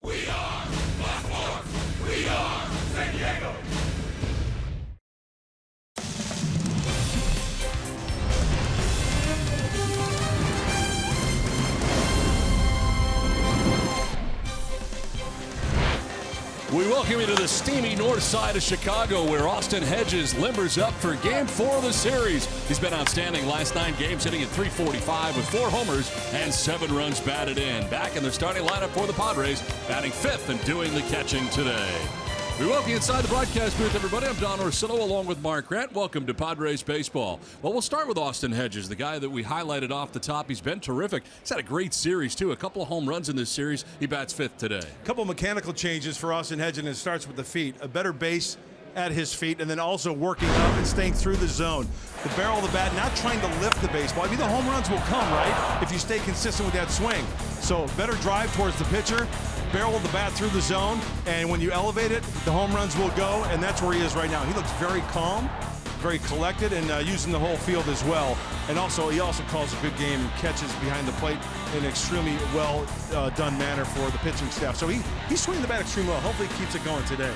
We are Black Force. We are San Diego. We welcome you to the steamy north side of Chicago, where Austin Hedges limbers up for Game 4 of the series. He's been outstanding last 9 games, hitting at .345 with 4 homers and 7 runs batted in. Back in the starting lineup for the Padres, batting 5th and doing the catching today. We welcome you inside the broadcast booth, everybody. I'm Don Orsillo along with Mark Grant. Welcome to Padres Baseball. Well, we'll start with Austin Hedges, the guy that we highlighted off the top. He's been terrific. He's had a great series, too. A couple of home runs in this series. He bats 5th today. A couple of mechanical changes for Austin Hedges, and it starts with the feet. A better base at his feet, and then also working up and staying through the zone. The barrel of the bat, not trying to lift the baseball. I mean, the home runs will come, right, if you stay consistent with that swing. So better drive towards the pitcher, barrel of the bat through the zone, and when you elevate it, the home runs will go, and that's where he is right now. He looks very calm, very collected, and using the whole field as well. And also, he also calls a good game and catches behind the plate in an extremely well done manner for the pitching staff. So he's swinging the bat extremely well. Hopefully he keeps it going today.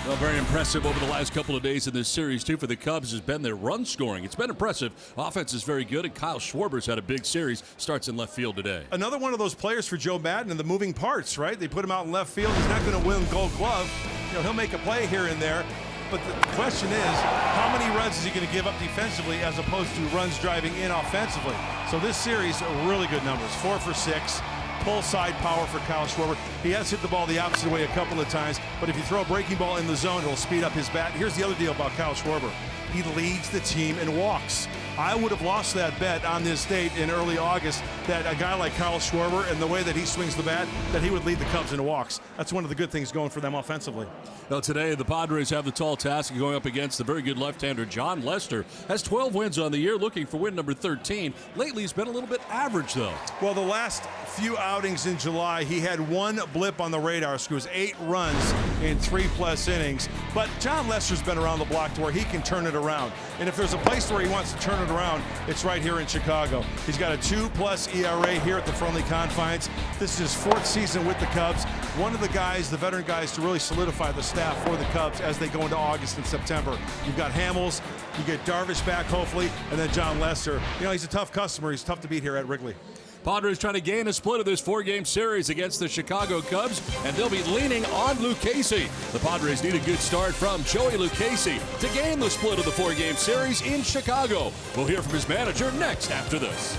Well, very impressive over the last couple of days in this series, too, for the Cubs has been their run scoring. It's been impressive. Offense is very good, and Kyle Schwarber's had a big series. Starts in left field today. Another one of those players for Joe Maddon and the moving parts, right? They put him out in left field. He's not going to win Gold Glove. You know, he'll make a play here and there. But the question is, how many runs is he going to give up defensively as opposed to runs driving in offensively? So this series, really good numbers. 4 for 6. Pull side power for Kyle Schwarber. He has hit the ball the opposite way a couple of times, but if you throw a breaking ball in the zone, it'll speed up his bat. Here's the other deal about Kyle Schwarber. He leads the team in walks. I would have lost that bet on this date in early August that a guy like Kyle Schwarber and the way that he swings the bat, that he would lead the Cubs in walks. That's one of the good things going for them offensively. Well, today the Padres have the tall task of going up against the very good left-hander John Lester. Has 12 wins on the year, looking for win number 13. Lately, he's been a little bit average, though. Well, the last few outings in July, he had one blip on the radar screw. 8 runs in 3+ innings. But John Lester's been around the block to where he can turn it around. And if there's a place where he wants to turn it around, it's right here in Chicago. He's got a 2+ ERA here at the friendly confines. This is his 4th season with the Cubs. One of the guys, the veteran guys, to really solidify the staff for the Cubs as they go into August and September. You've got Hamels, you get Darvish back hopefully, and then John Lester. You know, he's a tough customer. He's tough to beat here at Wrigley. Padres trying to gain a split of this 4-game series against the Chicago Cubs, and they'll be leaning on Lucchesi. The Padres need a good start from Joey Lucchesi to gain the split of the 4-game series in Chicago. We'll hear from his manager next after this.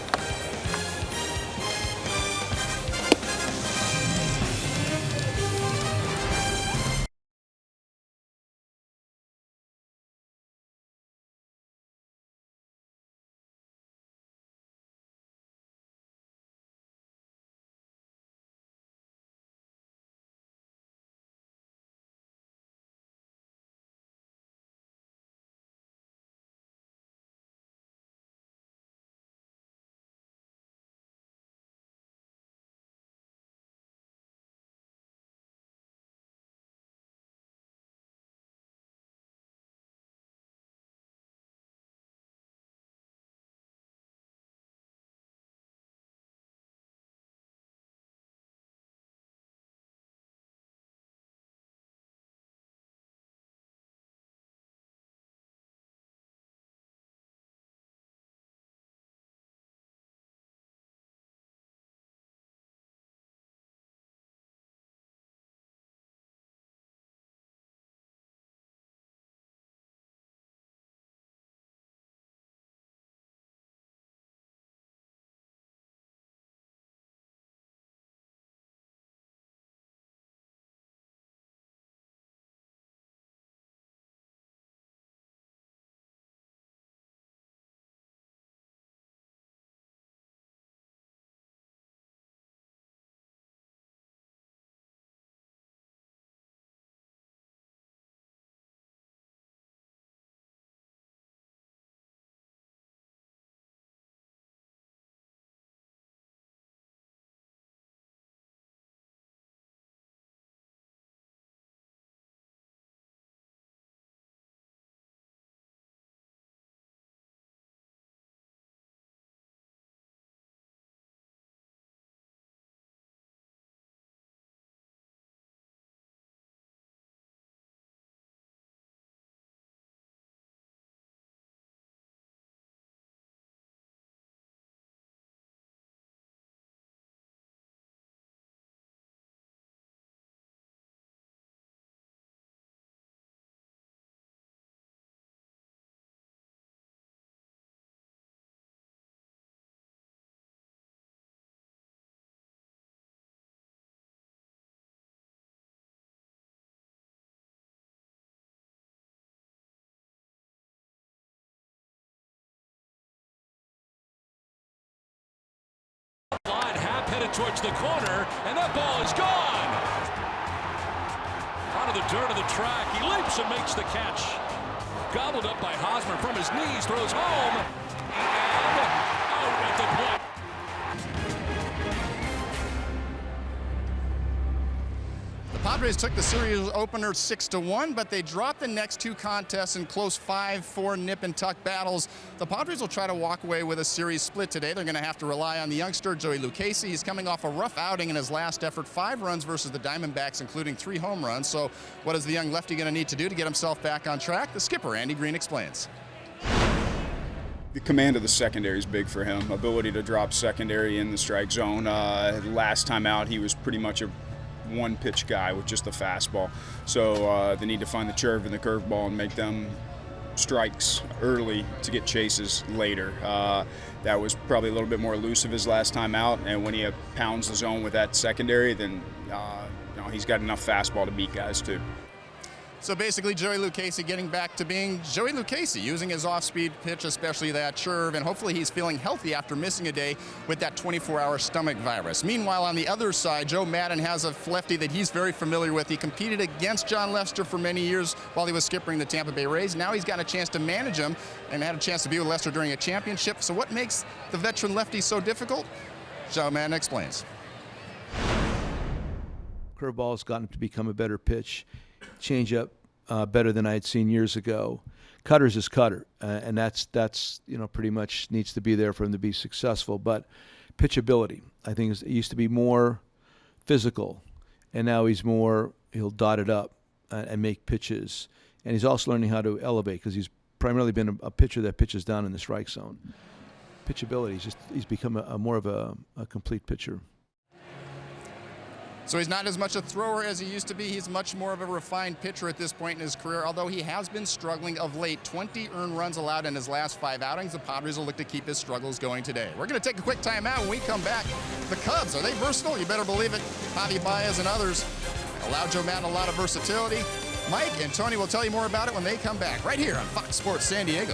headed towards the corner, and that ball is gone. Out of the dirt of the track, he leaps and makes the catch. Gobbled up by Hosmer from his knees, throws home, and out at the point. The Padres took the series opener 6-1, but they dropped the next two contests in close 5-4 nip and tuck battles. The Padres will try to walk away with a series split today. They're going to have to rely on the youngster Joey Lucchesi. He's coming off a rough outing in his last effort, 5 runs versus the Diamondbacks, including 3 home runs. So what is the young lefty going to need to do to get himself back on track? The skipper, Andy Green, explains. The command of the secondary is big for him. Ability to drop secondary in the strike zone. Last time out, he was pretty much a one-pitch guy with just the fastball. So they need to find the curve and the curveball and make them strikes early to get chases later. That was probably a little bit more elusive his last time out, and when he pounds the zone with that secondary, then he's got enough fastball to beat guys too. So basically, Joey Lucchesi getting back to being Joey Lucchesi, using his off-speed pitch, especially that curve, and hopefully he's feeling healthy after missing a day with that 24-hour stomach virus. Meanwhile, on the other side, Joe Maddon has a lefty that he's very familiar with. He competed against John Lester for many years while he was skippering the Tampa Bay Rays. Now he's got a chance to manage him and had a chance to be with Lester during a championship. So what makes the veteran lefty so difficult? Joe Maddon explains. Curveball's gotten to become a better pitch. Changeup better than I had seen years ago. Cutter's his cutter, and that's pretty much needs to be there for him to be successful. But pitchability, I think, it used to be more physical, and now he'll dot it up and make pitches. And he's also learning how to elevate because he's primarily been a pitcher that pitches down in the strike zone. Pitchability, he's become more of a complete pitcher. So he's not as much a thrower as he used to be. He's much more of a refined pitcher at this point in his career, although he has been struggling of late. 20 earned runs allowed in his last 5 outings. The Padres will look to keep his struggles going today. We're going to take a quick timeout. When we come back, the Cubs, are they versatile? You better believe it. Javi Baez and others allow Joe Maddon a lot of versatility. Mike and Tony will tell you more about it when they come back, right here on Fox Sports San Diego.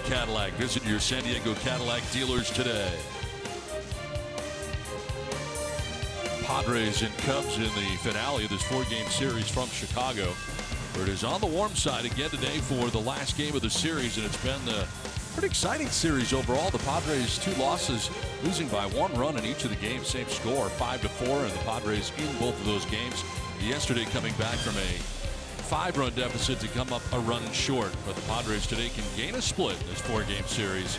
Cadillac. Visit your San Diego Cadillac dealers today. Padres and Cubs in the finale of this 4-game series from Chicago, where it is on the warm side again today for the last game of the series, and it's been a pretty exciting series overall. The Padres 2 losses, losing by 1 run in each of the games, same score, 5-4, and the Padres in both of those games. Yesterday coming back from a 5-run deficit to come up a run short, but the Padres today can gain a split in this 4-game series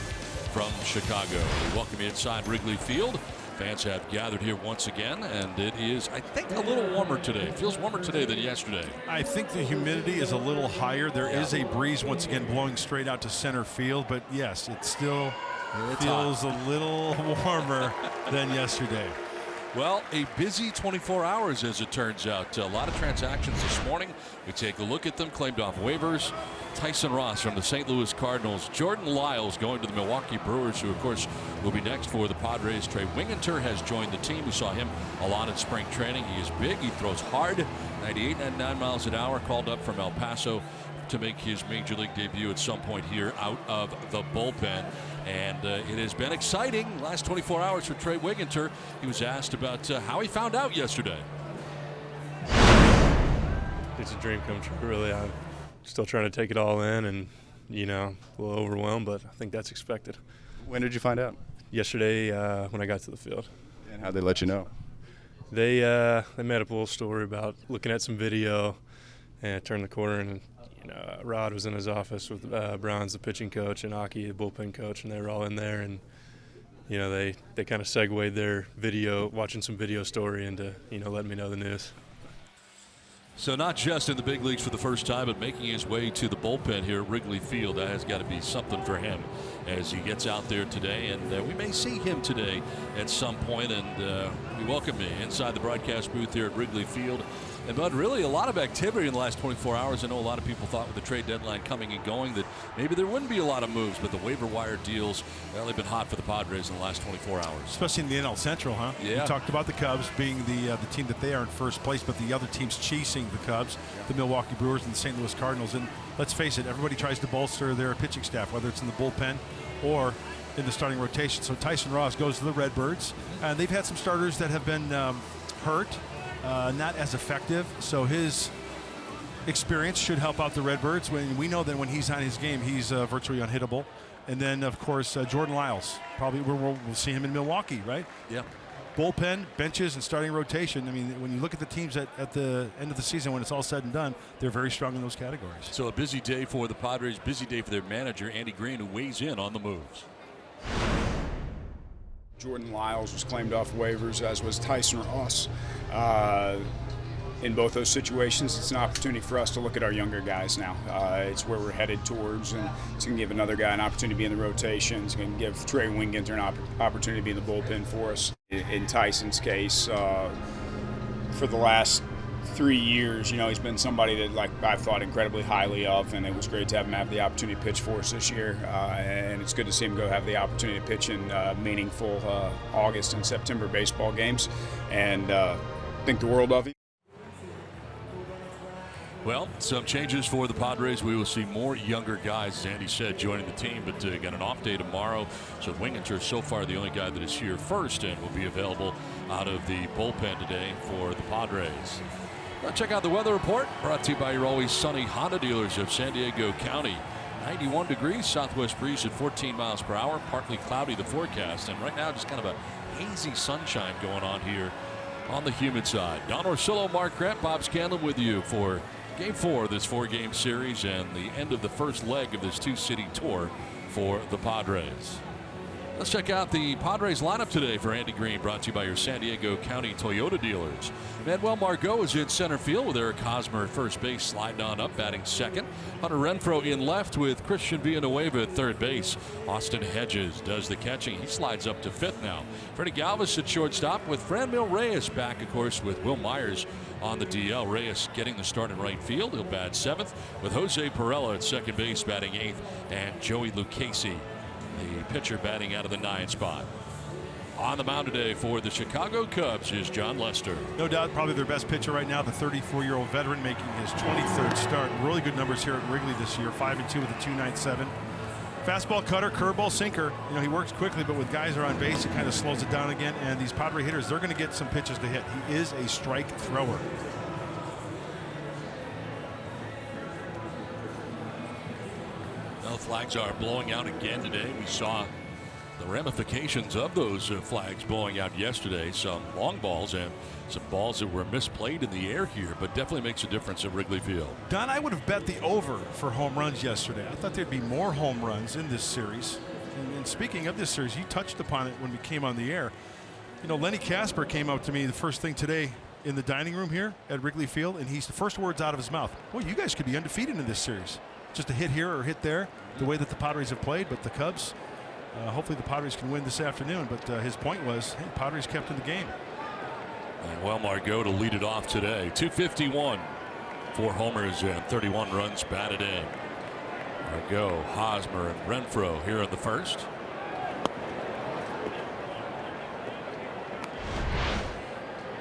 from Chicago. We welcome you inside Wrigley Field. Fans have gathered here once again, and it is, I think, a little warmer today. Feels warmer today than yesterday. I think the humidity is a little higher. There is a breeze once again blowing straight out to center field, but yes, it still feels a little warmer than yesterday. Well, a busy 24 hours as it turns out. A lot of transactions this morning. We take a look at them. Claimed off waivers. Tyson Ross from the St. Louis Cardinals. Jordan Lyles going to the Milwaukee Brewers, who of course will be next for the Padres. Trey Winginter has joined the team. We saw him a lot in spring training. He is big. He throws hard. 98 and 9 miles an hour. Called up from El Paso to make his major league debut at some point here out of the bullpen. And it has been exciting last 24 hours for Trey Winginter. He was asked about how he found out yesterday. It's a dream come true, really. I'm still trying to take it all in and, you know, a little overwhelmed, but I think that's expected. When did you find out? Yesterday when I got to the field. And how'd they let you know? They made up a little story about looking at some video, and I turned the corner and Rod was in his office with Brown's the pitching coach and Aki the bullpen coach, and they were all in there, and they kind of segued their video, watching some video story, into letting me know the news. So not just in the big leagues for the first time, but making his way to the bullpen here at Wrigley Field. That has got to be something for him as he gets out there today. And we may see him today at some point. And we welcome you inside the broadcast booth here at Wrigley Field. And Bud, really a lot of activity in the last 24 hours. I know a lot of people thought with the trade deadline coming and going that maybe there wouldn't be a lot of moves, but the waiver wire deals, well, they've been hot for the Padres in the last 24 hours. Especially in the NL Central, huh? Yeah. We talked about the Cubs being the team that they are in first place, but the other teams chasing the Cubs, the Milwaukee Brewers and the St. Louis Cardinals. And let's face it, everybody tries to bolster their pitching staff, whether it's in the bullpen or in the starting rotation. So Tyson Ross goes to the Redbirds, and they've had some starters that have been hurt. Not as effective, so his experience should help out the Redbirds. When we know that when he's on his game, he's virtually unhittable. And then, of course, Jordan Lyles. Probably we'll see him in Milwaukee, right? Yeah. Bullpen, benches, and starting rotation. I mean, when you look at the teams at the end of the season, when it's all said and done, they're very strong in those categories. So a busy day for the Padres, busy day for their manager, Andy Green, who weighs in on the moves. Jordan Lyles was claimed off waivers, as was Tyson Ross. In both those situations, it's an opportunity for us to look at our younger guys now. It's where we're headed towards, and it's going to give another guy an opportunity to be in the rotation. It's going to give Trey Winginter an opportunity to be in the bullpen for us. In Tyson's case, for the last 3 years, he's been somebody that I've thought incredibly highly of, and it was great to have him have the opportunity to pitch for us this year. And it's good to see him go have the opportunity to pitch in meaningful August and September baseball games, and think the world of him. Well, some changes for the Padres. We will see more younger guys, as Andy said, joining the team, but got an off day tomorrow. So Winginter so far the only guy that is here first and will be available out of the bullpen today for the Padres. Check out the weather report, brought to you by your always sunny Honda dealers of San Diego County. 91 degrees, southwest breeze at 14 miles per hour, partly cloudy the forecast, and right now just kind of a hazy sunshine going on here on the humid side. Don Orsillo, Mark Grant, Bob Scanlon with you for Game 4 of this 4-game series and the end of the first leg of this 2-city tour for the Padres. Let's check out the Padres lineup today for Andy Green, brought to you by your San Diego County Toyota dealers. Manuel Margot is in center field with Eric Hosmer at first base, sliding on up, batting second. Hunter Renfroe in left with Christian Villanueva at third base. Austin Hedges does the catching. He slides up to fifth now. Freddie Galvis at shortstop with Franmil Reyes back, of course, with Will Myers on the DL. Reyes getting the start in right field. He'll bat seventh with Jose Perella at second base, batting eighth, and Joey Lucchesi, the pitcher, batting out of the 9 spot. On the mound today for the Chicago Cubs is John Lester. No doubt probably their best pitcher right now, the 34-year-old veteran making his 23rd start. Really good numbers here at Wrigley this year, 5-2 with a 2.97 Fastball, cutter, curveball, sinker. You know, he works quickly, but with guys who are on base, it kind of slows it down again. And these Padre hitters, they're going to get some pitches to hit. He is a strike thrower. Well, flags are blowing out again today. We saw the ramifications of those flags blowing out yesterday. Some long balls and some balls that were misplayed in the air here, but definitely makes a difference at Wrigley Field. Don, I would have bet the over for home runs yesterday. I thought there'd be more home runs in this series. And speaking of this series, you touched upon it when we came on the air. You know, Lenny Casper came up to me the first thing today in the dining room here at Wrigley Field, and he's the first words out of his mouth, "Well, you guys could be undefeated in this series. Just a hit here or hit there, the way that the Padres have played, but the Cubs, hopefully the Padres can win this afternoon." But his point was, hey, Padres kept in the game. And well, Margot to lead it off today. 251, 4 homers and 31 runs batted in. Margot, Hosmer, and Renfroe here in the first.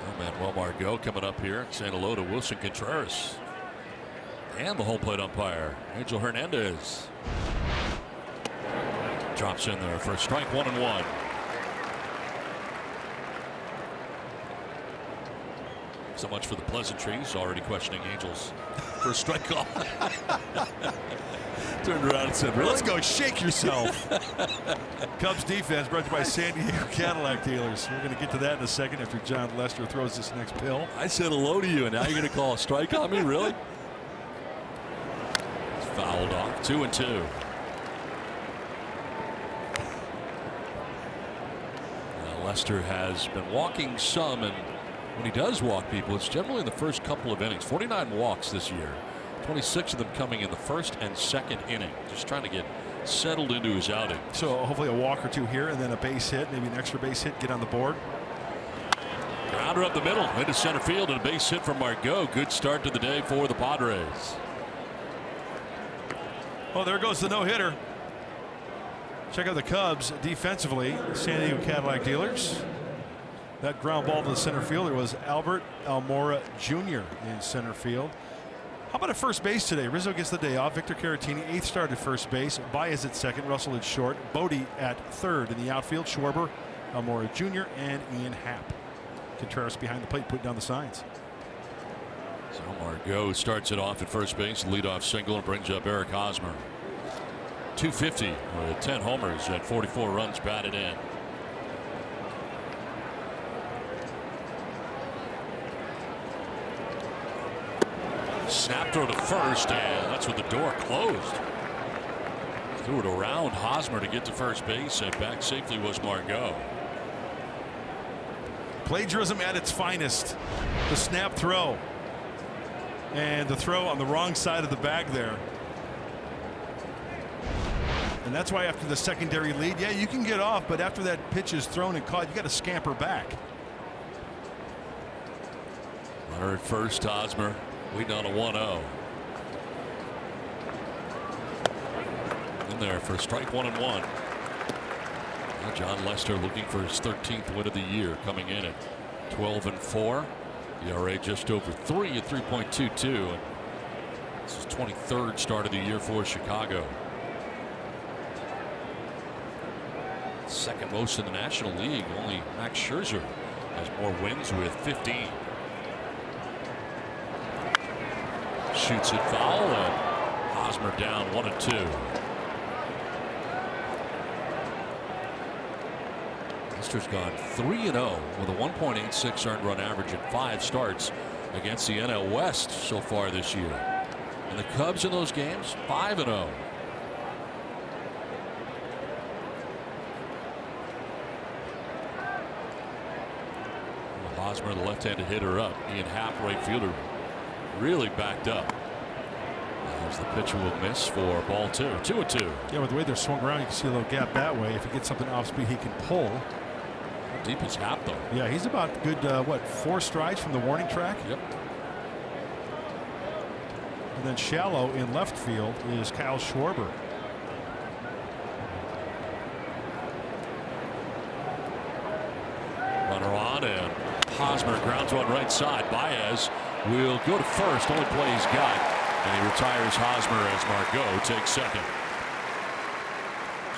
Oh, Manuel Margot coming up here, saying hello to Wilson Contreras. And the home plate umpire, Angel Hernandez. Drops in there for a strike, 1-1. So much for the pleasantries. Already questioning Angels for a strike call. Turned around and said, really? Let's go shake yourself. Cubs defense brought to you by San Diego Cadillac dealers. We're going to get to that in a second after John Lester throws this next pill. I said hello to you, and now you're going to call a strike on me? Really? It's fouled off. 2-2. Lester has been walking some, and when he does walk people, it's generally in the first couple of innings. 49 walks this year, 26 of them coming in the first and second inning, just trying to get settled into his outing. So hopefully a walk or two here, and then a base hit, maybe an extra base hit, get on the board. Grounder up the middle into center field, and a base hit from Margot. Good start to the day for the Padres. Oh, there goes the no-hitter. Check out the Cubs defensively. San Diego Cadillac dealers. That ground ball to the center fielder was Albert Almora Jr. in center field. How about at first base today? Rizzo gets the day off. Victor Caratini, 8th start at first base. Baez at second. Russell at short. Bodie at third. In the outfield, Schwarber, Almora Jr., and Ian Happ. Contreras behind the plate, putting down the signs. So Margot starts it off at first base. Leadoff single and brings up Eric Hosmer. 250 with 10 homers and 44 runs batted in. Snap throw to first, and that's with the door closed. Threw it around Hosmer to get to first base, and back safely was Margot. Plagiarism at its finest. The snap throw. And the throw on the wrong side of the bag there. And that's why after the secondary lead, yeah, you can get off, but after that pitch is thrown and caught, you got to scamper back. Runner at first, Hosmer waiting on a 1-0. In there for strike 1-1. Now John Lester looking for his 13th win of the year, coming in at 12-4. ERA just over 3 at 3.22. And this is 23rd start of the year for Chicago. Second most in the National League. Only Max Scherzer has more wins with 15. Shoots it foul, and Hosmer down 1-2. Lester's gone 3-0 with a 1.86 earned run average in 5 starts against the NL West so far this year. And the Cubs in those games, 5-0. Hosmer, the left-handed hitter, up. Ian Happ, right fielder, really backed up. As the pitcher will miss for ball 2. 2-2. Yeah, with the way they're swung around, you can see a little gap that way. If he gets something off speed, he can pull. How deep is Happ, though? Yeah, he's about good, 4 strides from the warning track? Yep. And then shallow in left field is Kyle Schwarber. Runner on, and Hosmer grounds one right side. Baez will go to first. Only play he's got. And he retires Hosmer as Margot takes second.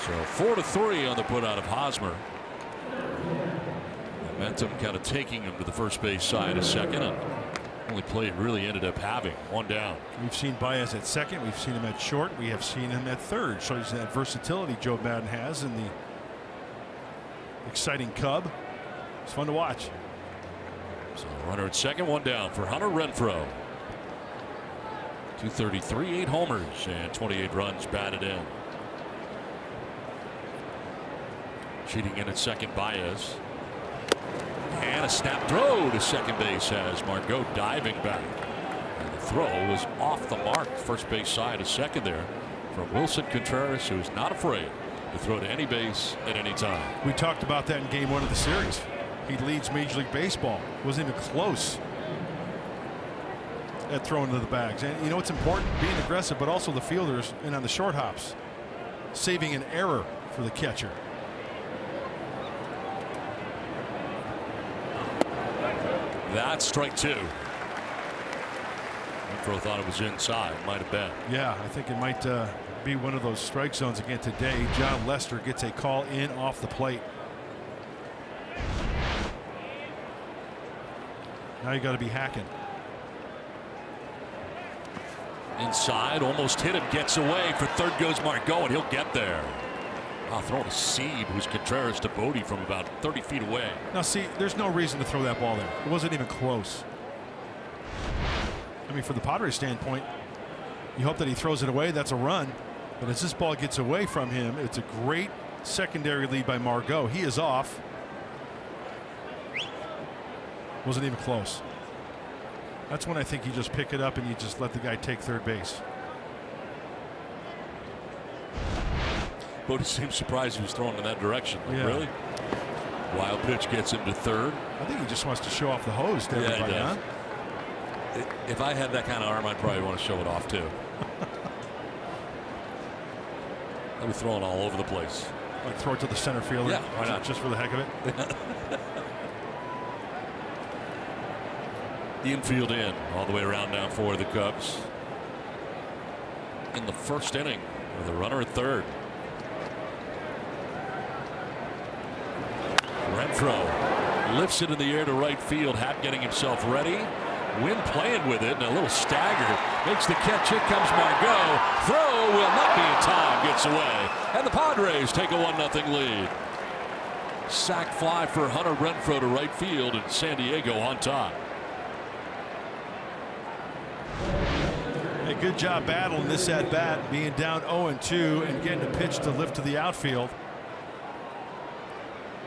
So 4-3 on the put out of Hosmer. Momentum kind of taking him to the first base side a second, and only play he really ended up having. One down. We've seen Baez at second. We've seen him at short. We have seen him at third. Shows that versatility Joe Madden has in the exciting Cub. It's fun to watch. So runner at second, one down for Hunter Renfroe. 233, 8 homers, and 28 runs batted in. Cheating in at second, Baez. And a snap throw to second base as Margot diving back. And the throw was off the mark. First base side, a second there from Wilson Contreras, who's not afraid to throw to any base at any time. We talked about that in game 1 of the series. He leads Major League Baseball. Wasn't even close at throwing to the bags. And you know what's important? Being aggressive, but also the fielders and on the short hops. Saving an error for the catcher. That's strike 2. Renfroe thought it was inside. Might have been. Yeah, I think it might be one of those strike zones again today. John Lester gets a call in off the plate. Now you got to be hacking. Inside, almost hit him, gets away. For third goes Margot, and he'll get there. Wow, throwing a seed was Contreras to Bodie from about 30 feet away. Now see, there's no reason to throw that ball there. It wasn't even close. I mean, from the Padres standpoint, you hope that he throws it away. That's a run. But as this ball gets away from him, it's a great secondary lead by Margot. He is off. Wasn't even close. That's when I think you just pick it up and you just let the guy take third base. Bodie seems surprised he was thrown in that direction. Like, Yeah. really? Wild pitch gets him to third. I think he just wants to show off the hose to everybody, he does. huh? If I had that kind of arm, I'd probably want to show it off too. I'd be throwing all over the place. Like throw it to the center fielder. Yeah, why not? Just for the heck of it. The infield in, all the way around now for the Cubs. In the first inning with a runner at third. Renfroe lifts it in the air to right field. Happ getting himself ready. Wynn playing with it, and a little stagger. Makes the catch. Here comes Margot. Throw will not be in time. Gets away. And the Padres take a 1-0 lead. Sac fly for Hunter Renfroe to right field, and San Diego on top. A good job battling this at bat, being down 0-2 and getting a pitch to lift to the outfield.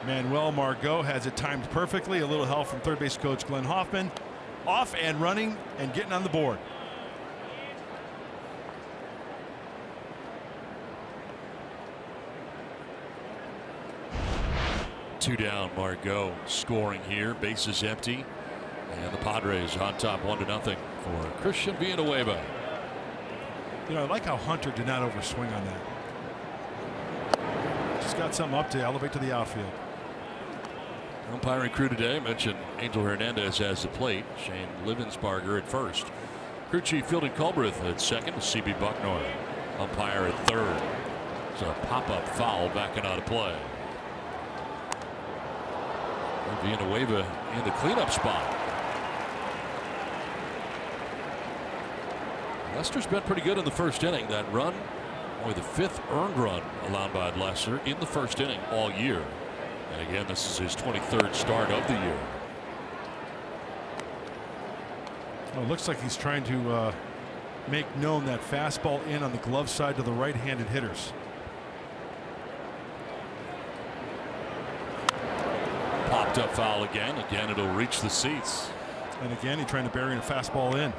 Manuel Margot has it timed perfectly. A little help from third base coach Glenn Hoffman. Off and running and getting on the board. Two down, Margot scoring here. Bases empty. And the Padres on top 1-0 for Christian Villanueva. You know, I like how Hunter did not overswing on that. Just got something up to elevate to the outfield. Umpiring crew today mentioned Angel Hernandez as the plate. Shane Livensbarger at first. Crew chief Fielding Culbreth at second. CB Bucknor. Umpire at third. It's a pop-up foul backing out of play. Villanueva in the cleanup spot. Lester's been pretty good in the first inning. That run, only the 5th earned run allowed by Lester in the first inning all year. And again, this is his 23rd start of the year. Well, it looks like he's trying to make known that fastball in on the glove side to the right-handed hitters. Popped up foul again. Again, it'll reach the seats. And again, he's trying to bury a fastball in.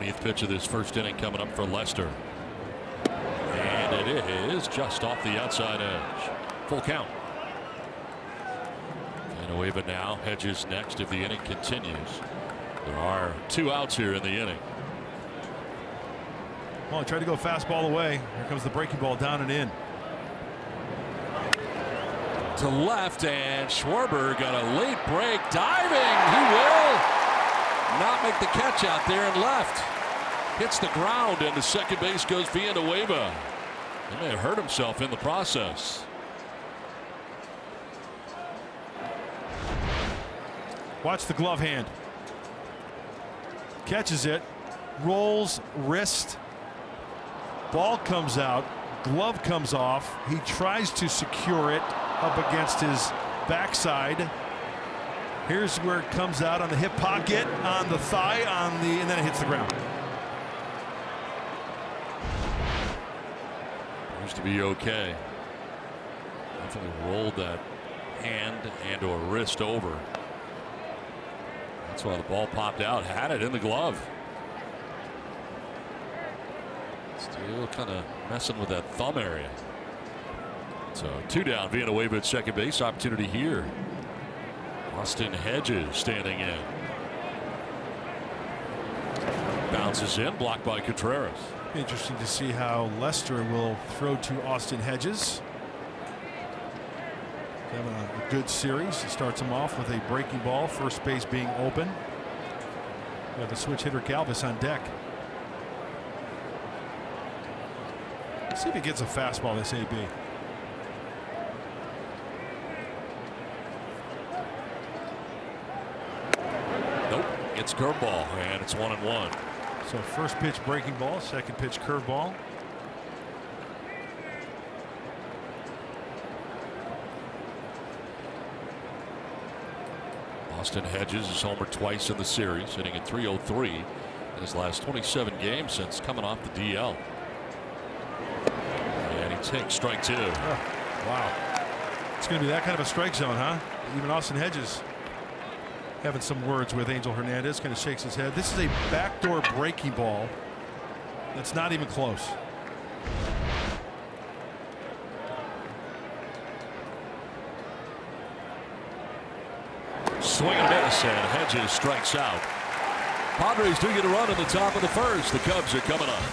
th pitch of this first inning coming up for Lester. And it is just off the outside edge. Full count. Villanueva now. Hedges next if the inning continues. There are 2 outs here in the inning. Well, he tried to go fastball away. Here comes the breaking ball down and in. to left, and Schwarber got a late break, diving. He will not make the catch out there and left. Hits the ground, and the second base goes Villanueva. He may have hurt himself in the process. Watch the glove hand. Catches it, rolls wrist. Ball comes out, glove comes off. He tries to secure it up against his backside. Here's where it comes out on the hip pocket, on the thigh, and then it hits the ground. Used to be okay. Definitely rolled that hand and or wrist over. That's why the ball popped out. Had it in the glove. Still kind of messing with that thumb area. So 2 down. Villanueva at second base. Opportunity here. Austin Hedges standing in. Bounces in. Blocked by Contreras. Interesting to see how Lester will throw to Austin Hedges. Having a good series. He starts him off with a breaking ball. First base being open. We have the switch hitter Galvis on deck. Let's see if he gets a fastball this AB. Nope. Gets curveball, and it's 1-1. So first pitch breaking ball, second pitch curveball. Austin Hedges has homered twice in the series, hitting at .303 in his last 27 games since coming off the DL. And he takes strike 2. Oh, wow. It's going to be that kind of a strike zone, huh? Even Austin Hedges having some words with Angel Hernandez. Kind of shakes his head. This is a backdoor breaking ball. That's not even close. Swing and miss, and Hedges strikes out. Padres do get a run in the top of the first. The Cubs are coming up.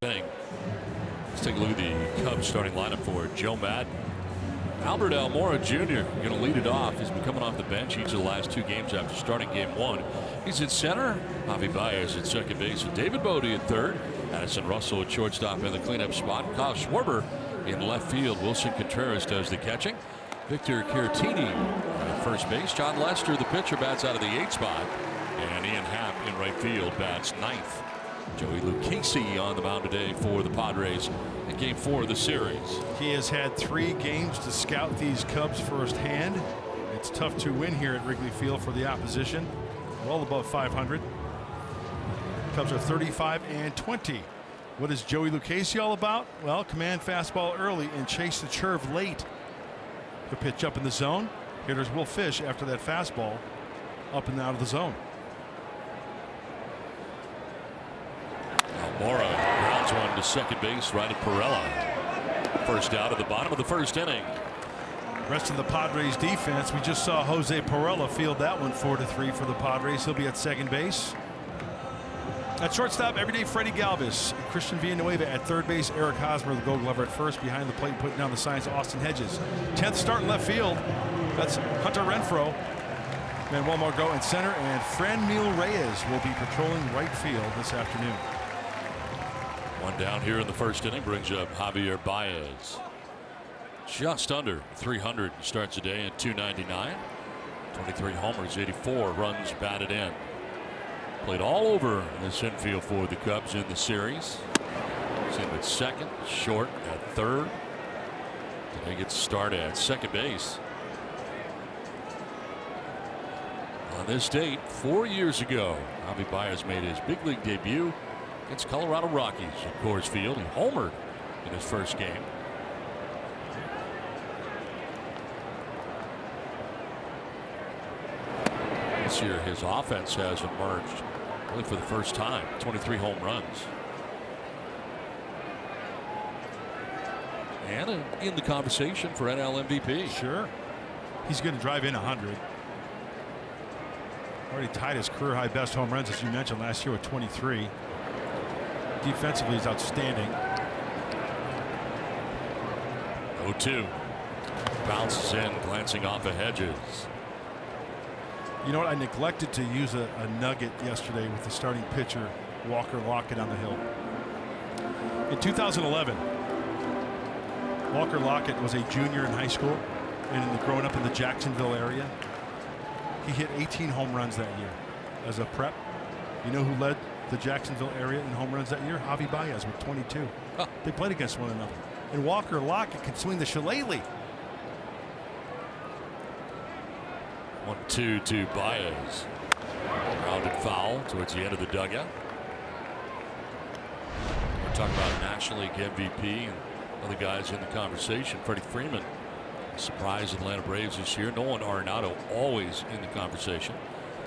Let's take a look at the Cubs starting lineup for Joe Madden. Albert Almora Jr. going to lead it off. He's been coming off the bench each of the last 2 games after starting game 1. He's at center. Javi Baez at second base, and David Bodie at third. Addison Russell at shortstop in the cleanup spot. Kyle Schwarber in left field. Wilson Contreras does the catching. Victor Caratini at first base. John Lester, the pitcher, bats out of the 8th spot. And Ian Happ in right field bats 9th. Joey Lucchesi on the mound today for the Padres in game 4 of the series. He has had 3 games to scout these Cubs firsthand. It's tough to win here at Wrigley Field for the opposition. Well above 500. Cubs are 35-20. What is Joey Lucchesi all about? Well, command fastball early and chase the curve late. The pitch up in the zone. Hitters will fish after that fastball up and out of the zone. Mora grounds one to second base right at Perella. First out at the bottom of the first inning. Rest of the Padres defense, we just saw Jose Perella field that one 4-3 for the Padres. He'll be at second base. At shortstop, everyday Freddie Galvis. Christian Villanueva at third base. Eric Hosmer, the Gold Glover, at first. Behind the plate, putting down the signs, Austin Hedges. 10th start in left field. That's Hunter Renfroe. Manuel Margot in center, and Franmil Reyes will be patrolling right field this afternoon. One down here in the first inning brings up Javier Baez. Just under 300 starts a day at 299. 23 homers, 84 runs batted in. Played all over this infield for the Cubs in the series. He's in at second, short at third. Today gets started at second base. On this date, 4 years ago, Javi Baez made his big league debut against Colorado Rockies at Coors Field. He homered in his first game. This year, his offense has emerged really for the first time. 23 home runs. And in the conversation for NL MVP. Sure. He's going to drive in 100. Already tied his career high best home runs, as you mentioned, last year with 23. Defensively, he's outstanding. 0-2. Bounces in, glancing off of Hedges. You know what? I neglected to use a nugget yesterday with the starting pitcher, Walker Lockett, on the hill. In 2011, Walker Lockett was a junior in high school and growing up in the Jacksonville area. He hit 18 home runs that year as a prep. You know who led the Jacksonville area in home runs that year? Javi Baez with 22. Huh. They played against one another. And Walker Lockett can swing the shillelagh. 1-2 to Baez. Grounded foul towards the end of the dugout. We're talking about National League MVP and other guys in the conversation. Freddie Freeman, surprise Atlanta Braves this year. Nolan Arenado always in the conversation.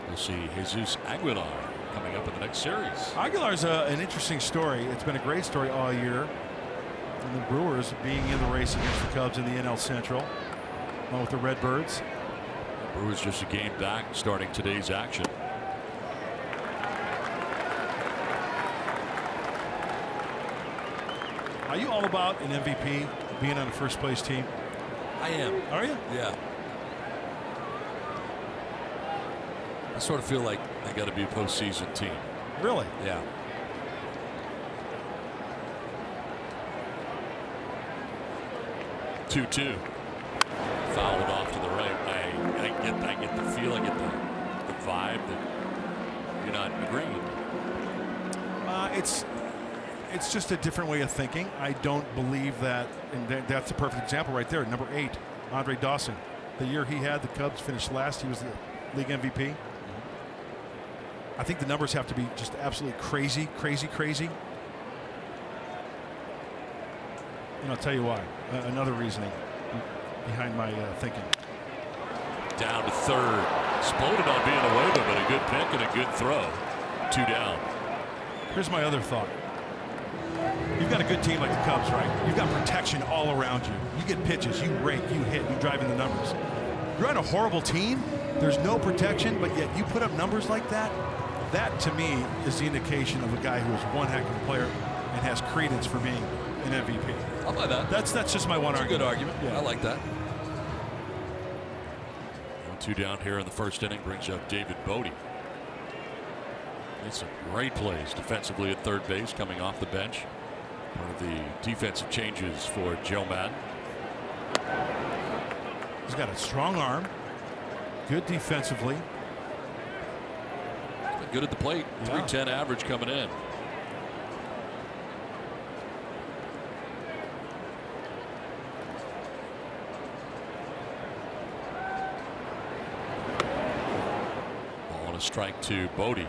We'll see Jesus Aguilar coming up in the next series. Aguilar's an interesting story. It's been a great story all year. And the Brewers being in the race against the Cubs in the NL Central, along with the Redbirds. Brewers just a game back, starting today's action. Are you all about an MVP being on a first place team? I am. Are you? Yeah. I sort of feel like they got to be a postseason team. Really? Yeah. Two. Fouled off to the right. I get the feeling, get the vibe that you're not agreeing. It's just a different way of thinking. I don't believe that, and that's a perfect example right there. Number 8, Andre Dawson. The year he had the Cubs finished last, he was the league MVP. I think the numbers have to be just absolutely crazy. And I'll tell you why. Another reasoning behind my thinking. Down to third. Exploded on Villanueva, but a good pick and a good throw. 2 down. Here's my other thought. You've got a good team like the Cubs, right? You've got protection all around you. You get pitches, you rake, you hit, you drive in the numbers. You're on a horrible team. There's no protection, but yet you put up numbers like that. That, to me, is the indication of a guy who is one heck of a player and has credence for being an MVP. I'll buy that. That's just my one That's argument. a good argument. Yeah. I like that. 1-2 down here in the first inning brings up David Bodie. Made some great plays defensively at third base coming off the bench. One of the defensive changes for Joe Madden. He's got a strong arm. Good defensively. Good at the plate. Yeah. 310 average coming in. Ball and a strike to Bodie.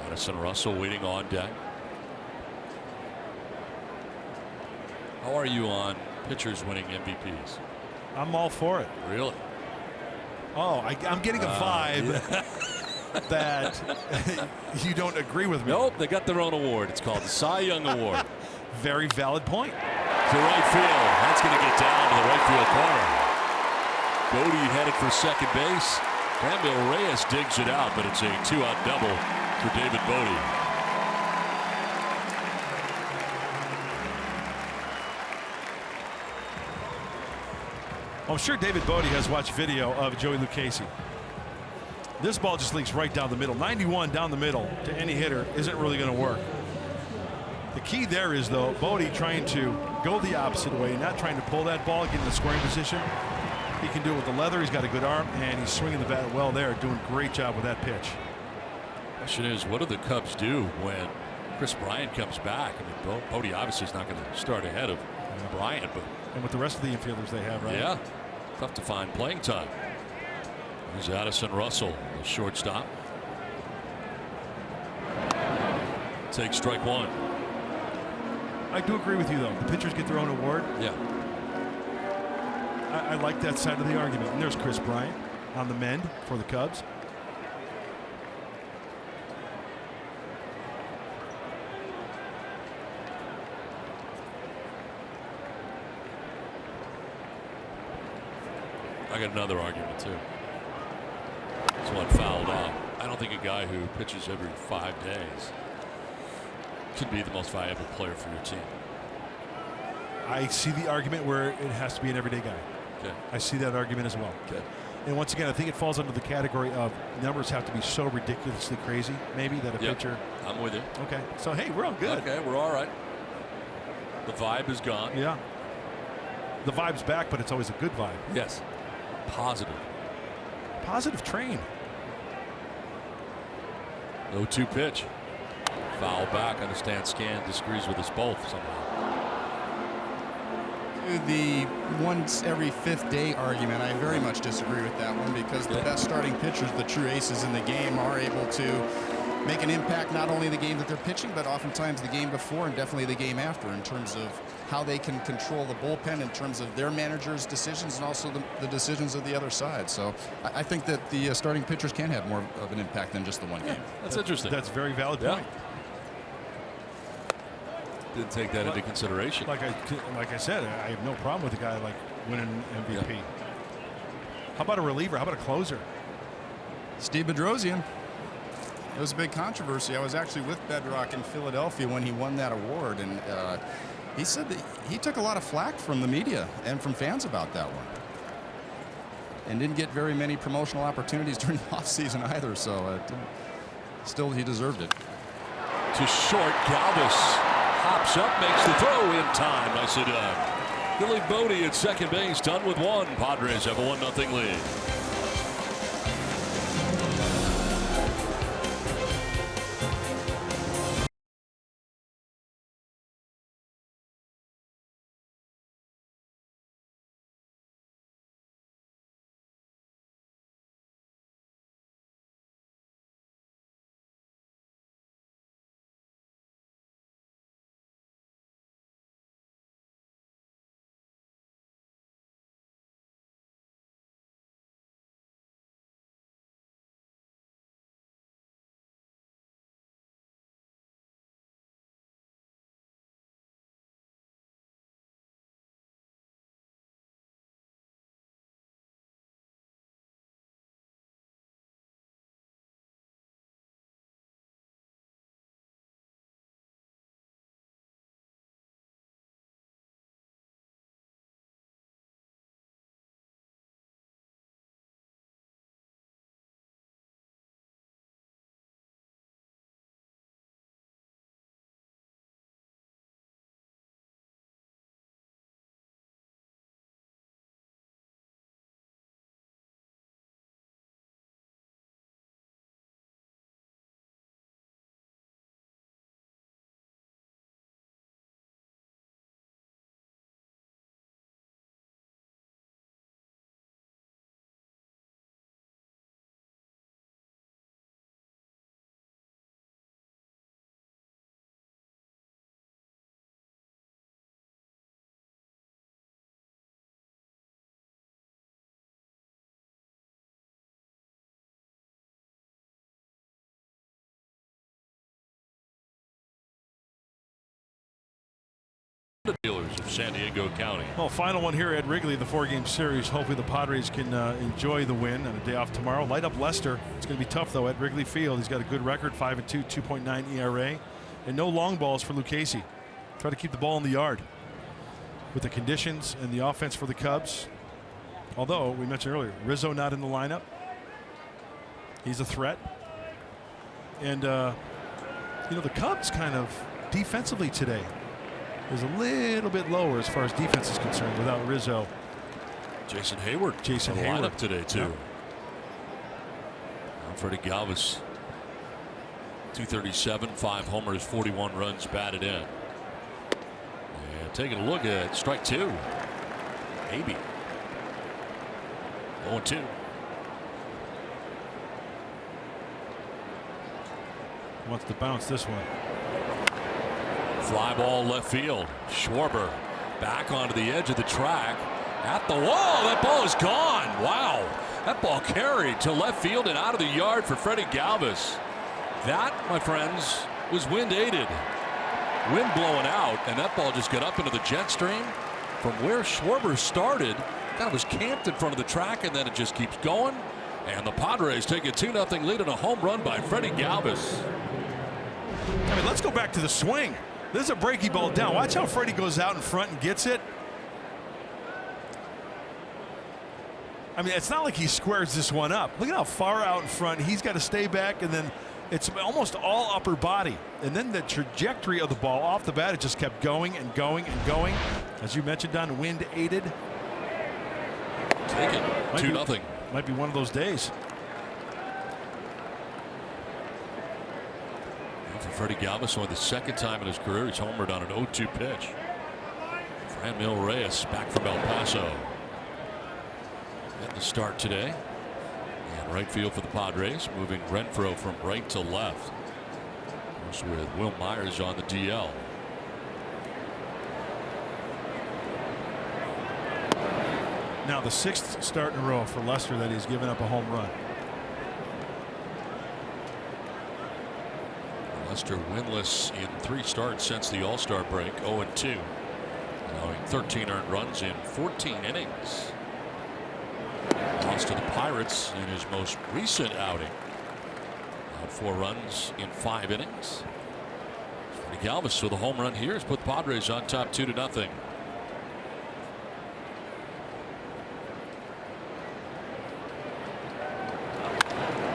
Addison Russell waiting on deck. How are you on pitchers winning MVPs? I'm all for it. Really? Oh, I'm getting a vibe. Yeah. that you don't agree with me. Nope, they got their own award. It's called the Cy Young Award. Very valid point. To right field. That's going to get down to the right field corner. Bodie headed for second base. Ramil Reyes digs it out, but it's a 2-out double for David Bodie. I'm sure David Bodie has watched video of Joey Lucchesi. This ball just leaks right down the middle. 91 down the middle to any hitter isn't really going to work. The key there is, though, Bodie trying to go the opposite way, not trying to pull that ball, get in the scoring position. He can do it with the leather. He's got a good arm, and he's swinging the bat well there, doing a great job with that pitch. Question is, what do the Cubs do when Chris Bryant comes back? I mean, Bodie obviously is not going to start ahead of Bryant, but and with the rest of the infielders they have, right? Yeah, tough to find playing time. Here's Addison Russell, the shortstop. Takes strike one. I do agree with you, though. The pitchers get their own award. Yeah. I like that side of the argument. And there's Chris Bryant on the mend for the Cubs. I got another argument, too. This one fouled out. I don't think a guy who pitches every 5 days could be the most valuable player for your team. I see the argument where it has to be an everyday guy. Okay. I see that argument as well. Okay. And once again, I think it falls under the category of numbers have to be so ridiculously crazy, maybe, that a pitcher. I'm with you. Okay. So, hey, we're all good. Okay, we're all right. The vibe is gone. Yeah. The vibe's back, but it's always a good vibe. Yes. Positive. Positive train. 0-2 pitch. Foul back. Understand Scan disagrees with us both somehow. The once every 5th day argument, I very much disagree with that one, because the best starting pitchers, the true aces in the game, are able to make an impact not only the game that they're pitching, but oftentimes the game before and definitely the game after, in terms of how they can control the bullpen, in terms of their manager's decisions and also the decisions of the other side. So I think that the starting pitchers can have more of an impact than just the one game. That's interesting. That's a very valid point. Didn't take that into consideration. Like I said, I have no problem with a guy like winning MVP. Yeah. How about a reliever? How about a closer? Steve Bedrosian. It was a big controversy. I was actually with Bedrock in Philadelphia when he won that award, and he said that he took a lot of flack from the media and from fans about that one, and didn't get very many promotional opportunities during the offseason either. So still, he deserved it. To short, Galvis hops up, makes the throw in time. Nicely done. Billy Bodie at second base, done with one. Padres have a 1-0 lead. The dealers of San Diego County. Well, final one here at Wrigley, the 4-game series. Hopefully the Padres can enjoy the win on a day off tomorrow. Light up Lester. It's going to be tough, though, at Wrigley Field. He's got a good record, 5-2, 2.9 ERA. And no long balls for Lucchese. Try to keep the ball in the yard with the conditions and the offense for the Cubs. Although, we mentioned earlier, Rizzo not in the lineup. He's a threat. And, you know, the Cubs kind of defensively today is a little bit lower as far as defense is concerned without Rizzo. Jason Hayward. Jason Hayward lineup today, too. Yeah. Manfred Galvis. 237, 5 homers, 41 runs batted in. And taking a look at strike 2. Maybe. 0-2. Wants to bounce this one. Fly ball left field. Schwarber back onto the edge of the track. At the wall. That ball is gone. Wow. That ball carried to left field and out of the yard for Freddie Galvis. That, my friends, was wind aided. Wind blowing out, and that ball just got up into the jet stream from where Schwarber started. Kind of was camped in front of the track, and then it just keeps going. And the Padres take a 2-0 lead on a home run by Freddie Galvis. I mean, let's go back to the swing. This is a breaky ball down. Watch how Freddie goes out in front and gets it. I mean, it's not like he squares this one up. Look at how far out in front. He's got to stay back, and then it's almost all upper body. And then the trajectory of the ball off the bat, it just kept going and going and going. As you mentioned, Don, wind aided. Take it. 2-0. Might be one of those days. For Freddie Galvis, only the second time in his career he's homered on an 0-2 pitch. Franmil Reyes back from El Paso. At the start today. And right field for the Padres, moving Renfroe from right to left. Of course, with Will Myers on the DL. Now the 6th start in a row for Lester that he's given up a home run. Lester winless in 3 starts since the All-Star break, 0-2. Allowing 13 earned runs in 14 innings. Lost to the Pirates in his most recent outing. Allowed 4 runs in 5 innings. Freddie Galvis with a home run here has put the Padres on top 2-0.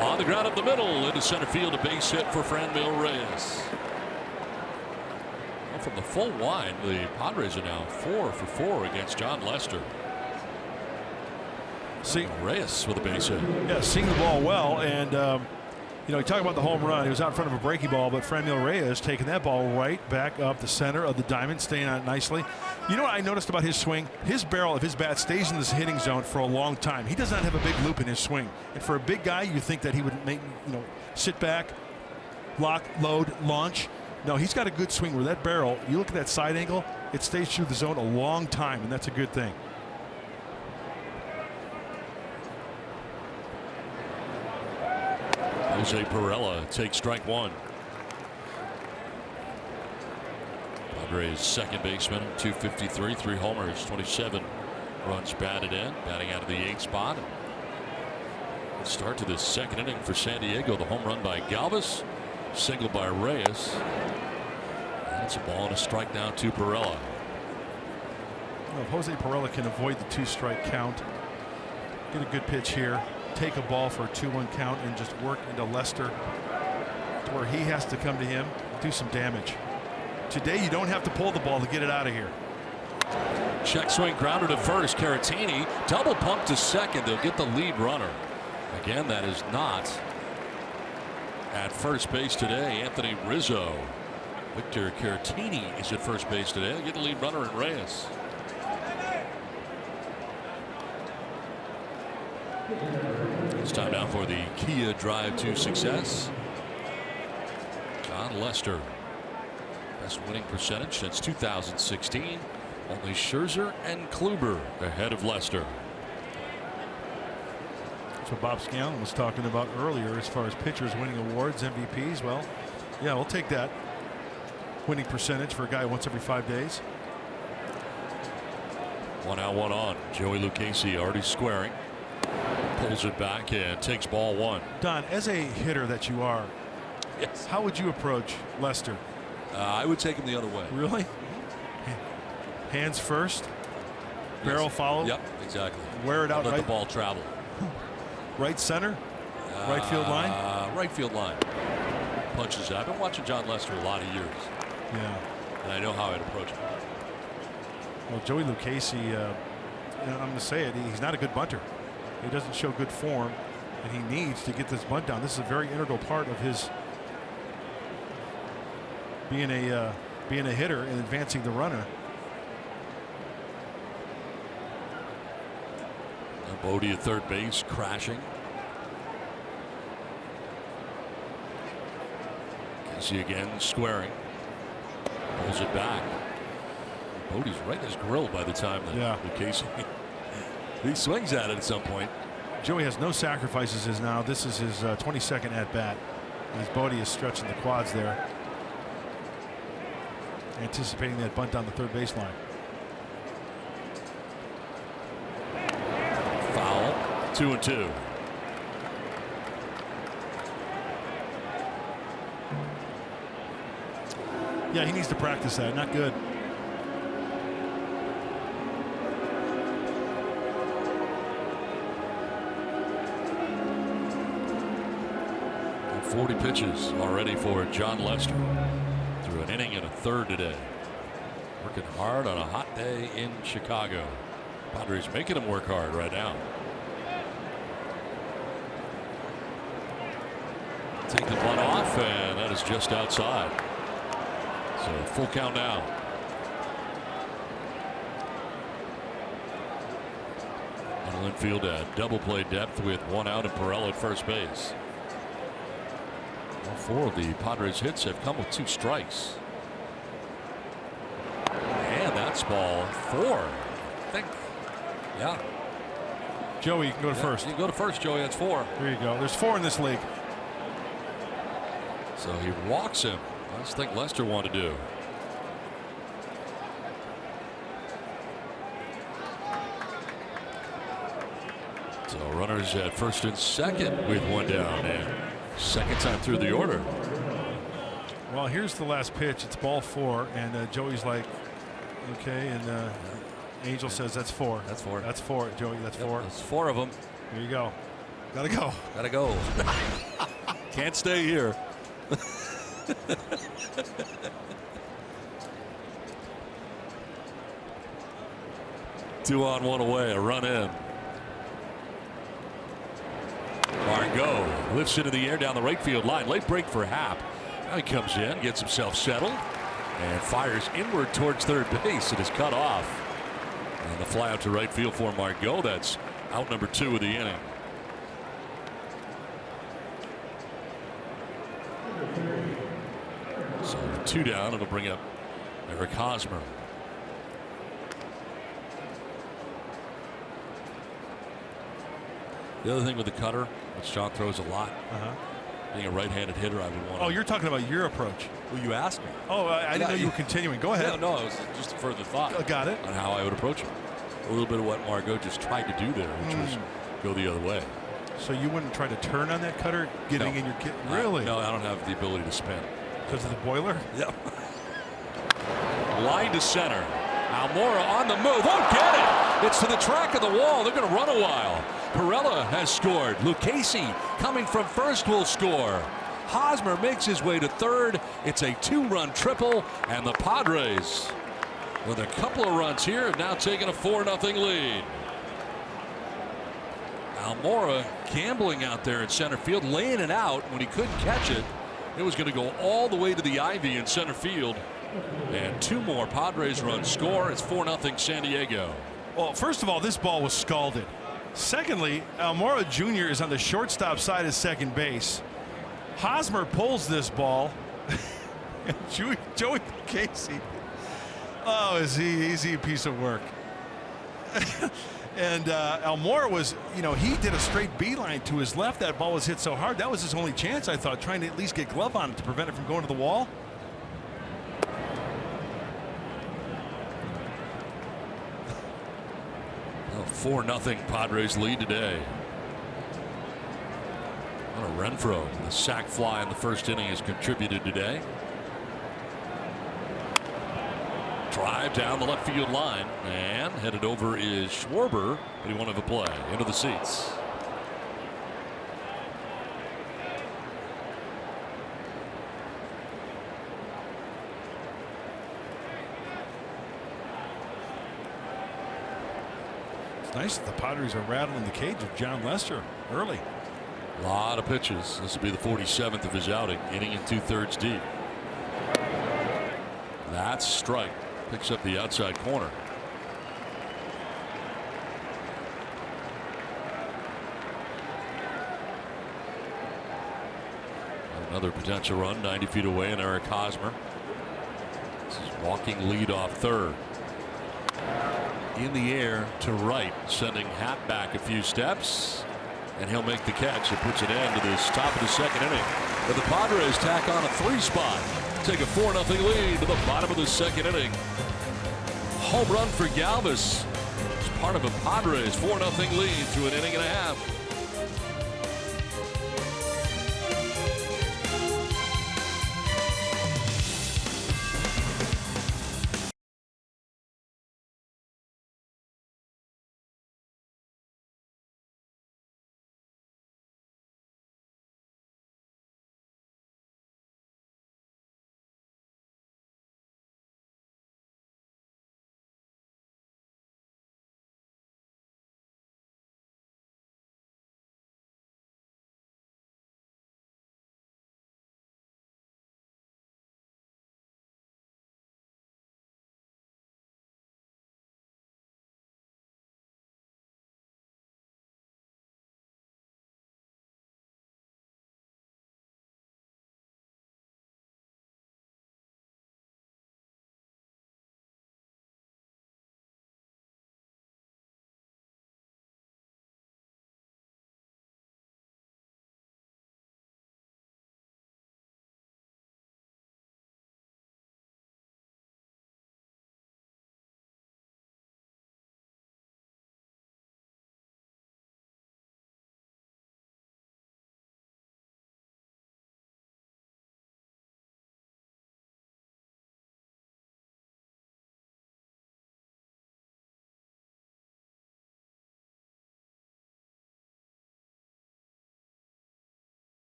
On the ground up the middle into center field, a base hit for Franmil Reyes. Well, from the full line, the Padres are now 4 for 4 against John Lester. See Reyes with a base hit. Yeah, seeing the ball well, and you know, you talk about the home run. He was out in front of a breaky ball, but Franmil Reyes taking that ball right back up the center of the diamond, staying on it nicely. You know what I noticed about his swing? His barrel of his bat stays in this hitting zone for a long time. He does not have a big loop in his swing, and for a big guy, you think that he would make, you know, sit back, lock, load, launch. No, he's got a good swing where that barrel, you look at that side angle, it stays through the zone a long time, and that's a good thing. Jose Perella takes strike 1. Padres second baseman, 253, 3 homers, 27 runs batted in, batting out of the 8th spot. Start to the second inning for San Diego. The home run by Galvis, single by Reyes. That's a ball and a strike now to Perella. Well, if Jose Perella can avoid the 2-strike count, get a good pitch here, take a ball for a 2-1 count, and just work into Lester to where he has to come to him, do some damage. Today you don't have to pull the ball to get it out of here. Check swing grounder to first. Caratini double pump to second. They'll get the lead runner. Again, that is not at first base today. Anthony Rizzo. Victor Caratini is at first base today. They'll get the lead runner in Reyes. It's time now for the Kia Drive to Success. John Lester, best winning percentage since 2016. Only Scherzer and Kluber ahead of Lester. That's what Bob Scanlon was talking about earlier as far as pitchers winning awards, MVPs. Well, yeah, we'll take that winning percentage for a guy once every 5 days. 1 out, 1 on. Joey Lucchese already squaring. Pulls it back and takes ball 1. Don, as a hitter that you are, Yes. how would you approach Lester? I would take him the other way. Really? Hands first, barrel follow. Yep, exactly. Wear it out. Let Right, the ball travel. right center, right field line. Right field line. Punches. I've been watching John Lester a lot of years, Yeah. and I know how I'd approach him. Well, Joey Lucchese, I'm going to say it, he's not a good bunter. He doesn't show good form, and he needs to get this bunt down. This is a very integral part of his being a hitter and advancing the runner. Bodie at third base, crashing. Casey again squaring. Pulls it back. Bodie's right in his grill by the time that Casey he swings at it at some point. Joey has no sacrifices now. This is his 22nd at bat. As Bodie is stretching the quads there, anticipating that bunt down the third baseline. Foul. 2-2. Yeah, he needs to practice that. Not good. And 40 pitches already for John Lester. Through an inning and a third today. Working hard on a hot day in Chicago. Padres making him work hard right now. Take the bunt off, and that is just outside. So full count now. Middle infield at double play depth with 1 out and Perella at first base. All 4 of the Padres hits have come with 2 strikes. And that's ball 4. I think. Yeah. Joey, you can go to first. You can go to first, Joey. That's 4. There you go. There's 4 in this league. So he walks him. I just think Lester wanted to do. So runners at first and second with 1 down, and second time through the order. Well, here's the last pitch. It's ball 4, and Joey's like, okay, and Angel says that's 4. That's 4. That's 4, Joey. That's 4. That's 4 of them. Here you go. Gotta go. Gotta go. Can't stay here. Two on, 1 away, a run in. Margot lifts into the air down the right field line. Late break for Happ. Now he comes in, gets himself settled, and fires inward towards third base. It is cut off. And the fly out to right field for Margot. That's out number 2 of the inning. So 2 down. It'll bring up Eric Hosmer. The other thing with the cutter, which John throws a lot, being a right-handed hitter, I would want to. Oh, you're talking about your approach. Well, you asked me. Oh, I didn't know you were continuing. Go ahead. No, it was just a further thought. Got it. On how I would approach it. A little bit of what Margot just tried to do there, which was go the other way. So you wouldn't try to turn on that cutter, getting in your kit? Really? No, I don't have the ability to spin. Because of the boiler? Yep. Line to center. Almora on the move. Won't get it. It's to the track of the wall. They're going to run a while. Perella has scored. Lucchese coming from first will score. Hosmer makes his way to third. It's a 2-run triple, and the Padres, with a couple of runs here, have now taken a 4-0 lead. Almora gambling out there in center field, laying it out when he couldn't catch it. It was going to go all the way to the ivy in center field. And 2 more Padres runs score. It's 4-0 San Diego. Well, first of all, this ball was scalded. Secondly, Almora Jr. is on the shortstop side of second base. Hosmer pulls this ball. Joey Casey. Oh, is he a piece of work? And Almora was, he did a straight beeline to his left. That ball was hit so hard. That was his only chance, I thought, trying to at least get glove on it to prevent it from going to the wall. A 4-0 Padres lead today. Renfro, the sac fly in the first inning, has contributed today. Drive down the left field line, and headed over is Schwarber, but he won't have a play. Into the seats. It's nice that the Padres are rattling the cage of John Lester early. A lot of pitches. This will be the 47th of his outing, inning in 2/3 deep. That's strike. Picks up the outside corner. Another potential run 90 feet away, and Eric Hosmer. This is walking lead off third. In the air to right, sending Happ back a few steps. And he'll make the catch. It puts an end to this top of the second inning. But the Padres tack on a 3 spot. Take a 4-0 lead to the bottom of the second inning. Home run for Galvis. It's part of a Padres 4-0 lead through an inning and a half.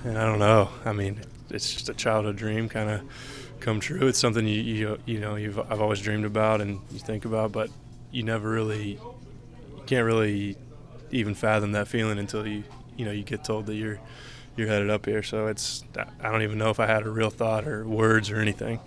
And I don't know. I mean, it's just a childhood dream kind of come true. It's something I've always dreamed about and you think about, but you can't really even fathom that feeling until you get told that you're headed up here. So I don't even know if I had a real thought or words or anything.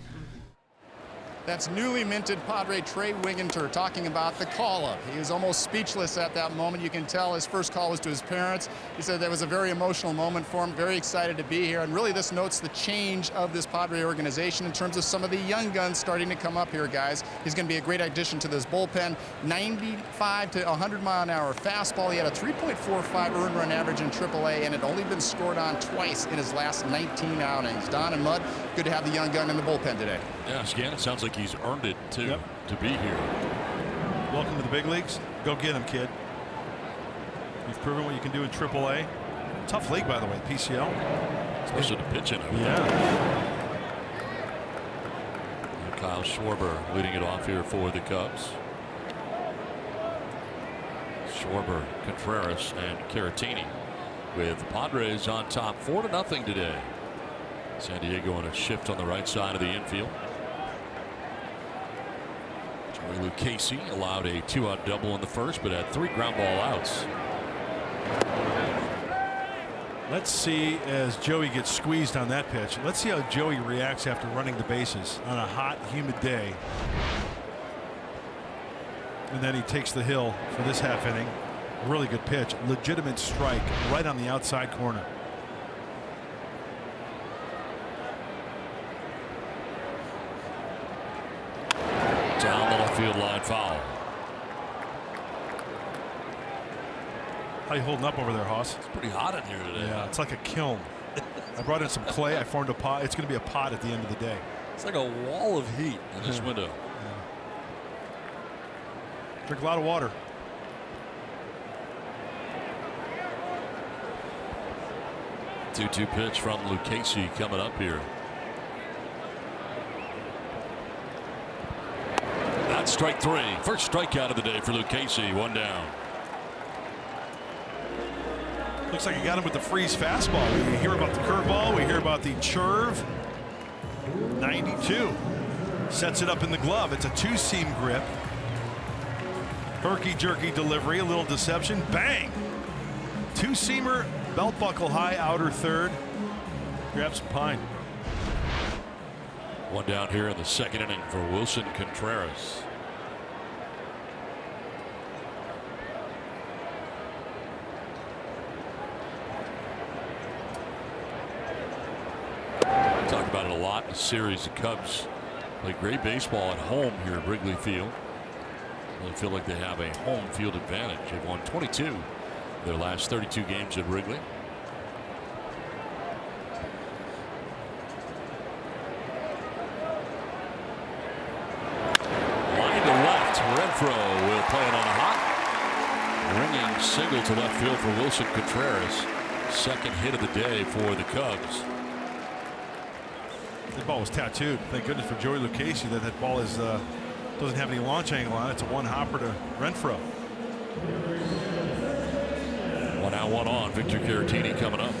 That's newly minted Padre Trey Wigginter talking about the call-up. He was almost speechless at that moment. You can tell his first call was to his parents. He said that was a very emotional moment for him, very excited to be here. And really this notes the change of this Padre organization in terms of some of the young guns starting to come up here, guys. He's going to be a great addition to this bullpen. 95 to 100 mile an hour fastball. He had a 3.45 earned run average in AAA and had only been scored on twice in his last 19 outings. Don and Mudd, good to have the young gun in the bullpen today. Yeah, Scan, it sounds like he's earned it to be here. Welcome to the big leagues. Go get him, kid. You've proven what you can do in AAA. Tough league, by the way, PCL. Especially to pitch in. Yeah. And Kyle Schwarber leading it off here for the Cubs. Schwarber, Contreras, and Caratini with the Padres on top 4-0 today. San Diego on a shift on the right side of the infield. Joey Lucchesi allowed a 2-out double in the first, but had 3 ground ball outs. Let's see, as Joey gets squeezed on that pitch, let's see how Joey reacts after running the bases on a hot, humid day. And then he takes the hill for this half inning. Really good pitch. Legitimate strike right on the outside corner. Down the left field line foul. How you holding up over there, Hoss? It's pretty hot in here today. Yeah, it's like a kiln. I brought in some clay. I formed a pot. It's going to be a pot at the end of the day. It's like a wall of heat in this window. Yeah. Drink a lot of water. Two-two pitch from Lucchese coming up here. That's strike three. First strikeout of the day for Lucchese. One down. Looks like he got him with the freeze fastball. We hear about the curveball. We hear about the curve. 92. Sets it up in the glove. It's a two-seam grip. Herky-jerky delivery. A little deception. Bang! Two-seamer. Belt buckle high. Outer third. Grab some pine. One down here in the second inning for Wilson Contreras. Talk about it a lot in the series. The Cubs play great baseball at home here at Wrigley Field. They feel like they have a home field advantage. They've won 22 of their last 32 games at Wrigley. Line to left. Renfro will play it on a hot. Ringing single to left field for Wilson Contreras. Second hit of the day for the Cubs. The ball was tattooed. Thank goodness for Joey Lucchese that ball is doesn't have any launch angle on it. It's a one hopper to Renfro. One out, one on. Victor Caratini coming up.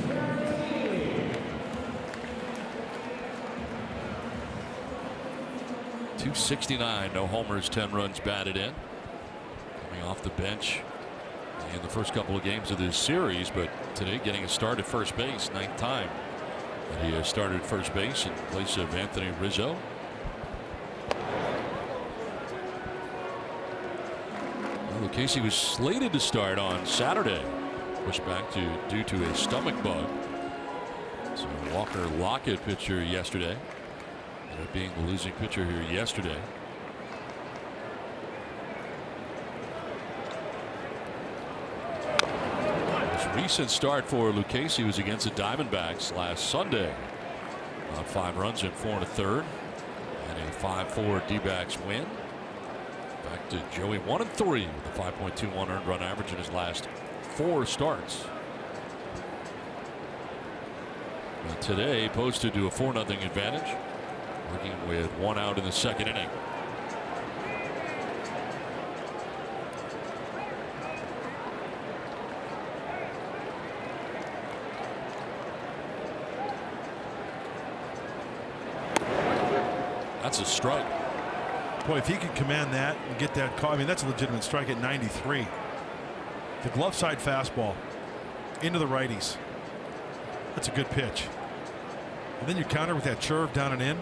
.269, no homers, 10 runs batted in. Coming off the bench in the first couple of games of this series, but today getting a start at first base, 9th time that he has started at first base in place of Anthony Rizzo. Lucchese was slated to start on Saturday, pushed back due to a stomach bug. So Walker Lockett pitcher yesterday, ended up being the losing pitcher here yesterday. His recent start for Lucchese was against the Diamondbacks last Sunday. About 5 runs in 4 1/3, and a 5-4 D-backs win. Back to Joey 1-3 with a 5.21 earned run average in his last 4 starts. But today posted to a 4-0 advantage, working with 1 out in the second inning. That's a strike. Boy, if he could command that and get that call, I mean, that's a legitimate strike at 93. The glove side fastball into the righties. That's a good pitch. And then you counter with that curve down and in,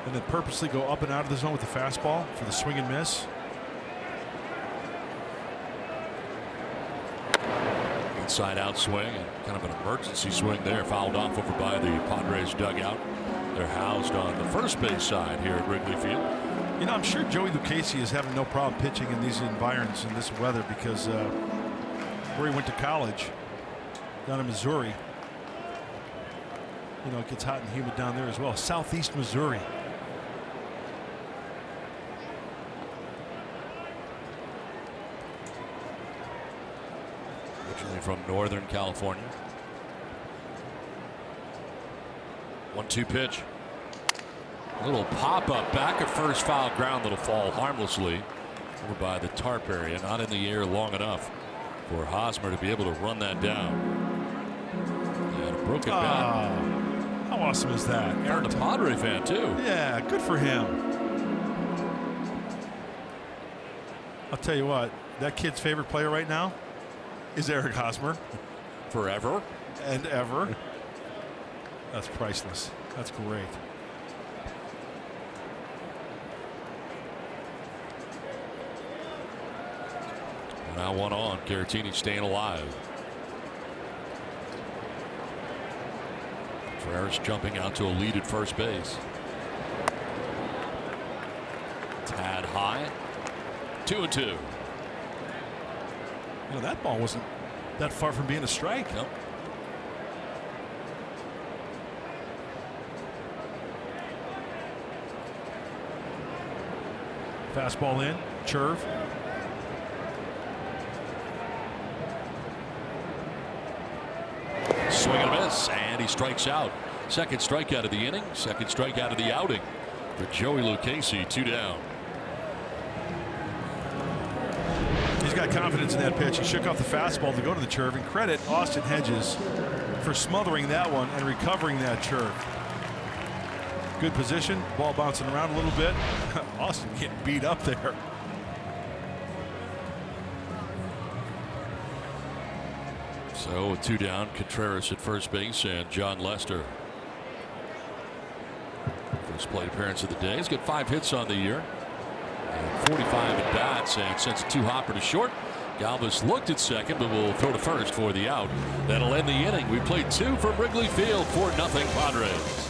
and then purposely go up and out of the zone with the fastball for the swing and miss. Inside out swing and kind of an emergency swing there, fouled off over by the Padres dugout. They're housed on the first base side here at Wrigley Field. You know, I'm sure Joey Lucchese is having no problem pitching in these environs in this weather because where he went to college down in Missouri, you know, it gets hot and humid down there as well. Southeast Missouri. Originally from Northern California. 1-2 pitch. A little pop up back at first, foul ground that'll fall harmlessly over by the tarp area, not in the air long enough for Hosmer to be able to run that down. And a broken bat. How awesome is that? Aaron, a Padre fan too. Yeah, good for him. I'll tell you what, that kid's favorite player right now is Eric Hosmer. Forever and ever. That's priceless. That's great. Now 1 on. Caratini staying alive. Contreras jumping out to a lead at first base. high. 2-2. You know, that ball wasn't that far from being a strike. Nope. Fastball in, Churv. Swing and a miss, and he strikes out. Second strikeout of the inning, second strikeout of the outing for Joey Lucchesi. 2 down. He's got confidence in that pitch. He shook off the fastball to go to the Churv, and credit Austin Hedges for smothering that one and recovering that Churv. Good position, ball bouncing around a little bit. Austin getting beat up there. So with 2 down, Contreras at first base and John Lester. First plate appearance of the day. He's got 5 hits on the year. And 45 at bats, and sends a 2-hopper to short. Galvis looked at second, but will throw to first for the out. That'll end the inning. We played 2 from Wrigley Field, 4-0 Padres.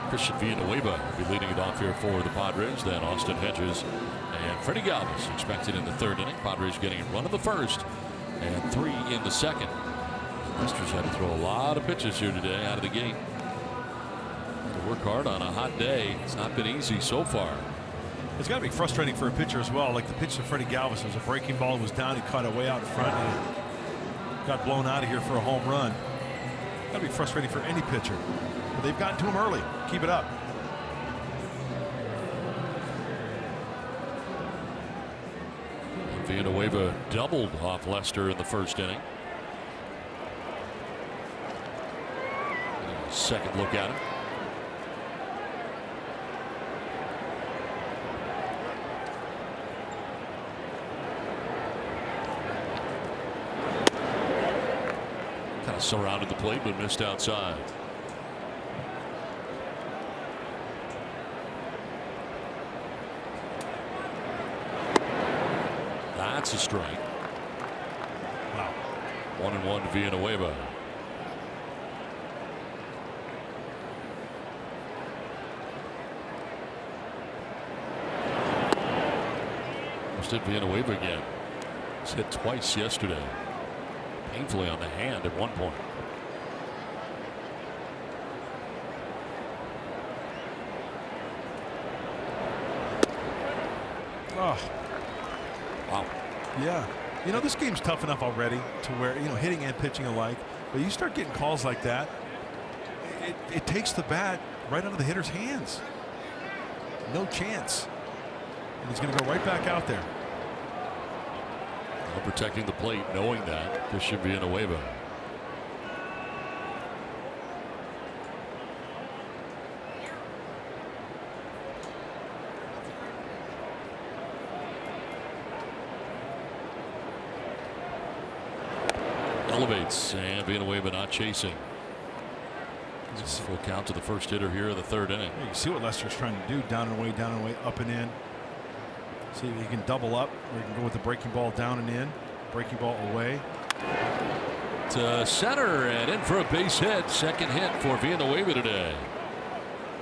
Christian Villanueva will be leading it off here for the Padres. Then Austin Hedges and Freddie Galvis expected in the 3rd inning. Padres getting a run in the 1st and 3 in the 2nd. Masters had to throw a lot of pitches here today out of the gate. Had to work hard on a hot day. It's not been easy so far. It's got to be frustrating for a pitcher as well. Like the pitch to Freddie Galvis was a breaking ball, was down, he caught it way out in front and got blown out of here for a home run. Got to be frustrating for any pitcher. But they've gotten to him early. Keep it up. Villanueva doubled off Lester in the 1st inning. Second look at him. Kind of surrounded the plate but missed outside. That's a strike. Wow. 1-1 to Villanueva. Just hit Villanueva again. He's hit twice yesterday. Painfully on the hand at one point. Oh. Wow. Yeah. You know, this game's tough enough already to where, you know, hitting and pitching alike. But you start getting calls like that, it takes the bat right out of the hitter's hands. No chance. And he's going to go right back out there. Well, protecting the plate, knowing that, Christian Villanueva. elevates and being away but not chasing. Full count to the first hitter here of the third inning. You see what Lester's trying to do. Down and away, up and in. See if he can double up, or he can go with the breaking ball down and in. Breaking ball away. To center and in for a base hit. Second hit for Villanueva today.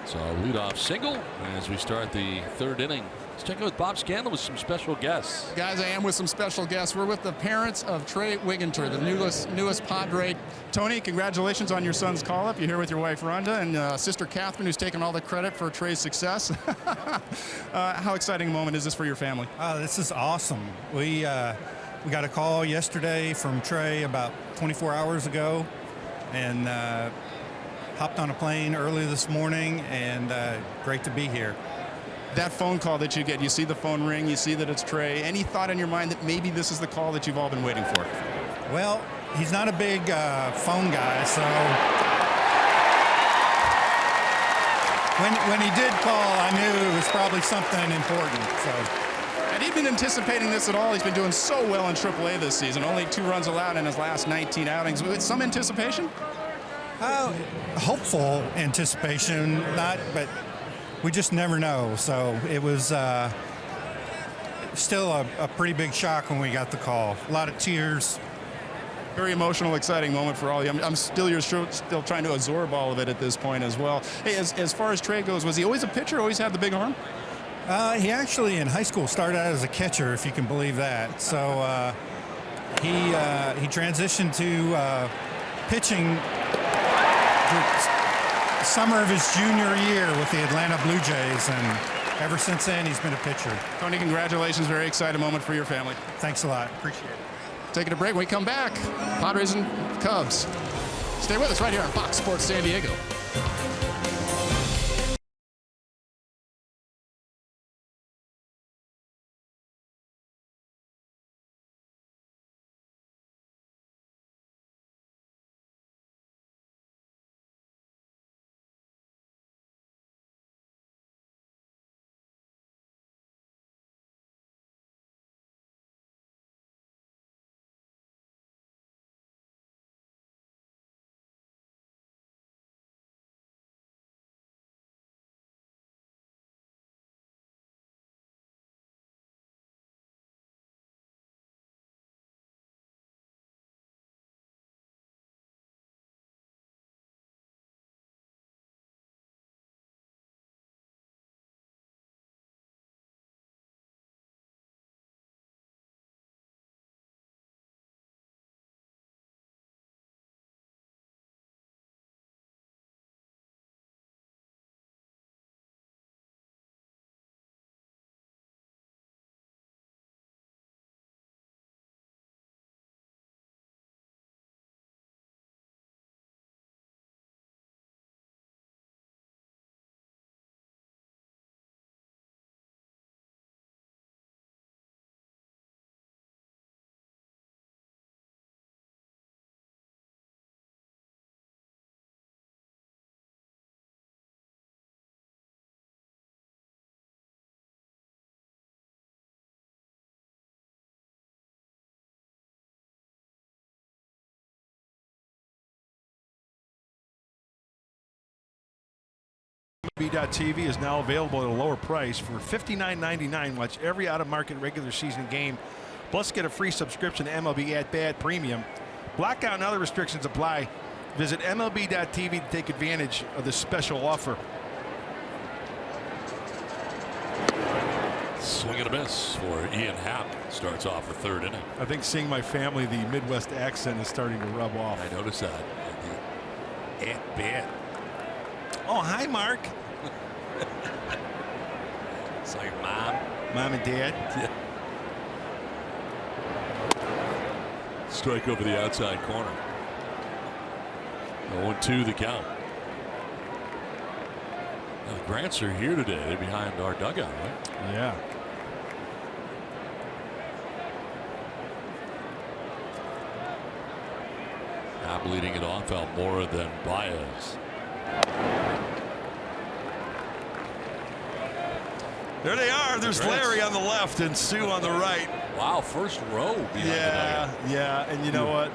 So a leadoff single as we start the third inning. Let's check in with Bob Scandal with some special guests. Guys, I am with some special guests. We're with the parents of Trey Wigginter, the newest Padre. Tony, congratulations on your son's call-up. You're here with your wife, Rhonda, and sister Catherine, who's taken all the credit for Trey's success. How exciting a moment is this for your family? This is awesome. We got a call yesterday from Trey about 24 hours ago, and hopped on a plane early this morning, and great to be here. That phone call that you get, you see the phone ring, you see that it's Trey. Any thought in your mind that maybe this is the call that you've all been waiting for? Well, he's not a big phone guy, so when he did call, I knew it was probably something important. So. Had he been anticipating this at all? He's been doing so well in AAA this season. Only 2 runs allowed in his last 19 outings. With some anticipation? Hopeful anticipation, but we just never know. So it was still a pretty big shock when we got the call. A lot of tears. Very emotional, exciting moment for all of you. I'm still trying to absorb all of it at this point as well. Hey, as far as Trey goes, was he always a pitcher? Always had the big arm? He actually in high school started out as a catcher, if you can believe that. So he transitioned to pitching the summer of his junior year with the Atlanta Blue Jays, and ever since then he's been a pitcher. Tony, congratulations. Very exciting moment for your family. Thanks a lot. Appreciate it. Taking a break. When we come back, Padres and Cubs. Stay with us right here on Fox Sports San Diego. MLB.TV is now available at a lower price for $59.99. Watch every out-of-market regular season game, plus get a free subscription to MLB at Bat Premium. Blackout and other restrictions apply. Visit MLB.TV to take advantage of this special offer. Swing and a miss for Ian Happ. Starts off the third inning. I think seeing my family, the Midwest accent is starting to rub off. I noticed that. At bat. Oh, hi, Mark. It's like mom. Mom and dad. Yeah. Strike over the outside corner. 0-2 the count. Now, the Grants are here today. They're behind our dugout, right? Yeah. Happ leading it off. Almora, then Baez. There they are. There's Larry on the left and Sue on the right. Wow, first row behind the dugout. Yeah, and you know what?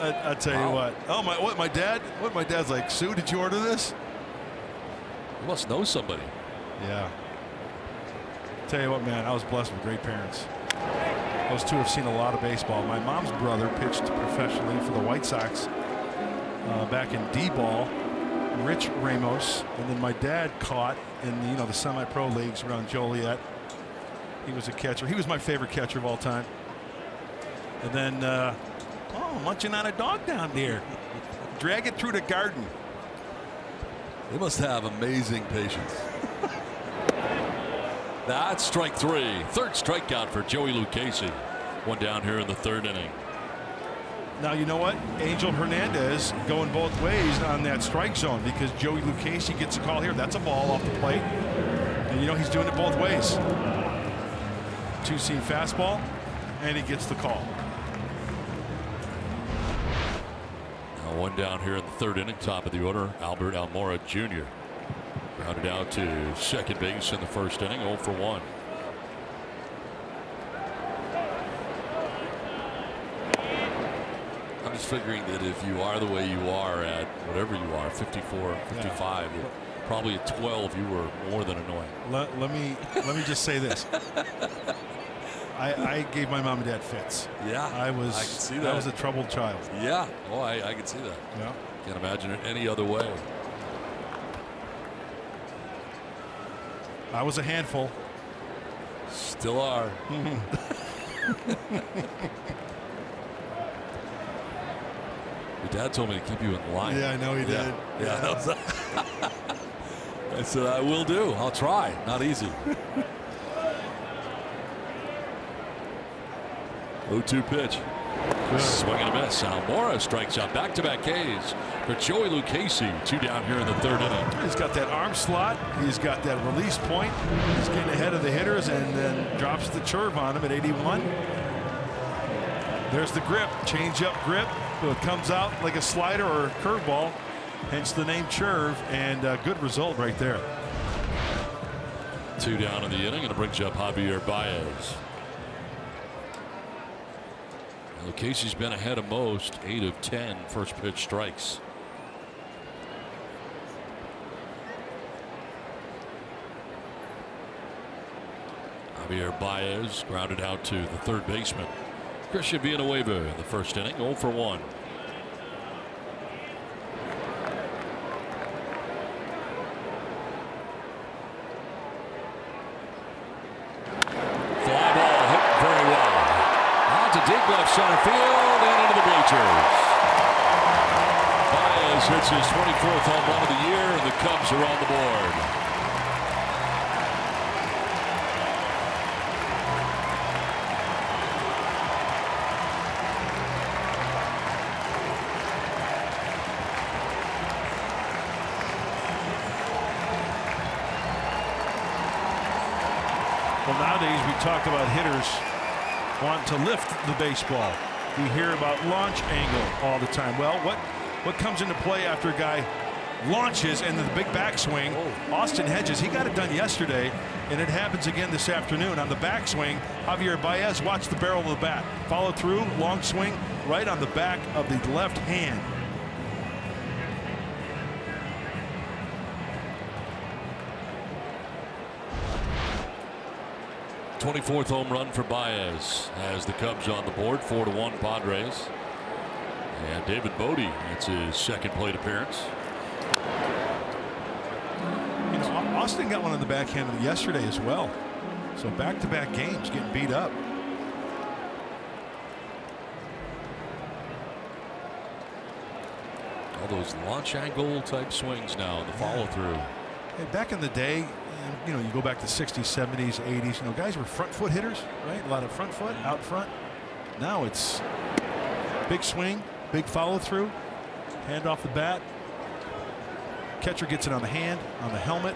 I tell you what. Oh my dad's like, Sue, did you order this? You must know somebody. Yeah. Tell you what, man, I was blessed with great parents. Those two have seen a lot of baseball. My mom's brother pitched professionally for the White Sox back in D-ball, Rich Ramos, and then my dad caught in the semi-pro leagues around Joliet. He was a catcher. He was my favorite catcher of all time. And then, munching on a dog down there. Drag it through the garden. They must have amazing patience. That's strike 3. Third strikeout for Joey Lucchesi. One down here in the third inning. Now, you know what? Angel Hernandez going both ways on that strike zone because Joey Lucchesi gets a call here. That's a ball off the plate. And, he's doing it both ways. Two-seam fastball, and he gets the call. Now one down here in the third inning, top of the order, Albert Almora Jr. Grounded out to second base in the first inning, 0 for 1. I'm just figuring that if you are the way you are at whatever you are, 54, 55, probably at 12 you were more than annoying. Let me just say this. I gave my mom and dad fits. Yeah, I can see that. I was a troubled child. Yeah, I can see that. Yeah, can't imagine it any other way. I was a handful. Still are. Your dad told me to keep you in line. Yeah, I know he did. Yeah. I said I will do. I'll try. Not easy. 0-2 pitch. Swing and a miss. Almora strikes out back-to-back Ks for Joey Lucchesi. 2 down here in the third inning. He's got that arm slot. He's got that release point. He's getting ahead of the hitters and then drops the curve on him at 81. There's the grip. Change-up grip. So it comes out like a slider or a curveball. Hence the name Churve, and a good result right there. 2 down in the inning, and it brings up Javier Baez. Lucchesi's been ahead of most, 8 of 10 first pitch strikes. Javier Baez grounded out to the third baseman, Christian Villanueva, in the first inning, 0 for 1. Fly ball hit very well. Out to deep left center field and into the bleachers. Baez hits his 24th home run of the year, and the Cubs are on the board. Well, nowadays we talk about hitters wanting to lift the baseball. We hear about launch angle all the time. Well, what comes into play after a guy launches and the big backswing? Austin Hedges, he got it done yesterday, and it happens again this afternoon. On the backswing, Javier Baez, watch the barrel of the bat. Follow through, long swing, right on the back of the left hand. 24th home run for Baez as the Cubs on the board, 4-1 Padres. And David Bodie, it's his second plate appearance. Austin got one on the backhand yesterday as well. So back-to-back games getting beat up. All those launch angle type swings now in the follow-through. Hey, back in the day, you go back to 60s, 70s, 80s, guys were front foot hitters, right? A lot of front foot out front. Now it's big swing, big follow through, hand off the bat. Catcher gets it on the hand, on the helmet,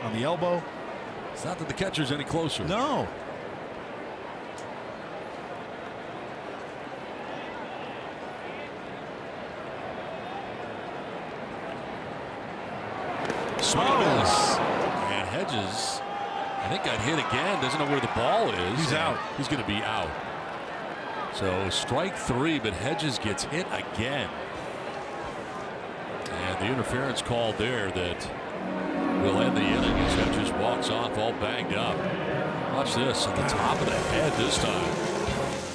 on the elbow. It's not that the catcher's any closer. No. Swing and miss. And Hedges, I think, got hit again. Doesn't know where the ball is. He's out. He's going to be out. So strike 3, but Hedges gets hit again. And the interference called there that will end the inning as Hedges walks off all banged up. Watch this at the top of the head this time.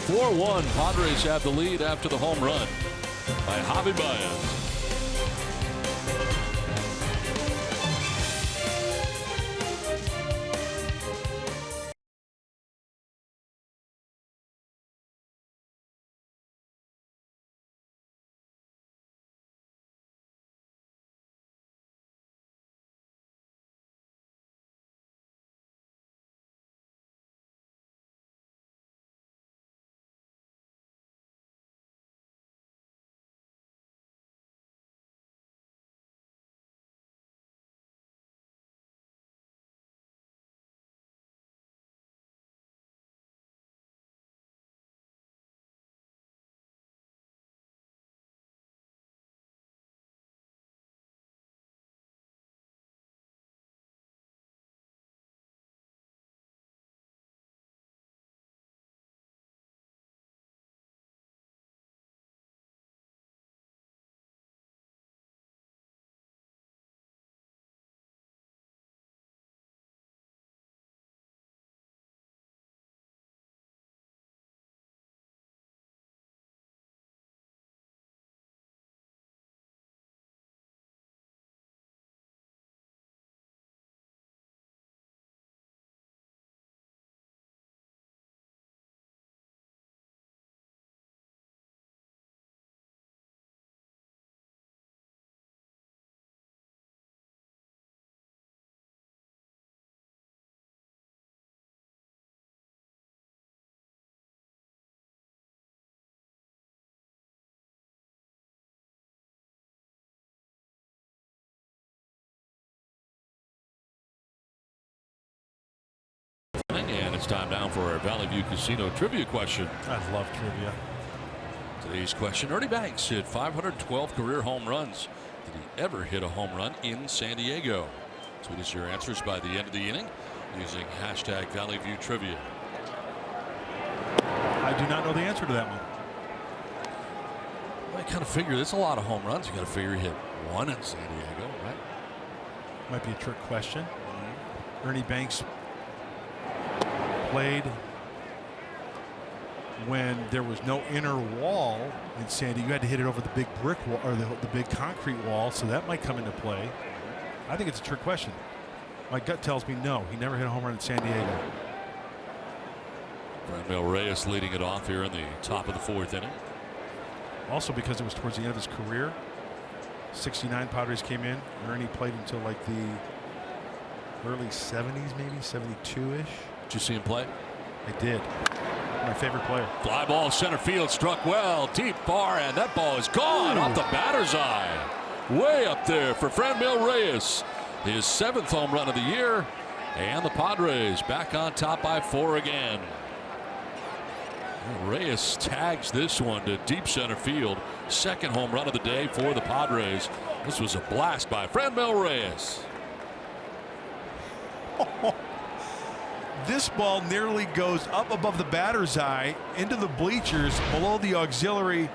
4-1. Padres have the lead after the home run by Javi Baez. And it's time now for our Valley View Casino trivia question. I love trivia. Today's question: Ernie Banks hit 512 career home runs. Did he ever hit a home run in San Diego? Tweet us your answers by the end of the inning using hashtag Valley View Trivia. I do not know the answer to that one. I kind of figure there's a lot of home runs. You got to figure he hit one in San Diego, right? Might be a trick question. Ernie Banks played when there was no inner wall in San Diego. You had to hit it over the big brick wall or the big concrete wall, so that might come into play. I think it's a trick question. My gut tells me no, he never hit a home run in San Diego. Franmil Reyes leading it off here in the top of the 4th inning. Also because it was towards the end of his career. 69 Padres came in. Ernie played until like the early 70s, maybe 72-ish. Did you see him play? I did. My favorite player. Fly ball center field, struck well, deep far, and that ball is gone off the batter's eye. Way up there for Franmil Reyes. His 7th home run of the year, and the Padres back on top by 4 again. Reyes tags this one to deep center field. 2nd home run of the day for the Padres. This was a blast by Franmil Reyes. This ball nearly goes up above the batter's eye into the bleachers below the auxiliary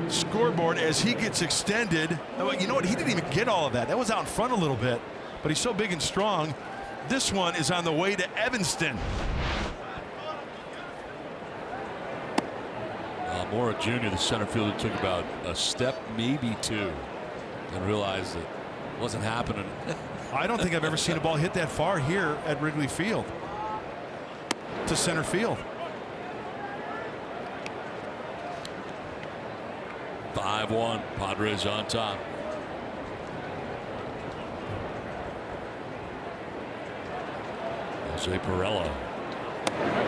scoreboard as he gets extended. You know what? He didn't even get all of that. That was out in front a little bit, but he's so big and strong. This one is on the way to Evanston. Mora Jr., the center fielder, took about a step, maybe 2, and realized that it wasn't happening. I don't think I've ever seen a ball hit that far here at Wrigley Field. To center field. 5-1, Padres on top. Jose Pirela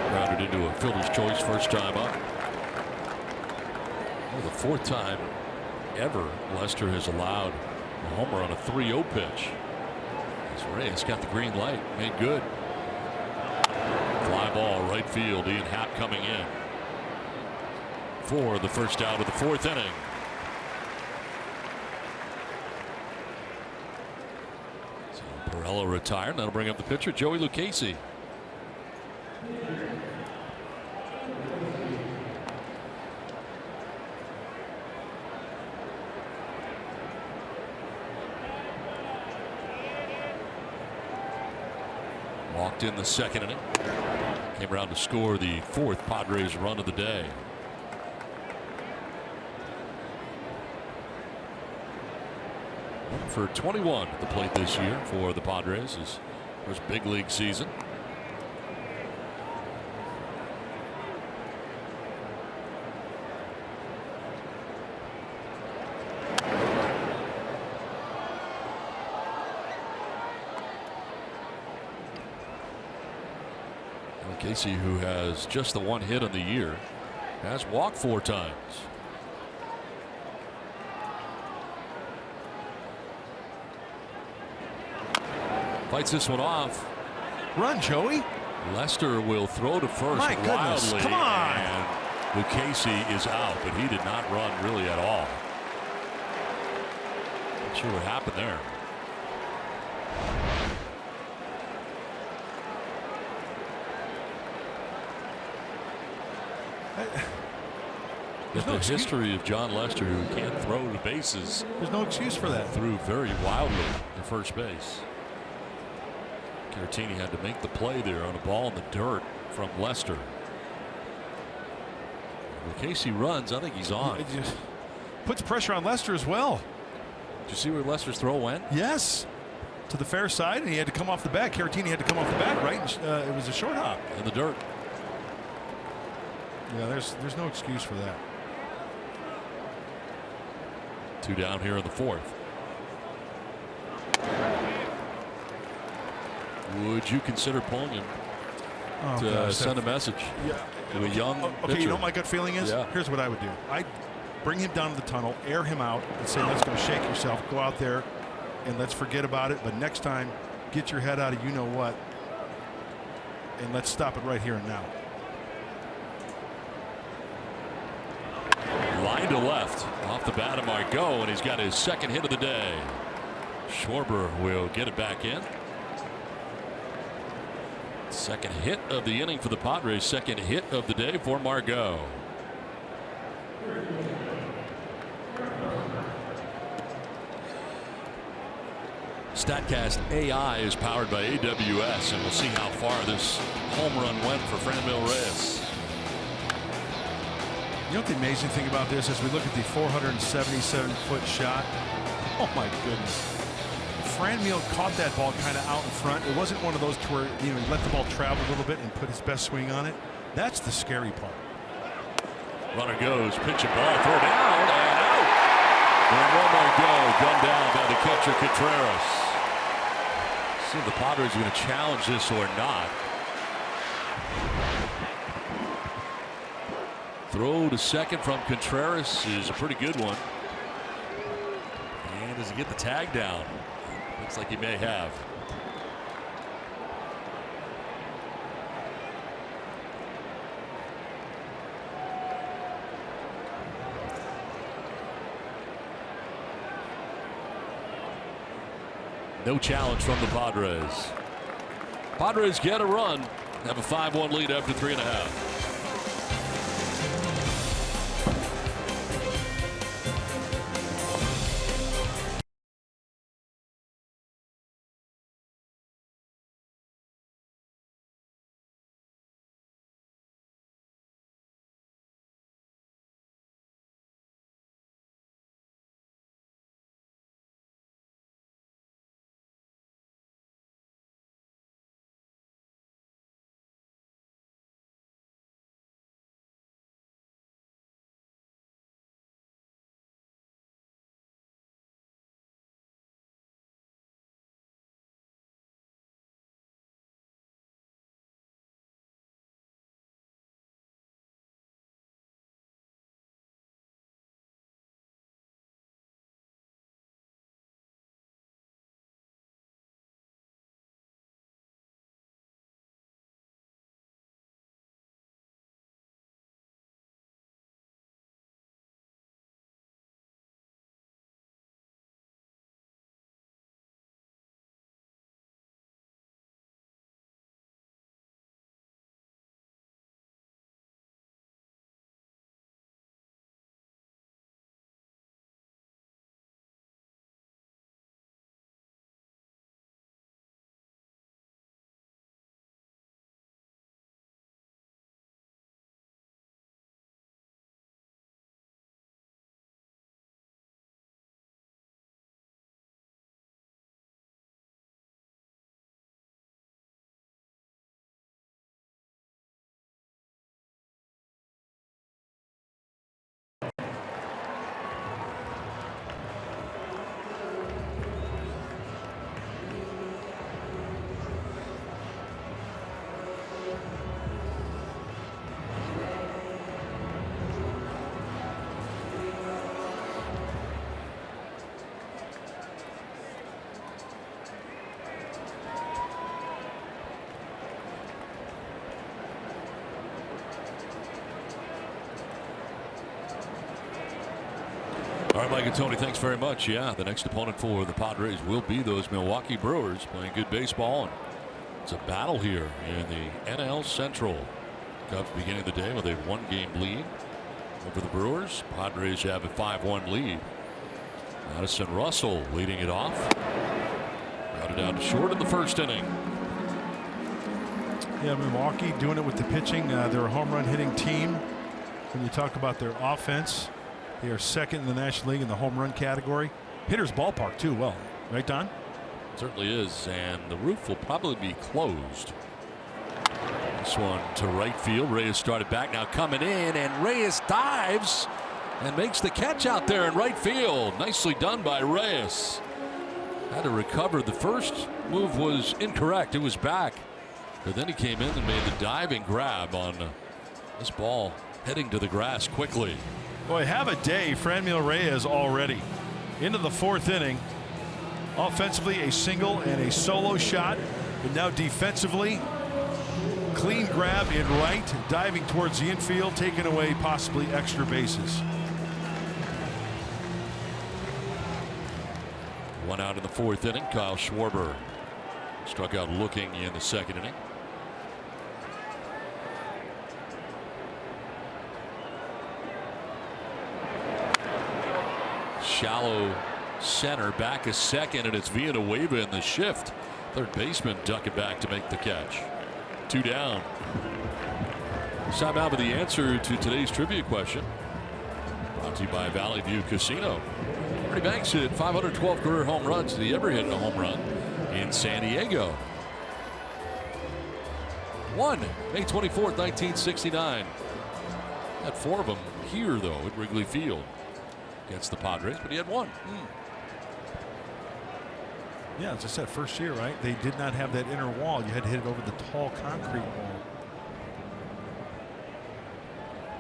grounded into a fielder's choice first time up. Well, the 4th time ever Lester has allowed a homer on a 3-0 pitch. As Reyes got the green light, made good. Fly ball right field. Ian Happ coming in for the first out of the 4th inning. So Pirela retired. That'll bring up the pitcher, Joey Lucchesi. walked in the second inning. Came around to score the 4th Padres run of the day. For 21 at the plate this year for the Padres, his first big league season. Casey, who has just the 1 hit on the year, has walked 4 times. Fights this one off. Run, Joey. Lester will throw to first. My goodness, wildly, come on. And Lucchese is out, but he did not run really at all. Not sure what happened there. The history of John Lester, who can't throw the bases. There's no excuse for that. Threw very wildly to first base. Caratini had to make the play there on a ball in the dirt from Lester. Casey runs. I think he's on. It just puts pressure on Lester as well. Did you see where Lester's throw went? Yes. To the fair side, and he had to come off the back. Caratini had to come off the back, right? It was a short hop. In the dirt. Yeah, there's no excuse for that. 2 down here in the 4th. Would you consider pulling him to send a message to a young pitcher? You know what my gut feeling is? Yeah. Here's what I would do. I'd bring him down to the tunnel, air him out, and say, let's go shake yourself, go out there, and let's forget about it. But next time, get your head out of you-know-what, and let's stop it right here and now. Line to left off the bat of Margot, and he's got his 2nd hit of the day. Schwarber will get it back in. 2nd hit of the inning for the Padres, 2nd hit of the day for Margot. Statcast AI is powered by AWS, and we'll see how far this home run went for Franmil Reyes. You know what the amazing thing about this is we look at the 477-foot shot. Oh my goodness. Franmil caught that ball kind of out in front. It wasn't one of those to where he let the ball travel a little bit and put his best swing on it. That's the scary part. Runner goes, pitch a ball, throw down, and out. And one more go, gunned down by the catcher Contreras. See if the Padres are going to challenge this or not. Throw to second from Contreras is a pretty good one. And does he get the tag down? Looks like he may have. No challenge from the Padres. Padres get a run, have a 5-1 lead after 3.5. right, Mike and Tony, thanks very much. Yeah, the next opponent for the Padres will be those Milwaukee Brewers playing good baseball. And it's a battle here in the NL Central. Cubs beginning the day with a 1-game lead over the Brewers. Padres have a 5-1 lead. Madison Russell leading it off. Got it down to short in the first inning. Yeah, Milwaukee doing it with the pitching. They're a home run hitting team. When you talk about their offense, they are second in the National League in the home run category. Hitter's ballpark too. Well, right, Don? Certainly is, and the roof will probably be closed. This one to right field. Reyes started back, now coming in, and Reyes dives and makes the catch out there in right field. Nicely done by Reyes. Had to recover. The first move was incorrect. It was back, but then he came in and made the diving grab on this ball heading to the grass quickly. Boy, have a day, Franmil Reyes already. Into the 4th inning. Offensively, a single and a solo shot. And now defensively, clean grab in right, diving towards the infield, taking away possibly extra bases. One out in the 4th inning. Kyle Schwarber struck out looking in the 2nd inning. Shallow center, back a second, and it's Villanueva in the shift. Third baseman ducking back to make the catch. 2 down. This time out with the answer to today's trivia question. Brought to you by Valley View Casino. Ernie Banks hit 512 career home runs. Did he ever hit a home run in San Diego? One, May 24th, 1969. Had 4 of them here, though, at Wrigley Field against the Padres, but he had 1. Yeah, as I said, first year, right? They did not have that inner wall. You had to hit it over the tall concrete wall.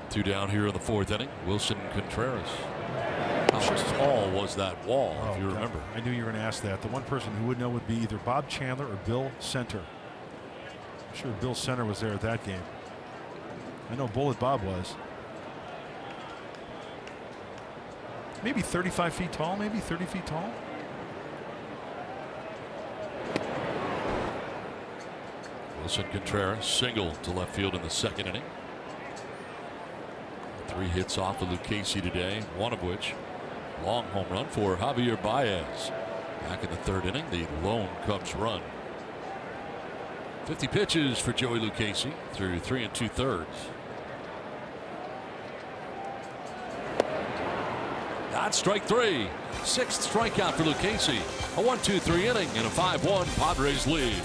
2 down here in the 4th inning. Wilson Contreras. How tall was that wall, if you remember? I knew you were going to ask that. The one person who would know would be either Bob Chandler or Bill Center. I'm sure Bill Center was there at that game. I know Bullet Bob was. Maybe 35 feet tall, maybe 30 feet tall. Wilson Contreras single to left field in the 2nd inning. 3 hits off of Lucchesi today, one of which long home run for Javier Baez. Back in the 3rd inning, the lone Cubs run. 50 pitches for Joey Lucchesi through 3 2/3. That's strike 3. 6th strikeout for Lucchesi. A 1-2-3 inning and a 5-1 Padres lead.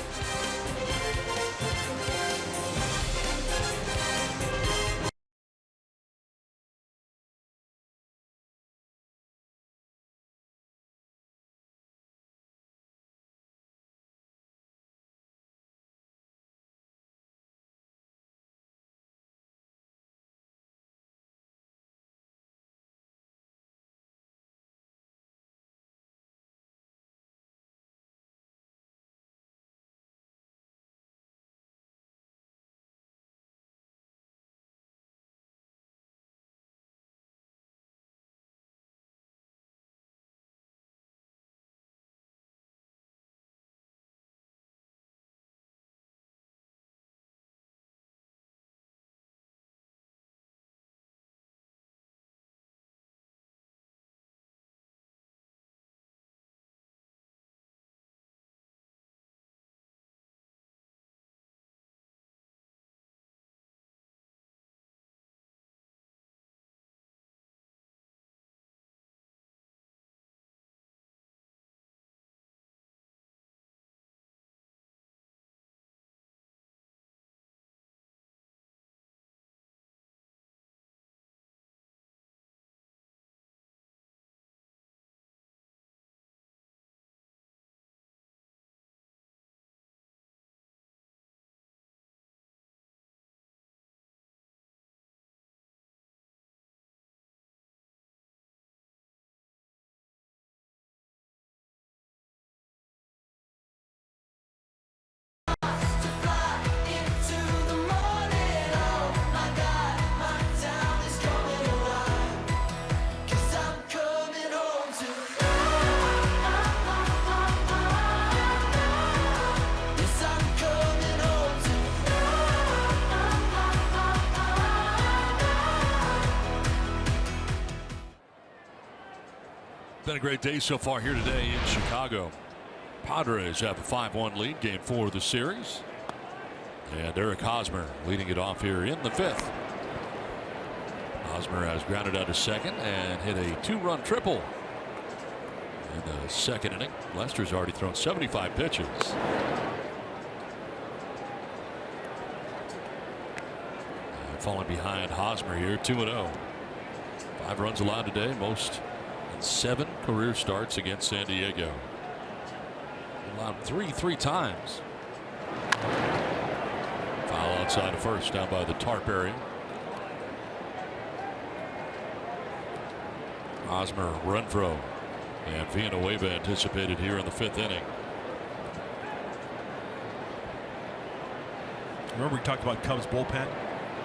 been a great day so far here today in Chicago. Padres have a 5-1 lead, game 4 of the series. And Eric Hosmer leading it off here in the 5th. Hosmer has grounded out to second and hit a 2-run triple in the second inning. Lester's already thrown 75 pitches. And falling behind Hosmer here, 2-0. 5 runs allowed today, most in 7 career starts against San Diego. Allowed 3 times. Foul outside of first, down by the tarp area. Hosmer, Renfroe, and Villanueva anticipated here in the 5th inning. Remember we talked about Cubs bullpen,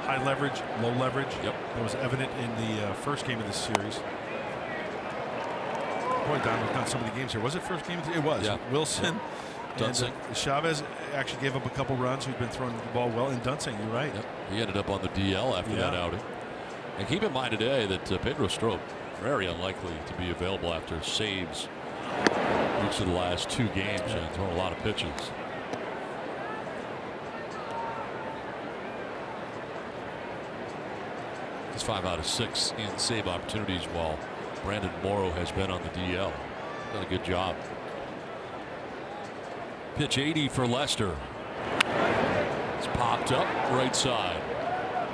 high leverage, low leverage. Yep. That was evident in the first game of this series. Boy, Don, we've done so many games here. Was it first game? It was. Yeah. Wilson. Dunsing. And, Chavez actually gave up a couple runs. Who'd been throwing the ball well. And Dunsing, you're right. Yep. He ended up on the DL after that outing. And keep in mind today that Pedro Strop, very unlikely to be available after saves each of the last 2 games and thrown a lot of pitches. He's 5 out of 6 in save opportunities while Brandon Morrow has been on the DL. Done a good job. Pitch 80 for Lester. It's popped up right side.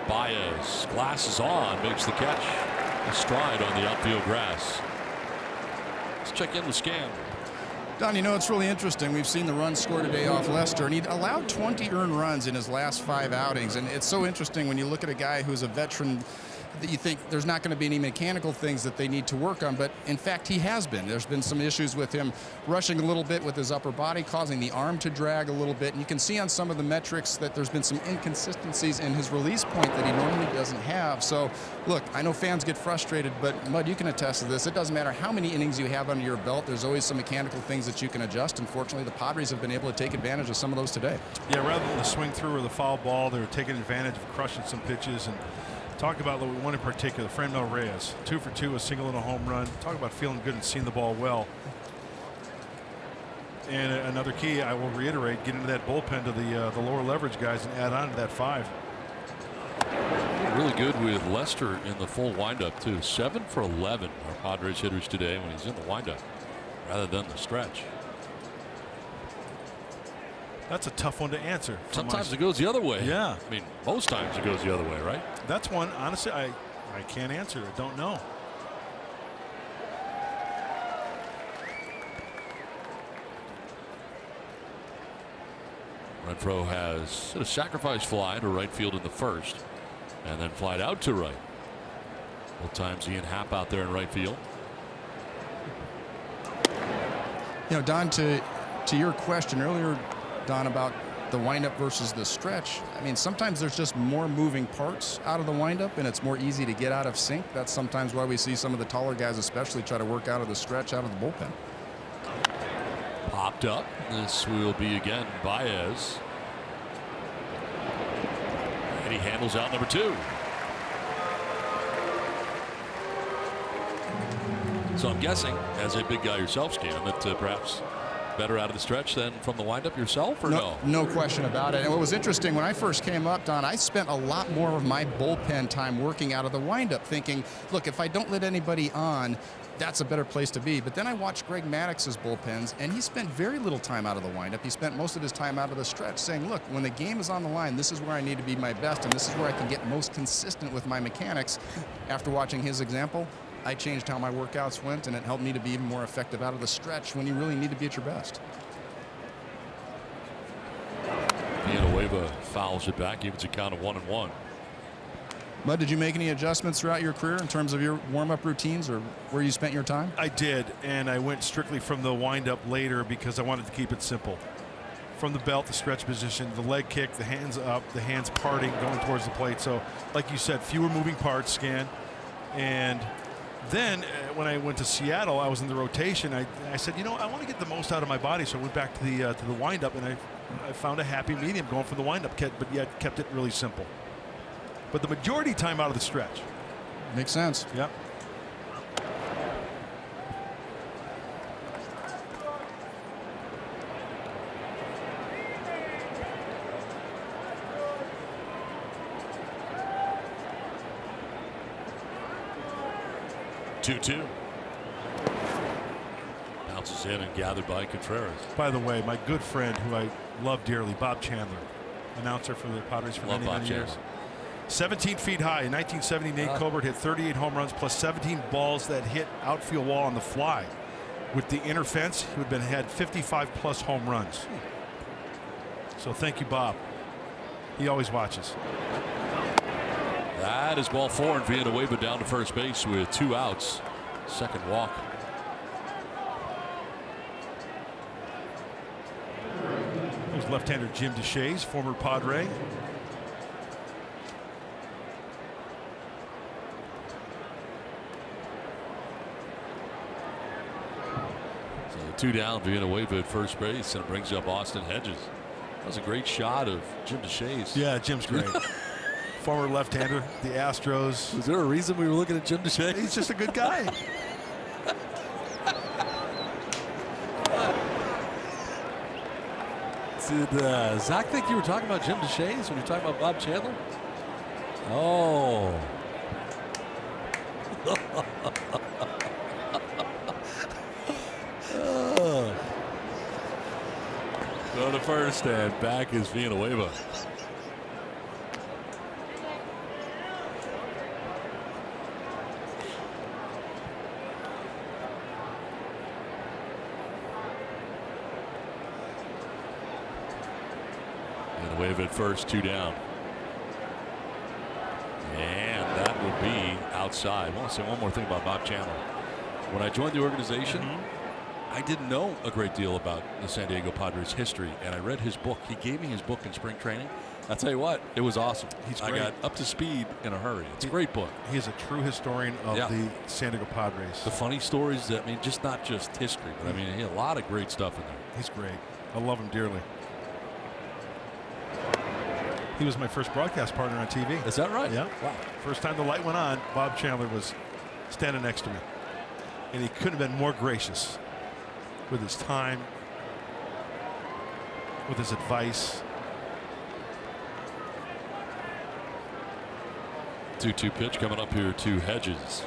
Baez, glasses on, makes the catch. A stride on the outfield grass. Let's check in with Scan. Don, you know, it's really interesting. We've seen the runs scored today off Lester, and he allowed 20 earned runs in his last 5 outings. And it's so interesting when you look at a guy who's a veteran that you think there's not going to be any mechanical things that they need to work on, but in fact he has been. There's been some issues with him rushing a little bit with his upper body, causing the arm to drag a little bit, and you can see on some of the metrics that there's been some inconsistencies in his release point that he normally doesn't have. So look, I know fans get frustrated, but Mud, you can attest to this. It doesn't matter how many innings you have under your belt, there's always some mechanical things that you can adjust. Unfortunately, the Padres have been able to take advantage of some of those today. Yeah, rather than the swing through or the foul ball, they were taking advantage of crushing some pitches. And talk about one in particular, Franmil Reyes, 2 for 2, a single and a home run. Talk about feeling good and seeing the ball well. And another key, I will reiterate, get into that bullpen to the lower leverage guys and add on to that 5. Really good with Lester in the full windup too. 7 for 11 are Padres hitters today when he's in the windup rather than the stretch. That's a tough one to answer. Sometimes it goes the other way. Yeah. I mean, most times it goes the other way, right? That's one, honestly, I can't answer. I don't know. Renfroe has hit a sacrifice fly to right field in the 1st and then flied out to right. Both times Ian Happ out there in right field. You know, Don, to your question earlier, Don, about the windup versus the stretch, I mean, sometimes there's just more moving parts out of the windup and it's more easy to get out of sync. That's sometimes why we see some of the taller guys especially try to work out of the stretch out of the bullpen. Popped up. This will be again Baez. And he handles out number 2. So I'm guessing, as a big guy yourself, Scan, that perhaps better out of the stretch than from the windup yourself, or no? No question about it. And what was interesting, when I first came up, Don, I spent a lot more of my bullpen time working out of the windup, thinking, look, if I don't let anybody on, that's a better place to be. But then I watched Greg Maddox's bullpens, and he spent very little time out of the windup. He spent most of his time out of the stretch, saying, look, when the game is on the line, this is where I need to be my best, and this is where I can get most consistent with my mechanics. After watching his example, I changed how my workouts went, and it helped me to be even more effective out of the stretch when you really need to be at your best. Villanueva fouls it back, evens a count of 1-1. Bud, did you make any adjustments throughout your career in terms of your warm-up routines or where you spent your time? I did, and I went strictly from the windup later because I wanted to keep it simple. From the belt, the stretch position, the leg kick, the hands up, the hands parting, going towards the plate. So, like you said, fewer moving parts, Scan. And then when I went to Seattle, I was in the rotation. I said, you know, I want to get the most out of my body, so I went back to the windup, and I found a happy medium going for the windup, but yet kept it really simple. But the majority time out of the stretch. Makes sense. Yep. 2-2. Bounces in and gathered by Contreras. By the way, my good friend who I love dearly, Bob Chandler, announcer for the Padres for many years. 17 feet high. In 1970, Nate Colbert hit 38 home runs plus 17 balls that hit outfield wall on the fly. With the inner fence, he would have had 55 plus home runs. So thank you, Bob. He always watches. That is ball 4, and Villanueva down to first base with 2 outs. Second walk. There's left-hander Jim Deshaies, former Padre. So 2 down, Villanueva at first base, and it brings up Austin Hedges. That was a great shot of Jim Deshaies. Yeah, Jim's great. Former left-hander, the Astros. Was there a reason we were looking at Jim Deshaies? He's just a good guy. Did Zach think you were talking about Jim Deshaies when you were talking about Bob Chandler? Oh. Go to first, and back is Villanueva. Villanueva at first, 2 down. And that would be outside. I want to say one more thing about Bob Chandler. When I joined the organization, I didn't know a great deal about the San Diego Padres history, and I read his book. He gave me his book in spring training. I'll tell you what, it was awesome. I got up to speed in a hurry. It's a great book. He is a true historian of the San Diego Padres. The funny stories, that, I mean, just not just history, but I mean, he had a lot of great stuff in there. He's great. I love him dearly. He was my first broadcast partner on TV. Is that right? Yeah. Wow. First time the light went on, Bob Chandler was standing next to me. And he couldn't have been more gracious with his time, with his advice. 2-2 pitch coming up here to Hedges.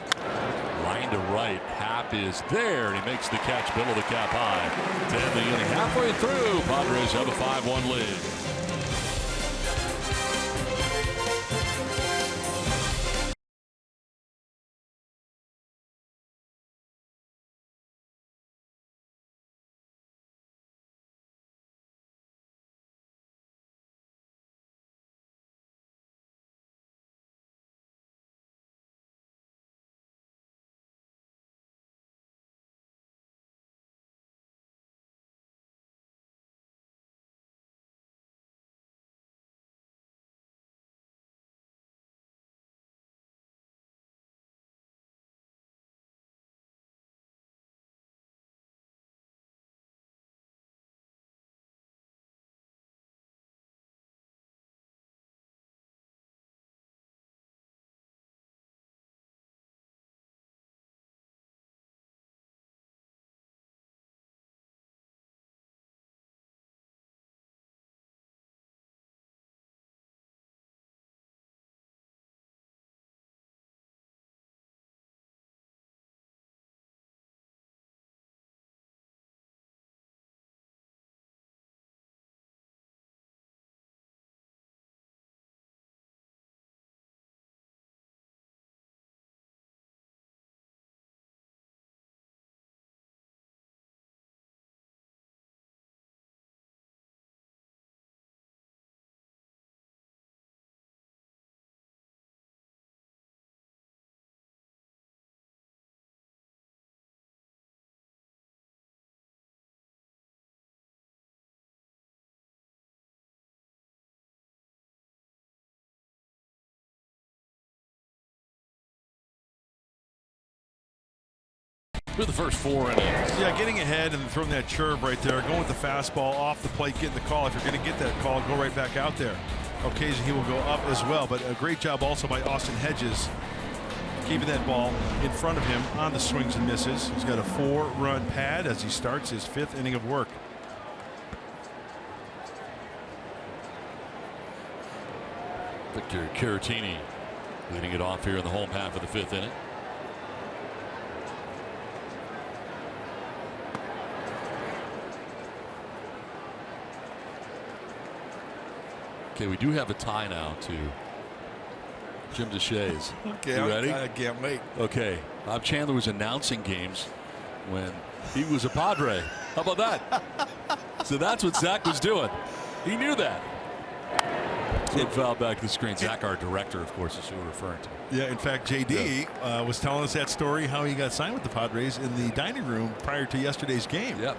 Line to right. Happ is there, and he makes the catch, middle of the cap high. To end the inning. Halfway through, Padres have a 5-1 lead. Through the first 4 innings. Yeah, getting ahead and throwing that churb right there, going with the fastball off the plate, getting the call. If you're going to get that call, go right back out there. Occasionally he will go up as well, but a great job also by Austin Hedges keeping that ball in front of him on the swings and misses. He's got a 4-run pad as he starts his 5th inning of work. Victor Caratini leading it off here in the home half of the 5th inning. Okay, we do have a tie now to Jim DeShays. Okay, you ready? I can't wait. Okay, Bob Chandler was announcing games when he was a Padre. How about that? So that's what Zach was doing. He knew that. Kid foul back to the screen. Zach, our director, of course, is who we're referring to. Yeah, in fact, JD was telling us that story, how he got signed with the Padres in the dining room prior to yesterday's game. Yep.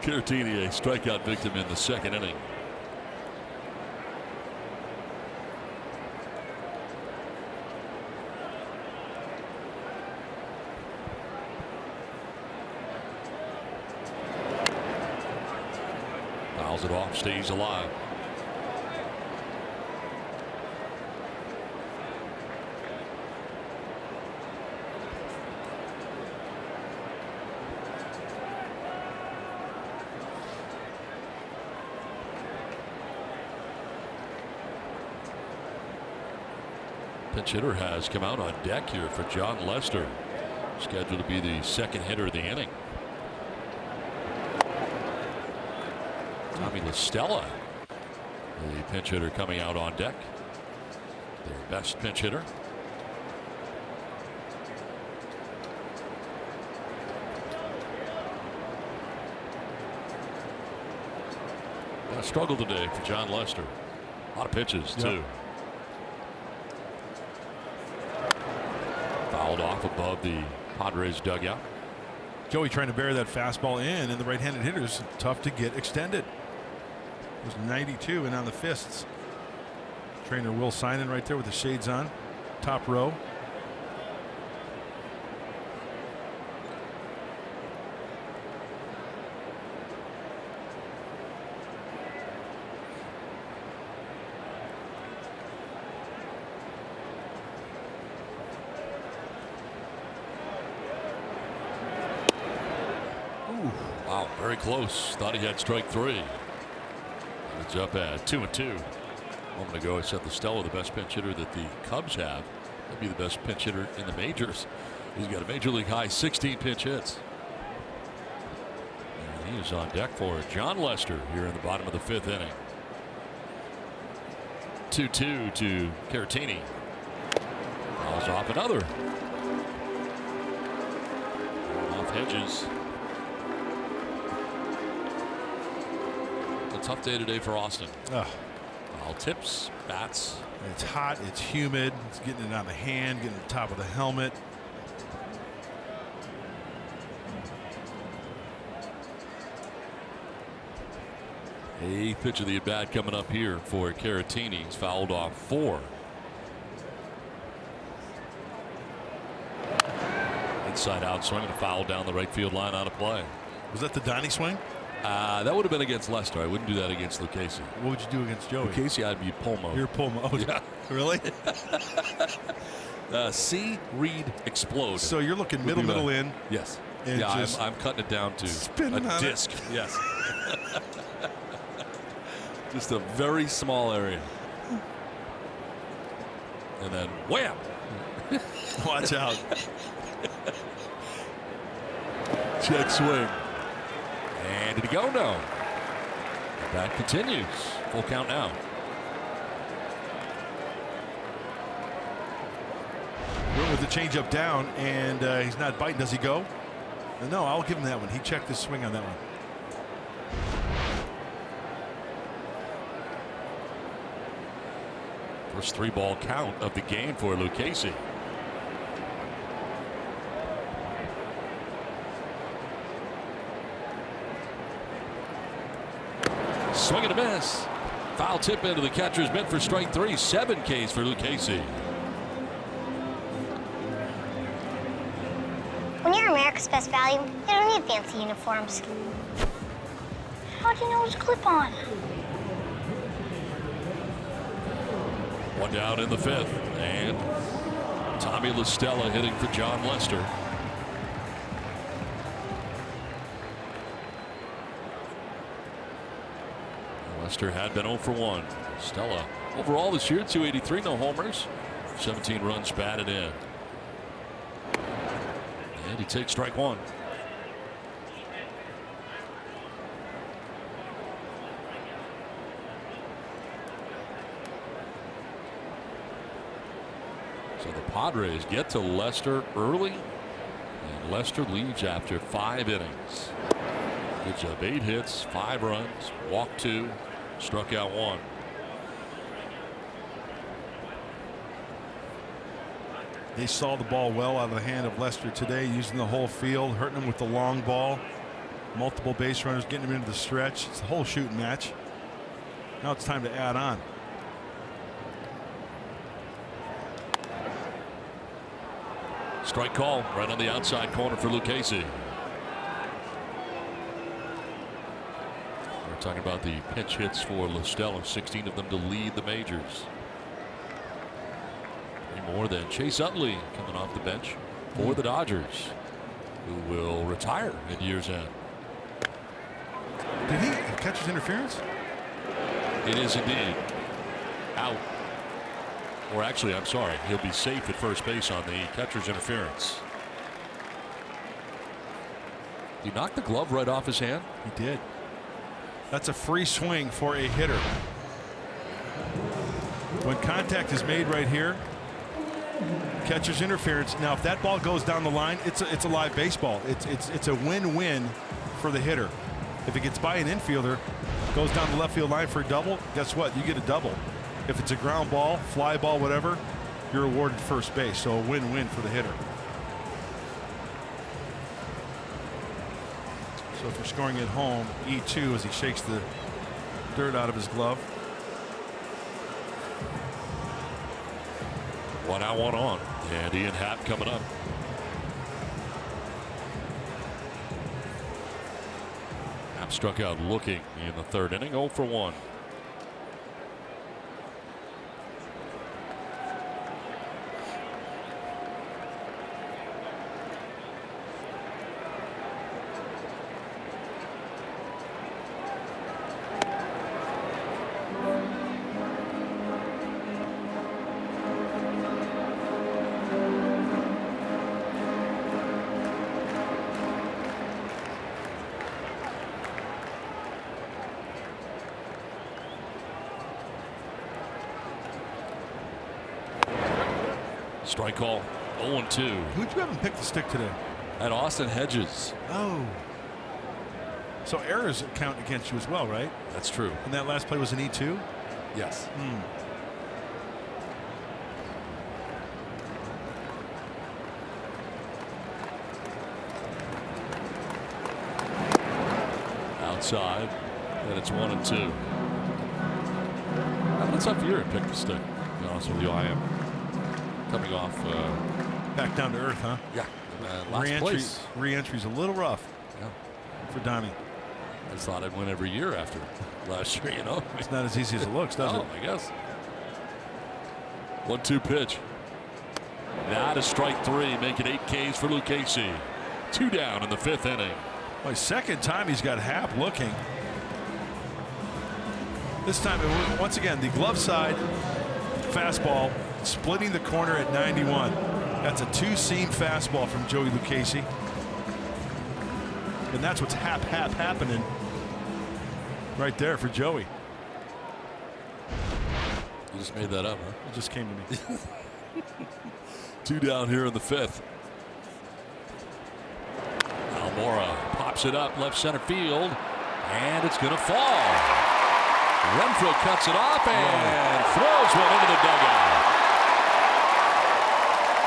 Caratini, a strikeout victim in the second inning. Fouls it off, stays alive. Pinch hitter has come out on deck here for John Lester, scheduled to be the second hitter of the inning. Tommy LaStella, the pinch hitter, coming out on deck. Their best pinch hitter. A struggle today for John Lester. A lot of pitches, too. Fouled off above the Padres dugout. Joey trying to bury that fastball in, and the right-handed hitters tough to get extended. It was 92 and on the fists. Trainer Will Simon right there with the shades on, top row. Wow, very close. Thought he had strike three. It's up at 2-2. A moment ago, I said LaStella, the best pinch hitter that the Cubs have. That'd be the best pinch hitter in the majors. He's got a major league high 16 pinch hits. And he is on deck for John Lester here in the bottom of the fifth inning. 2-2 to Caratini. Fouls off another. Off Hedges. Tough day today for Austin. Foul tips, bats. It's hot, it's humid, it's getting it on the hand, getting the top of the helmet. Eighth pitch of the at bat coming up here for Caratini. He's fouled off 4. Inside out swing and a foul down the right field line, out of play. Was that the Donnie swing? That would have been against Lester. I wouldn't do that against Lucchesi. What would you do against Joey? Lucchesi, I'd be pull mode. You're pull mode. Yeah. Really? See Reed explode. So you're looking middle in. Yes. And yeah, just I'm cutting it down to a disc. Yes. Just a very small area. And then wham! Watch out. Check swing. And did he go? No. That continues. Full count now. Went with the changeup down, and he's not biting. Does he go? No, I'll give him that one. He checked his swing on that one. First 3-ball count of the game for Lucchesi. Swing and a miss. Foul tip into the catcher's mitt for strike 3. 7 Ks for Lucchesi. When you're America's Best Value, you don't need fancy uniforms. How'd you know it was clip-on? One down in the fifth, and Tommy LaStella hitting for John Lester. Lester had been 0 for 1. Stella overall this year, 283, no homers, 17 runs batted in. And he takes strike 1. So the Padres get to Lester early, and Lester leaves after 5 innings. Gives up 8 hits, 5 runs, walked 2, struck out 1. They saw the ball well out of the hand of Lester today, using the whole field, hurting him with the long ball. Multiple base runners, getting him into the stretch. It's the whole shooting match. Now it's time to add on. Strike call right on the outside corner for Lucchesi. We're talking about the pinch hits for Listella, 16 of them to lead the majors. More than Chase Utley coming off the bench for the Dodgers, who will retire at year's end. Did he catch his interference? It is indeed out. Or actually, I'm sorry, he'll be safe at first base on the catcher's interference. He knocked the glove right off his hand. He did. That's a free swing for a hitter. When contact is made right here, catcher's interference. Now, if that ball goes down the line, it's a live baseball. It's a win-win for the hitter. If it gets by an infielder, goes down the left field line for a double, guess what? You get a double. If it's a ground ball, fly ball, whatever, you're awarded first base. So a win-win for the hitter. So if we're scoring at home, E2 as he shakes the dirt out of his glove. 1 out, 1 on, and Ian Happ coming up. Happ struck out looking in the 3rd inning, 0 for 1. Strike call, 0-2. Who'd you have him pick the stick today? At Austin Hedges. Oh. So errors count against you as well, right? That's true. And that last play was an E2? Yes. Outside, and it's 1-2. Having a tough year at pick the stick, to be honest with you. I am. Coming off back down to earth, huh? Yeah. Last place. Re-entry's a little rough. Yeah. For Donnie. I just thought I'd win every year after last year, you know. It's not as easy as it looks, does it? I guess. 1-2 pitch. Now to strike 3, make it 8 Ks for Lucchesi. 2 down in the 5th inning. Well, 2nd time he's got Happ looking. This time, once again, the glove side fastball splitting the corner at 91. That's a 2-seam fastball from Joey Lucchesi. And that's what's happening right there for Joey. You just made that up, huh? It just came to me. 2 down here in the 5th. Almora pops it up left center field, and it's going to fall. Renfroe cuts it off and throws one into the dugout.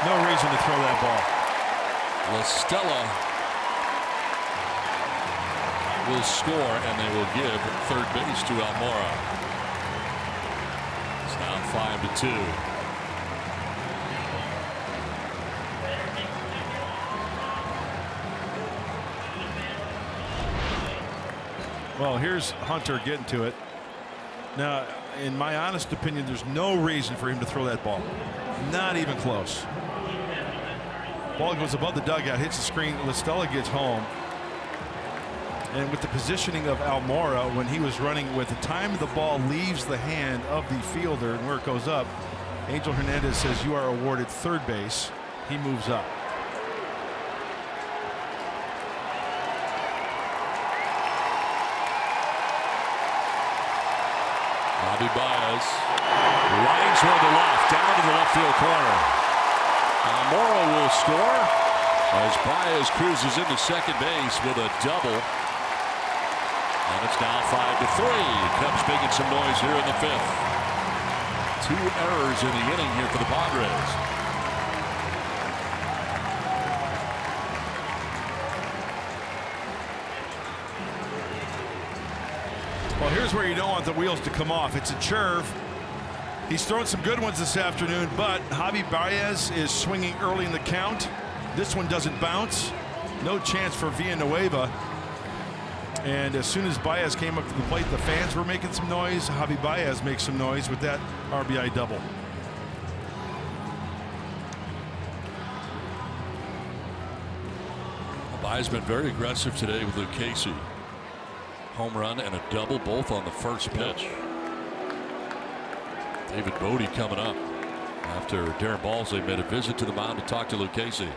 No reason to throw that ball. Listella will score, and they will give 3rd base to Almora. It's now 5-2. Well, here's Hunter getting to it. Now, in my honest opinion, there's no reason for him to throw that ball. Not even close. Ball goes above the dugout, hits the screen. Listella gets home. And with the positioning of Almora, when he was running, with the time the ball leaves the hand of the fielder and where it goes up, Angel Hernandez says you are awarded 3rd base. He moves up. Baez lines toward the left, down to the left field corner. Morrow will score as Baez cruises into second base with a double. And it's now 5-3. Cubs making some noise here in the fifth. 2 errors in the inning here for the Padres. Well, here's where you don't want the wheels to come off. It's a curve. He's thrown some good ones this afternoon, but Javi Baez is swinging early in the count. This one doesn't bounce. No chance for Villanueva. And as soon as Baez came up to the plate, the fans were making some noise. Javi Baez makes some noise with that RBI double. Baez been very aggressive today with Lucchesi. Home run and a double, both on the first pitch. David Bodie coming up after Darren Balsley made a visit to the mound to talk to Lucchesi.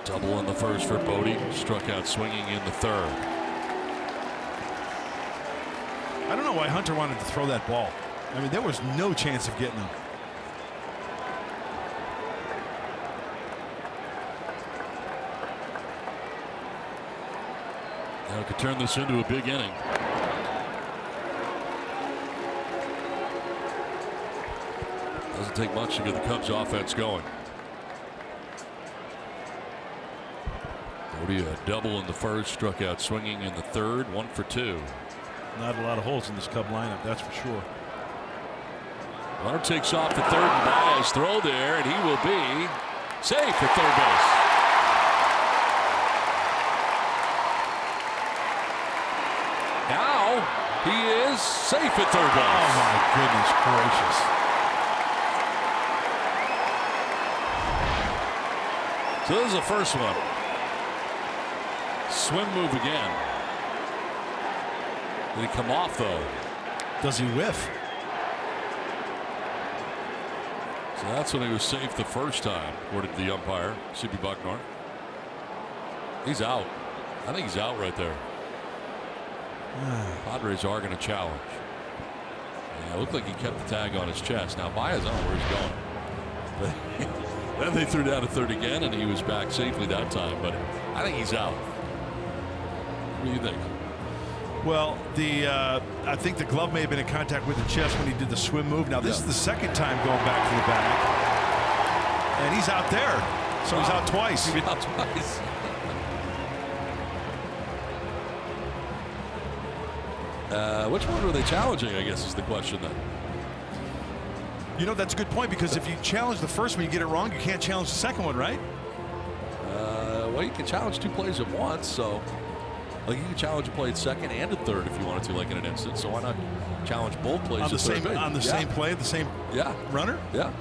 Double in the first for Bodie. Struck out swinging in the third. I don't know why Hunter wanted to throw that ball. I mean, there was no chance of getting him. Now could turn this into a big inning. Doesn't take much to get the Cubs offense going. Bodie a double in the first, struck out swinging in the third, 1 for 2. Not a lot of holes in this Cub lineup, that's for sure. Runner takes off the third, and Baez throw there, and he will be safe at third base. Now he is safe at third base. Oh my goodness gracious. So this is the first one. Swim move again. Did he come off though? Does he whiff? So that's when he was safe the first time, according to the umpire, C.B. Bucknor. He's out. I think he's out right there. Padres are going to challenge. Yeah, it looked like he kept the tag on his chest. Now Baez, I don't know where he's going. But then they threw down to third again, and he was back safely that time. But I think he's out. What do you think? Well, I think the glove may have been in contact with the chest when he did the swim move. Now this is the second time going back to the bag, and he's out there, so he's out twice. He's out twice. Which one were they challenging, I guess, is the question then. You know, that's a good point, because if you challenge the first one, you get it wrong, you can't challenge the second one, right? Well, you can challenge 2 plays at once, so like you can challenge a play at second and at third if you wanted to, like in an instant. So why not challenge both plays on the at third base? On the same play, the same runner? Yeah.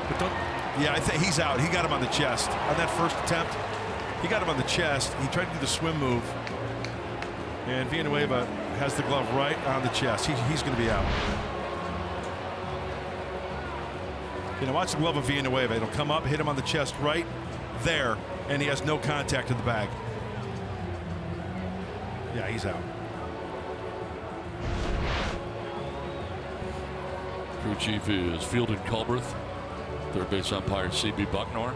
But I think he's out. He got him on the chest on that first attempt. He got him on the chest. He tried to do the swim move, and Villanueva has the glove right on the chest. He's going to be out. You know, watch the glove of Villanueva. It'll come up, hit him on the chest right there, and he has no contact to the bag. Yeah, he's out. Crew chief is Fieldon Culbreth. Third base umpire C.B. Bucknor.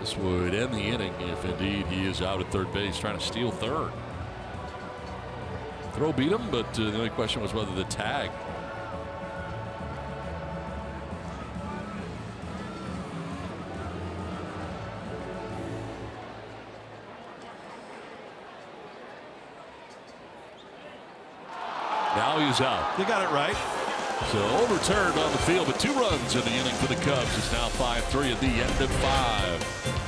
This would end the inning if indeed he is out at third base trying to steal third. Throw beat him, but the only question was whether the tag. Now he's out. You got it right. So overturned on the field, but 2 runs in the inning for the Cubs. It's now 5-3 at the end of 5.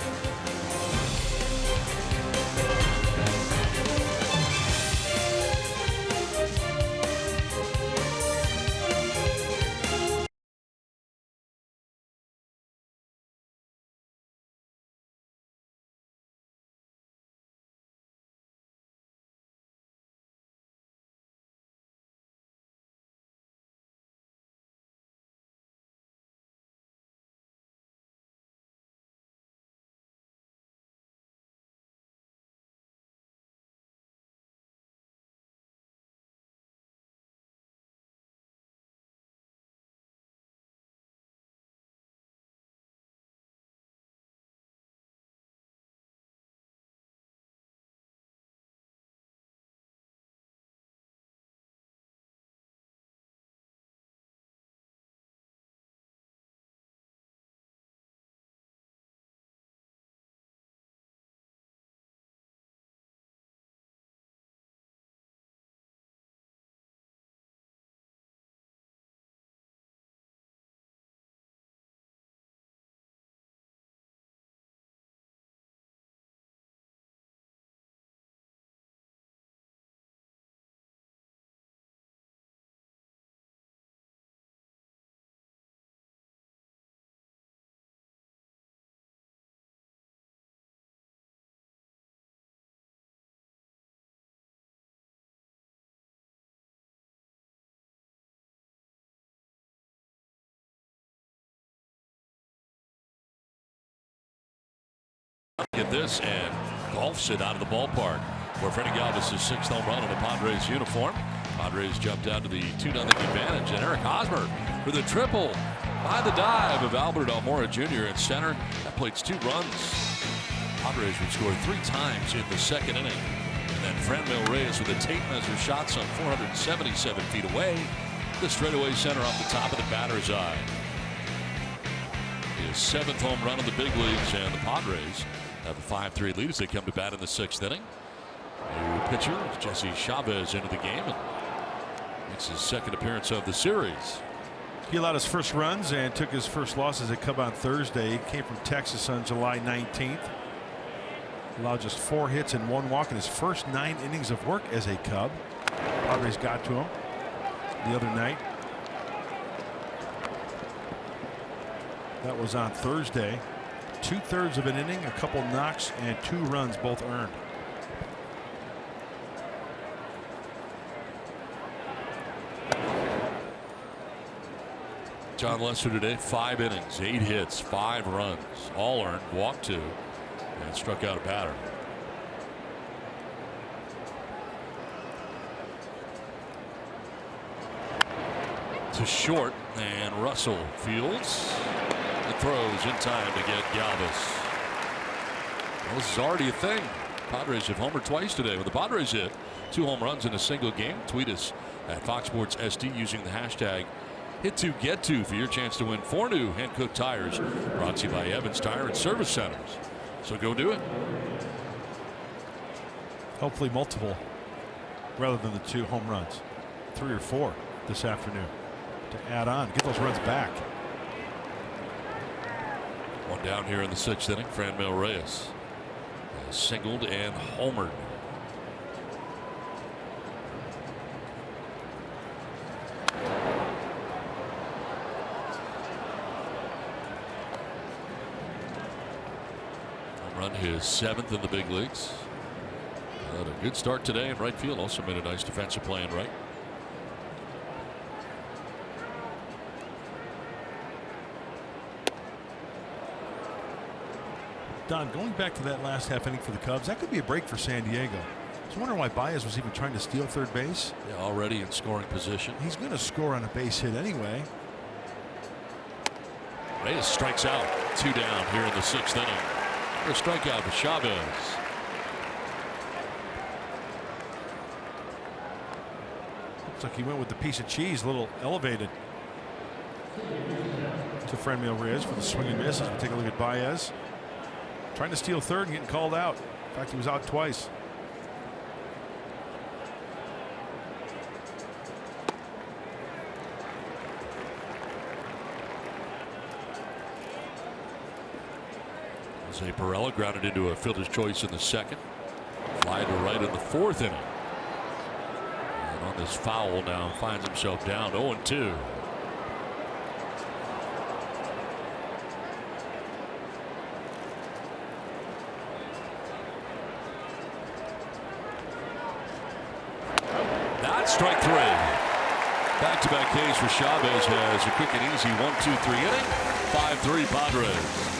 get this, and golfs it out of the ballpark. For Freddie Galvis' 6th home run in a Padres uniform. Padres jumped out to the 2-0 advantage, and Eric Hosmer for the triple by the dive of Albert Almora Jr. in center. That plates 2 runs. Padres would score 3 times in the 2nd inning. And then Franmil Reyes with a tape measure shot some 477 feet away. The straightaway center off the top of the batter's eye. His 7th home run in the big leagues, and the Padres have a 5-3 lead as they come to bat in the 6th inning. New pitcher Jesse Chavez into the game, and makes his 2nd appearance of the series. He allowed his first runs and took his first loss as a Cub on Thursday. He came from Texas on July 19th. Allowed just 4 hits and 1 walk in his first 9 innings of work as a Cub. Padres got to him the other night. That was on Thursday. 2/3 of an inning, a couple knocks, and 2 runs, both earned. John Lester today, 5 innings, 8 hits, 5 runs, all earned, walked 2, and struck out a batter. To short, and Russell fields and throws in time to get Galvis. Well, this is already a thing. Padres have homered twice today. When the Padres hit 2 home runs in a single game, tweet us at Fox Sports SD using the hashtag #HitToGetTo for your chance to win 4 new Hankook tires, brought to you by Evans Tire and Service Centers. So go do it. Hopefully multiple rather than the 2 home runs. 3 or 4 this afternoon to add on, get those runs back. One down here in the 6th inning. Franmil Reyes has singled and homered. Home run, his 7th in the big leagues. Had a good start today in right field. Also made a nice defensive play in right. Don, going back to that last half inning for the Cubs, that could be a break for San Diego. I was wondering why Baez was even trying to steal 3rd base. Yeah, already in scoring position. He's going to score on a base hit anyway. Reyes strikes out. 2 down here in the 6th inning. For a strikeout with Chavez. Looks like he went with the piece of cheese, a little elevated to Franmil Reyes for the swing and miss. As we take a look at Baez. Trying to steal 3rd and getting called out. In fact, he was out twice. Jose Perella grounded into a fielder's choice in the 2nd. Fly to right in the 4th inning. And on this foul now finds himself down 0-2. Strike 3. Back-to-back Ks for Chavez has a quick and easy 1-2-3 inning. 5-3 Padres.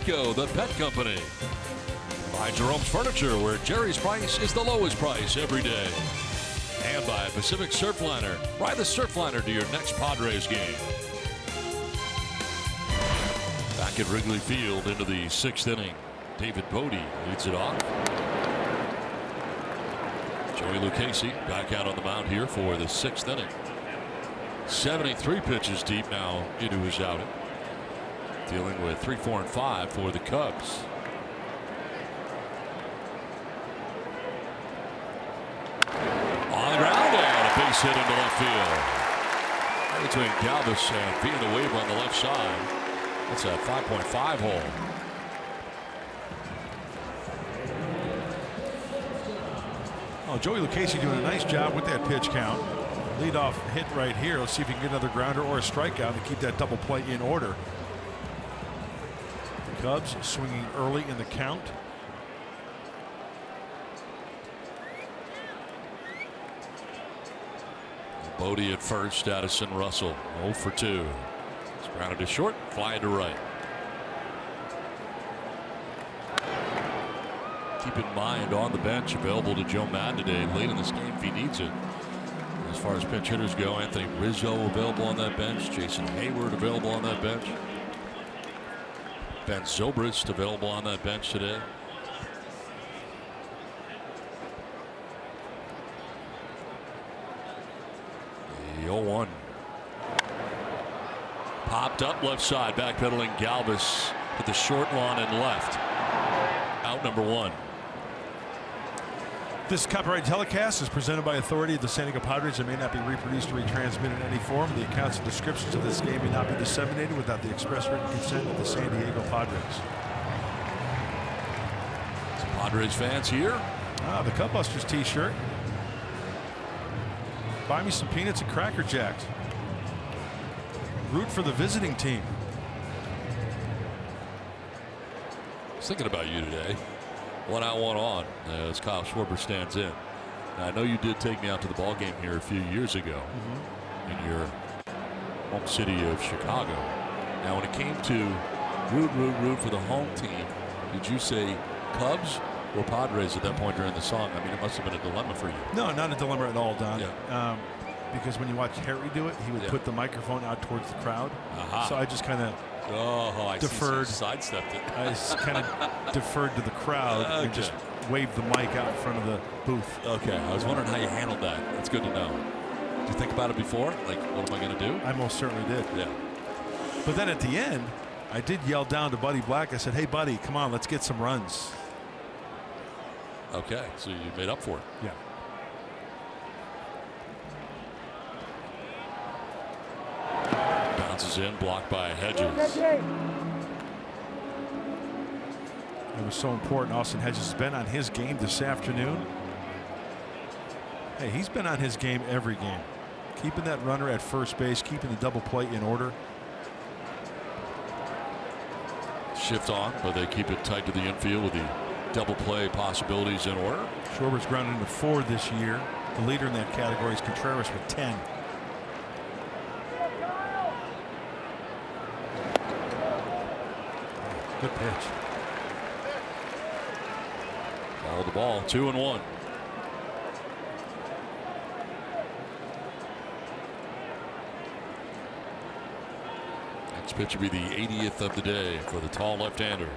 Geico, the pet company. By Jerome's Furniture, where Jerry's price is the lowest price every day. And by Pacific Surfliner. Ride the Surfliner to your next Padres game. Back at Wrigley Field into the 6th inning. David Bodie leads it off. Joey Lucchesi back out on the mound here for the 6th inning. 73 pitches deep now into his outing. Dealing with 3, 4, and 5 for the Cubs. On the ground and a base hit into left field. Right between Galvis and Villanueva on the left side. That's a 5.5 hole. Oh, Joey Lucchesi doing a nice job with that pitch count. Leadoff hit right here. Let's see if he can get another grounder or a strikeout to keep that double play in order. The Cubs swinging early in the count. Bodie at first, Addison Russell 0 for 2. It's grounded to short, fly to right. Keep in mind, on the bench available to Joe Madden today late in this game if he needs it. As far as pinch hitters go, Anthony Rizzo available on that bench, Jason Hayward available on that bench, Ben Zobrist available on that bench today. The 0-1. Popped up left side, backpedaling Galvis to the short lawn and left. Out number 1. This copyright telecast is presented by authority of the San Diego Padres and may not be reproduced or retransmitted in any form. The accounts and descriptions of this game may not be disseminated without the express written consent of the San Diego Padres. Some Padres fans here. Ah, the Cupbusters t-shirt. Buy me some peanuts and Cracker Jacks. Root for the visiting team. I was thinking about you today. 1 out, 1 on as Kyle Schwarber stands in. Now, I know you did take me out to the ball game here a few years ago in your home city of Chicago. Now, when it came to root for the home team, did you say Cubs or Padres at that point during the song? I mean, it must have been a dilemma for you. No, not a dilemma at all, Don. Yeah. Because when you watch Harry do it, he would put the microphone out towards the crowd. So I just kind of deferred. Sidestepped it. I just kind of deferred to the crowd and just waved the mic out in front of the booth. Okay, I was wondering how you handled that. That's good to know. Did you think about it before? Like, what am I going to do? I most certainly did. Yeah. But then at the end, I did yell down to Buddy Black. I said, "Hey, Buddy, come on, let's get some runs." Okay, so you made up for it. Yeah. Bounces in, blocked by Hedges. It was so important. Austin Hedges has been on his game this afternoon. Hey, he's been on his game every game. Keeping that runner at first base, keeping the double play in order. Shift on, but they keep it tight to the infield with the double play possibilities in order. Schwarber's grounded into 4 this year. The leader in that category is Contreras with 10. Good pitch. All the ball, 2-1. Next pitch will be the 80th of the day for the tall left-hander.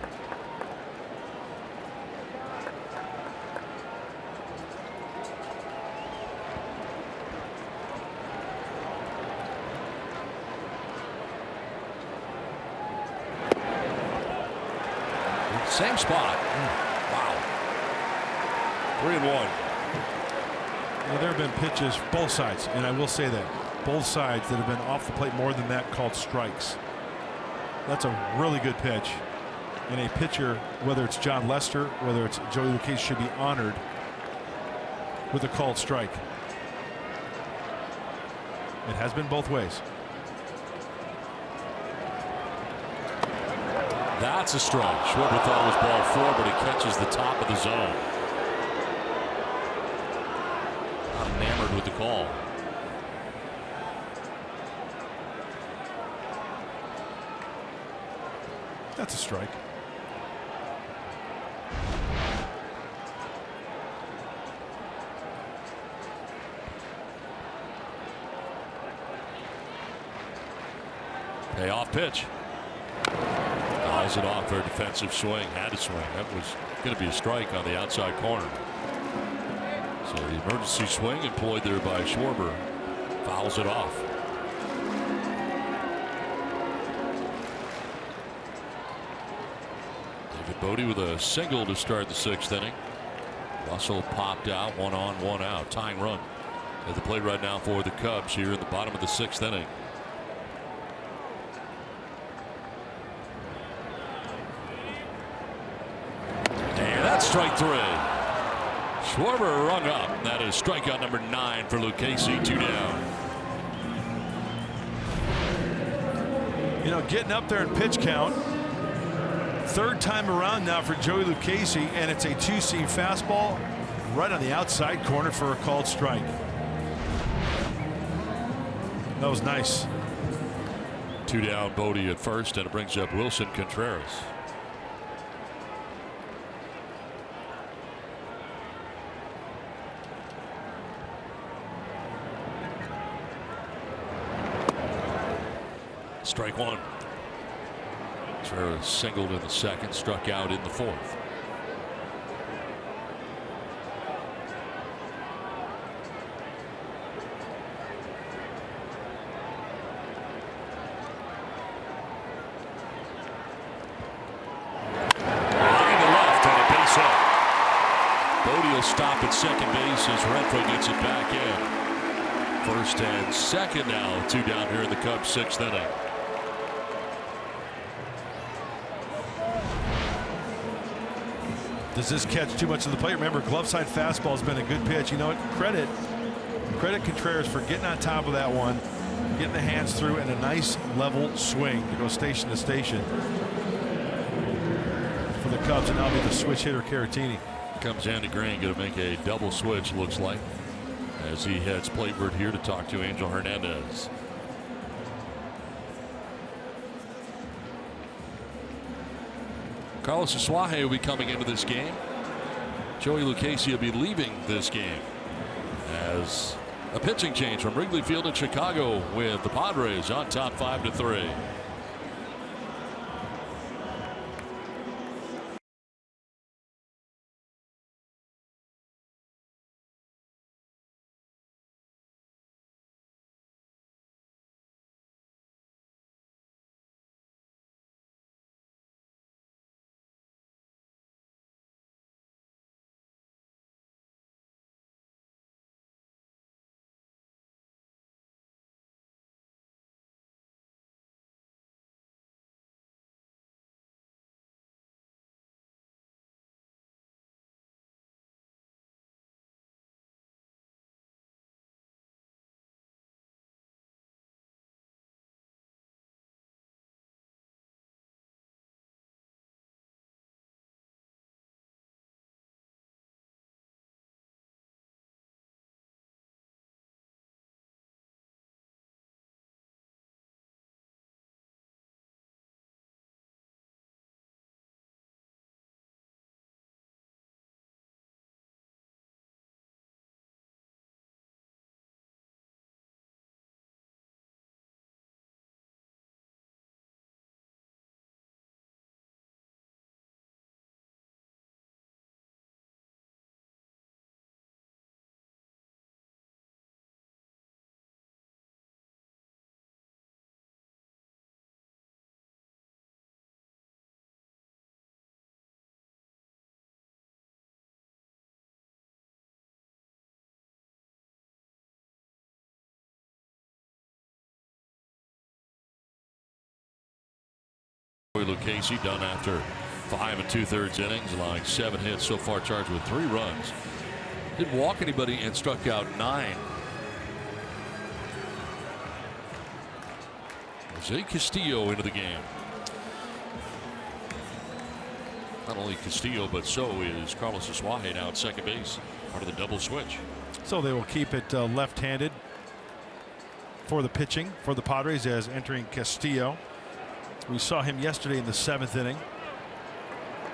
Same spot. Wow. 3-1. Well, there have been pitches, both sides, and I will say that, both sides that have been off the plate more than that called strikes. That's a really good pitch. And a pitcher, whether it's John Lester, whether it's Joey Lucchesi, should be honored with a called strike. It has been both ways. That's a strike. Schwarber thought it was ball 4, but he catches the top of the zone. Not enamored with the call. That's a strike. Payoff pitch. Fouls it off for a defensive swing. Had to swing. That was going to be a strike on the outside corner. So the emergency swing employed there by Schwarber fouls it off. David Bodie with a single to start the 6th inning. Russell popped out, 1 on, 1 out, tying run at the plate right now for the Cubs here in the bottom of the 6th inning. And that's strike 3. Schwarber rung up. That is strikeout number 9 for Lucchesi. 2 down. You know, getting up there in pitch count. 3rd time around now for Joey Lucchesi, and it's a 2-seam fastball right on the outside corner for a called strike. That was nice. 2 down, Bodie at first, and it brings up Wilson Contreras. Strike 1. Contreras singled in the 2nd, struck out in the 4th. Stop at second base as Manfred gets it back in. 1st and 2nd now, 2 down here in the Cubs 6th inning. Does this catch too much of the plate? Remember, glove side fastball has been a good pitch. You know what? Credit Contreras for getting on top of that one, getting the hands through, and a nice level swing to go station to station for the Cubs, and now be the switch hitter Caratini. Comes Andy Green, going to make a double switch, looks like, as he heads plateward here to talk to Angel Hernandez. Carlos Asuaje will be coming into this game. Joey Lucchesi will be leaving this game as a pitching change from Wrigley Field in Chicago with the Padres on top 5-3. Lucchesi done after 5 2/3 innings, allowing 7 hits so far, charged with 3 runs. Didn't walk anybody and struck out 9. Jose Castillo into the game. Not only Castillo, but so is Carlos Asuaje now at second base, part of the double switch. So they will keep it left-handed for the pitching for the Padres as entering Castillo. We saw him yesterday in the 7th inning.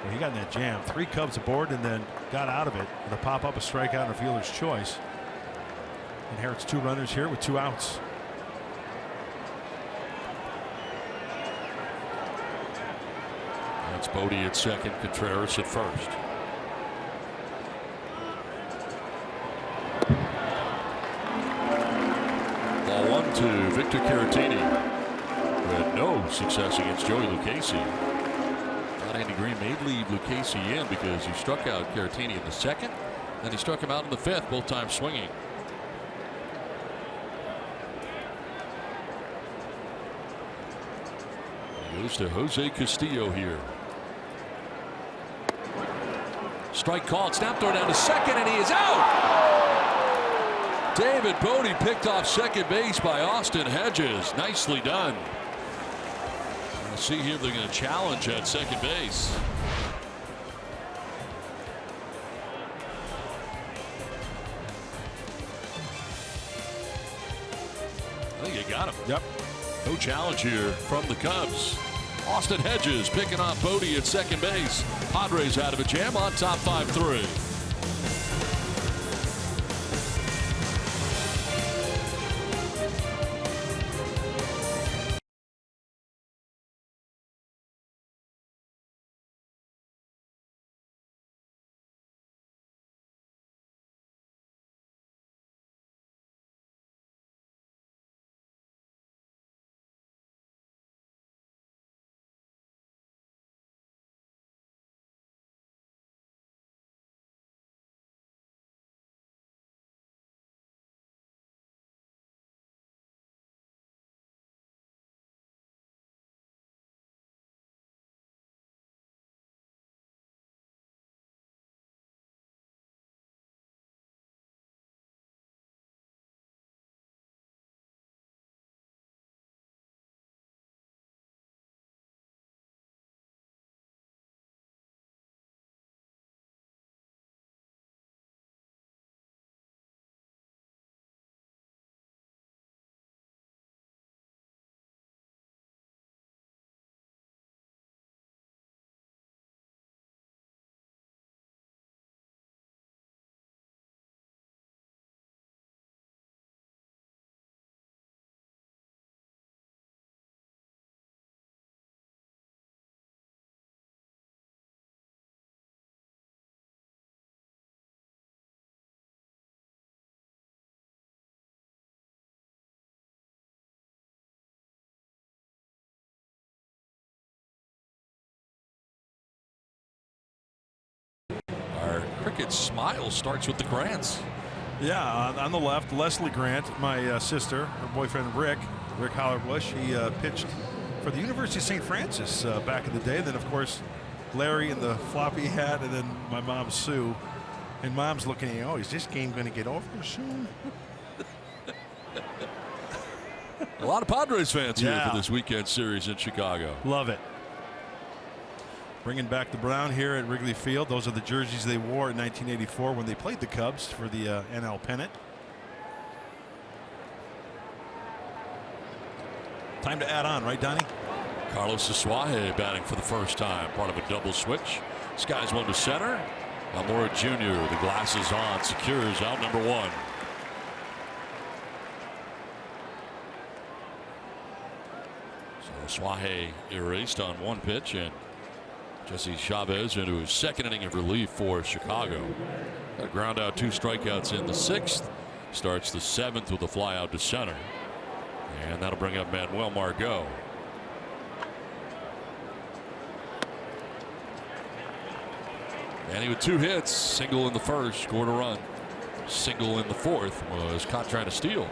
Well, he got in that jam. 3 Cubs aboard and then got out of it with a pop-up, a strikeout, and a fielder's choice. Inherits 2 runners here with 2 outs. That's Bodie at second, Contreras at first. Ball 1 to Victor Caratini, who had no success against Joey Lucchesi. Thought Andy Green may leave Lucchesi in because he struck out Caratini in the second, and he struck him out in the fifth, both times swinging. He goes to Jose Castillo here. Strike called, snap throw down to second, and he is out! David Bodie picked off second base by Austin Hedges. Nicely done. We'll see here if they're going to challenge at second base. I think you got him. Yep. No challenge here from the Cubs. Austin Hedges picking off Bodie at second base. Padres out of a jam on top 5-3. Cricket smile starts with the Grants. Yeah, on the left, Leslie Grant, my sister, her boyfriend Rick Hollerbush. He pitched for the University of St. Francis back in the day. Then, of course, Larry in the floppy hat, and then my mom, Sue. And Mom's looking at you, oh, is this game going to get over soon? A lot of Padres fans here for this weekend series in Chicago. Love it. Bringing back the brown here at Wrigley Field. Those are the jerseys they wore in 1984 when they played the Cubs for the NL pennant. Time to add on, right, Donnie? Carlos Asuaje batting for the first time, part of a double switch. Skies one to center. Almora Jr., the glasses on, secures out number one. So Asuaje erased on one pitch, and Jesse Chavez into his second inning of relief for Chicago. Got a ground out, 2 strikeouts in the 6th. Starts the 7th with a fly out to center. And that'll bring up Manuel Margot. And he with 2 hits, single in the first, scored a run. Single in the 4th, was caught trying to steal.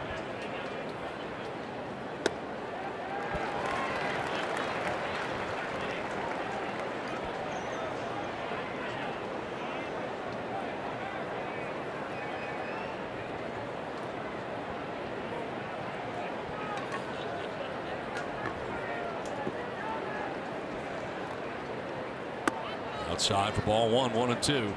Outside for ball 1, 1-2.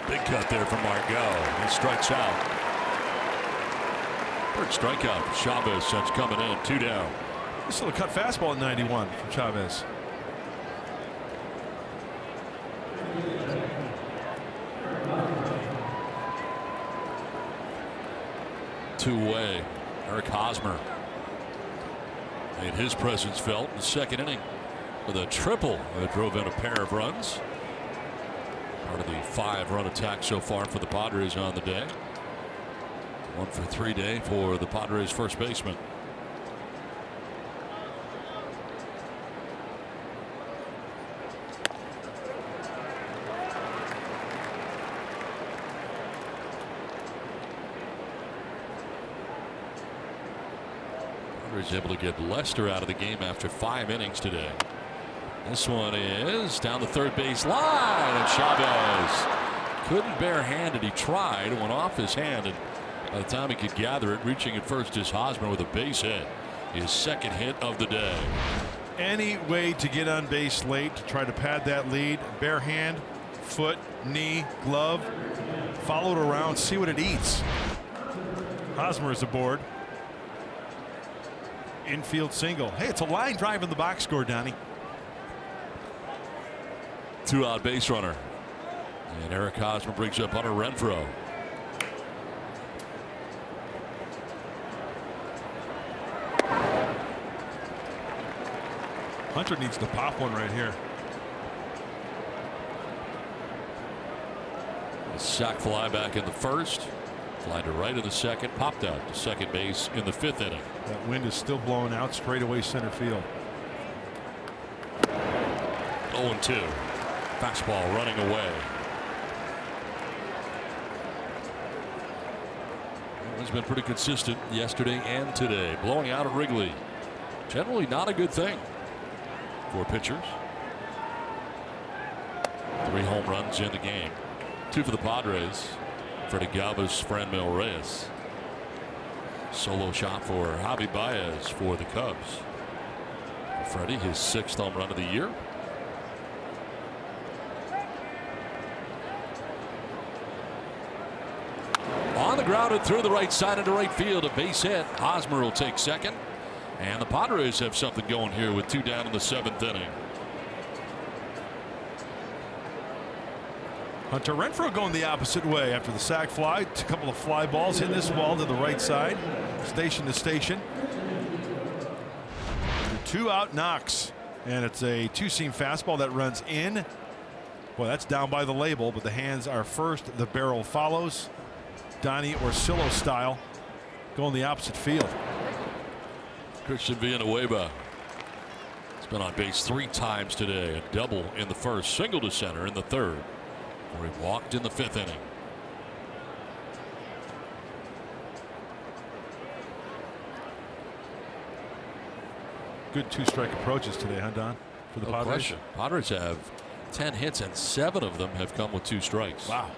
Big cut there from Margot. He strikes out. Third strikeout for Chavez since coming in. 2 down. This little cut fastball at 91 from Chavez. 0-2 away. Eric Hosmer made his presence felt in the second inning with a triple that drove in a pair of runs. Part of the 5-run attack so far for the Padres on the day. 1 for 3 day for the Padres first baseman. Padres able to get Lester out of the game after 5 innings today. This one is down the third base line, and Chavez couldn't barehand it. He tried, it went off his hand, and by the time he could gather it, reaching at first is Hosmer with a base hit. His second hit of the day. Any way to get on base late to try to pad that lead. Bare hand, foot, knee, glove. Follow it around, see what it eats. Hosmer is aboard. Infield single. Hey, it's a line drive in the box score, Donnie. 2-out base runner. And Eric Hosmer brings up Hunter Renfroe. Hunter needs to pop one right here. A sac fly back in the first. Fly to right in the second. Popped out to second base in the 5th inning. That wind is still blowing out straight away center field. 0-2. Fastball running away. He's been pretty consistent yesterday and today. Blowing out at Wrigley. Generally not a good thing for pitchers. 3 home runs in the game. 2 for the Padres. Freddie Galvis, Franmil Reyes. Solo shot for Javi Baez for the Cubs. Freddie, his 6th home run of the year. On the ground and through the right side into right field, a base hit. Hosmer will take second. And the Padres have something going here with 2 down in the 7th inning. Hunter Renfroe going the opposite way after the sac fly. A couple of fly balls hitting this wall to the right side. Station to station. 2-out knocks. And it's a 2-seam fastball that runs in. Well, that's down by the label, but the hands are first. The barrel follows. Donnie Orsillo style. Going the opposite field. Christian Villanueva has been on base 3 times today. A double in the first, single to center in the 3rd. Where he walked in the 5th inning. Good 2-strike approaches today, huh, Don? For the Padres. Question. Padres have 10 hits and 7 of them have come with 2 strikes. Wow.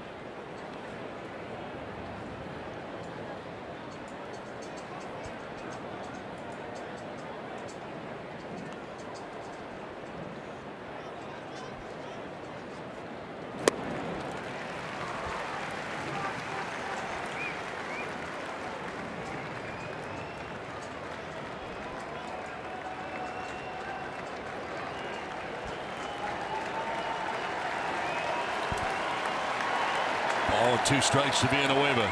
Ball and 2 strikes to Villanueva.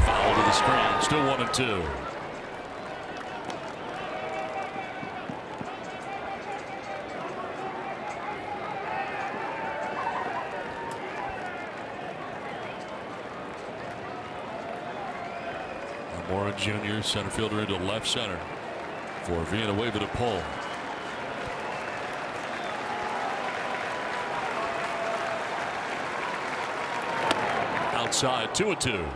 Foul to the screen. Still 1-2. Mora Jr., center fielder into left center for Villanueva to pull. Outside, 2-2.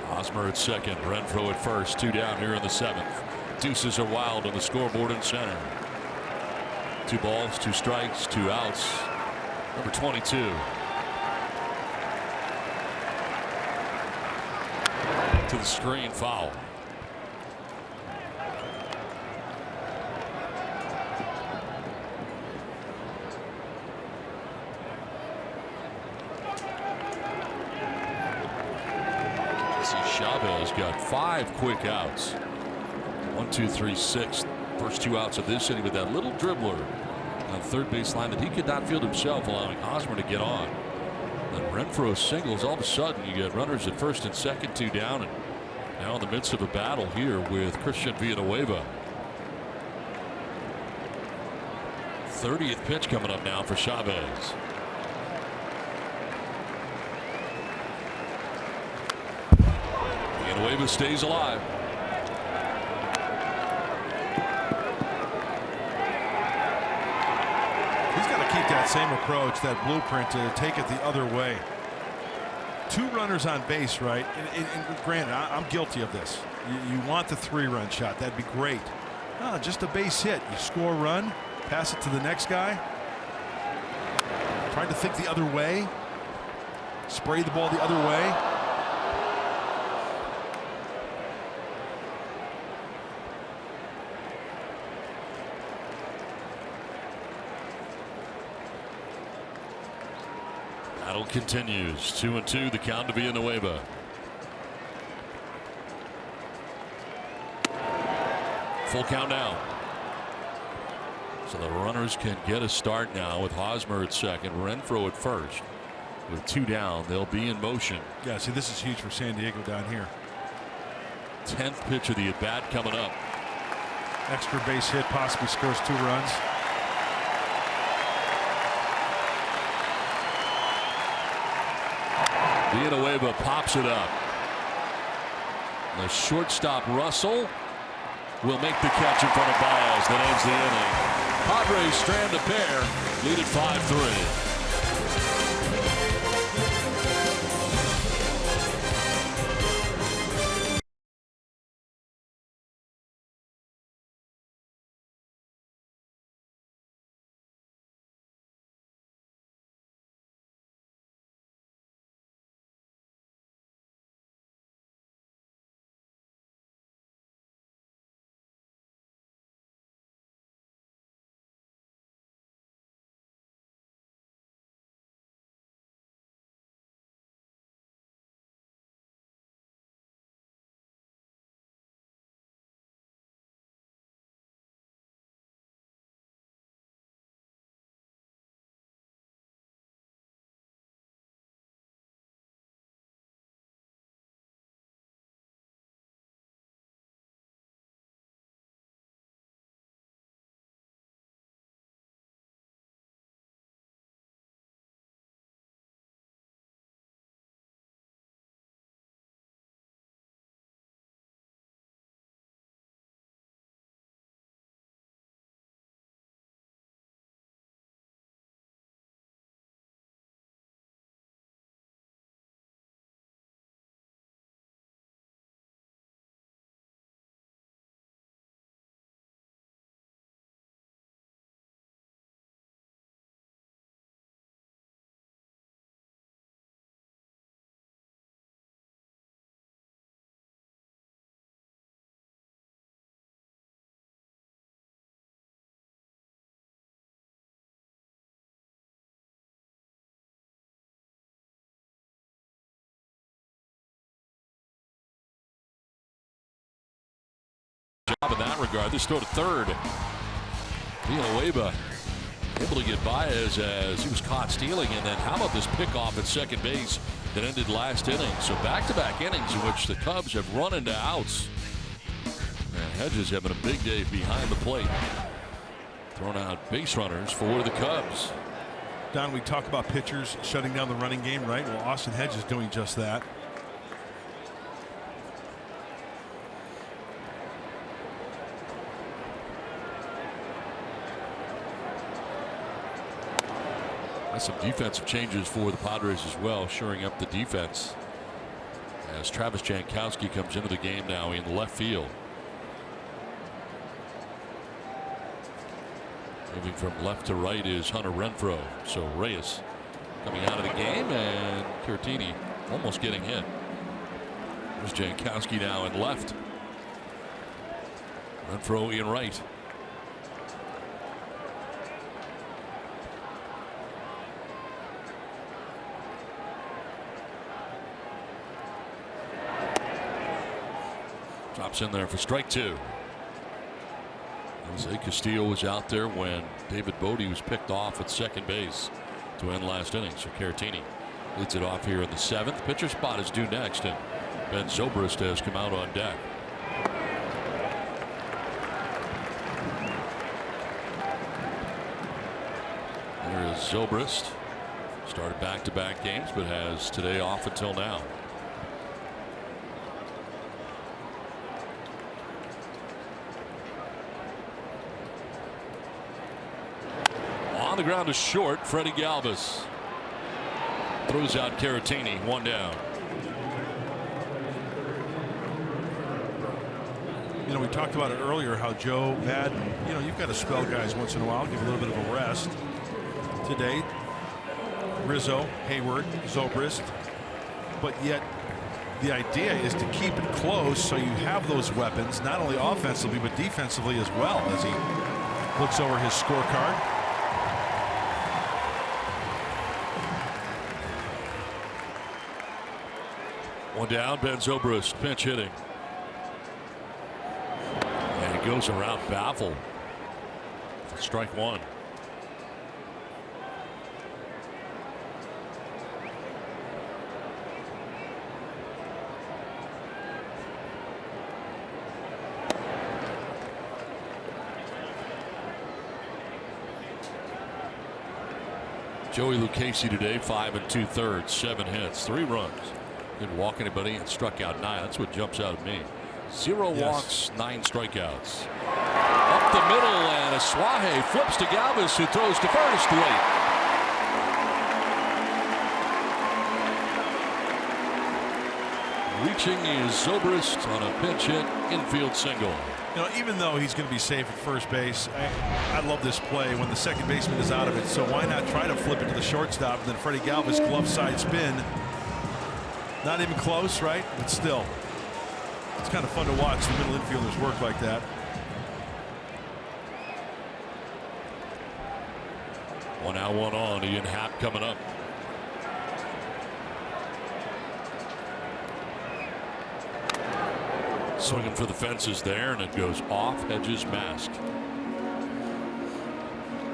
Hosmer at second, Renfroe at first, 2 down here in the 7th. Deuces are wild on the scoreboard in center. 2 balls, 2 strikes, 2 outs. Number 22. To the screen, foul. Jesse Chavez got 5 quick outs. 1, 2, 3, 6. First 2 outs of this inning with that little dribbler on third baseline that he could not field himself, allowing Hosmer to get on. Then Renfroe singles. All of a sudden, you get runners at first and second, 2 down, and now in the midst of a battle here with Christian Villanueva. 30th pitch coming up now for Chavez. Villanueva stays alive. He's got to keep that same approach, that blueprint, to take it the other way. 2 runners on base, right? And granted, I'm guilty of this. You want the 3-run shot. That'd be great. No, just a base hit. You score a run, pass it to the next guy. Trying to think the other way. Spray the ball the other way. Battle continues. 2-2, the count to Villanueva. Full count now. So the runners can get a start now with Hosmer at second, Renfroe at first. With 2 down, they'll be in motion. Yeah, see, this is huge for San Diego down here. 10th pitch of the at-bat coming up. Extra base hit, possibly scores 2 runs. Villanueva pops it up. The shortstop Russell will make the catch in front of Baez. That ends the inning. Padres strand a pair, lead at 5-3. Job in that regard. This throw to third. Villanueva able to get Baez as he was caught stealing, and then how about this pickoff at second base that ended last inning? So back-to-back innings in which the Cubs have run into outs. And Hedges having a big day behind the plate. Throwing out base runners for the Cubs. Don, we talk about pitchers shutting down the running game, right? Well, Austin Hedges is doing just that. Some defensive changes for the Padres as well, shoring up the defense as Travis Jankowski comes into the game now in left field. Moving from left to right is Hunter Renfroe. So Reyes coming out of the game, and Caratini almost getting hit. There's Jankowski now in left. Renfroe in right. Drops in there for strike 2. Jose Castillo was out there when David Bodie was picked off at second base to end last inning. So Caratini leads it off here in the 7th. Pitcher spot is due next, and Ben Zobrist has come out on deck. There is Zobrist. Started back-to-back games, but has today off until now. On the ground is short. Freddie Galvis throws out Caratini. 1 down. You know, we talked about it earlier how Joe Madden, you know, you've got to spell guys once in a while, give a little bit of a rest. Today, Rizzo, Hayward, Zobrist, but yet the idea is to keep it close so you have those weapons, not only offensively but defensively as well, as he looks over his scorecard. One down, Ben Zobrist, pinch hitting. And he goes around Baffle. Strike 1. Joey Lucchesi today, 5 2/3, 7 hits, 3 runs. Didn't walk anybody and struck out 9. That's what jumps out at me. 0 walks, 9 strikeouts. Up the middle, and Asuaje flips to Galvis, who throws to first late. Reaching is Zobrist on a pinch hit infield single. You know, even though he's going to be safe at first base, I love this play when the second baseman is out of it. So why not try to flip it to the shortstop, and then Freddie Galvis glove side spin. Not even close, right? But still, it's kind of fun to watch the middle infielders work like that. One out, one on. Ian Happ coming up. Swinging for the fences there, and it goes off. Hedges mask.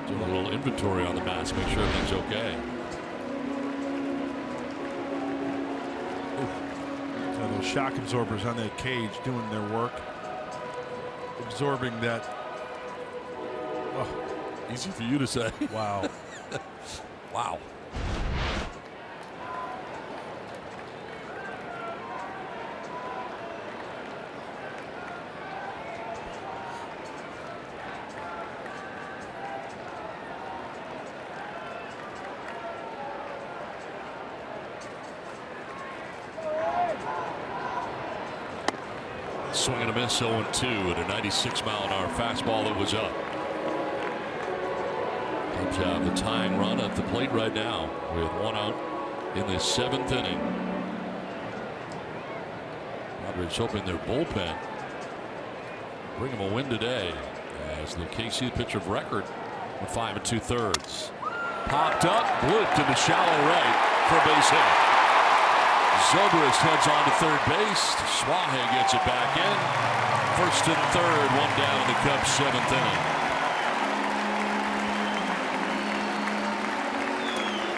Do a little inventory on the mask, make sure everything's okay. Those shock absorbers on that cage doing their work, absorbing that. Oh, easy for you to say. Wow. Wow. Swing and a miss, 0-2 at a 96-mile-an-hour fastball that was up. Cubs have the tying run at the plate right now with 1 out in the 7th inning. Padres hoping their bullpen bring them a win today, as Lucchesi, the pitcher of record, with 5 2/3. Popped up, looped into shallow right for a base hit. Zobrist heads on to third base. Asuaje gets it back in. 1st and 3rd, 1 down in the Cubs' 7th inning.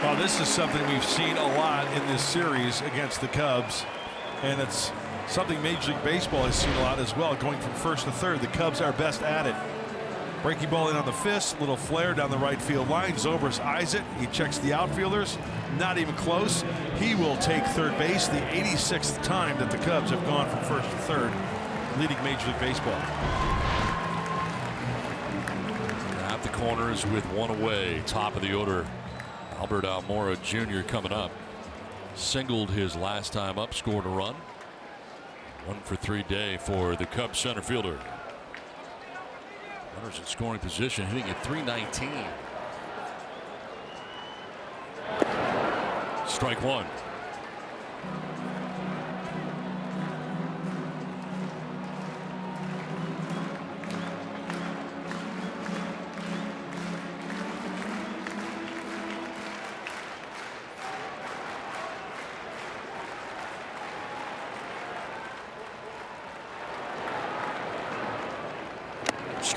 Well, this is something we've seen a lot in this series against the Cubs, and it's something Major League Baseball has seen a lot as well, going from 1st to 3rd. The Cubs are best at it. Breaking ball in on the fist, little flare down the right field line. Zobrist eyes it. He checks the outfielders. Not even close. He will take third base, the 86th time that the Cubs have gone from 1st to 3rd, leading Major League Baseball. At the corners with 1 away, top of the order. Albert Almora Jr. coming up. Singled his last time up, scored a run. 1 for 3 day for the Cubs center fielder. Runners in scoring position, hitting at .319. Strike 1.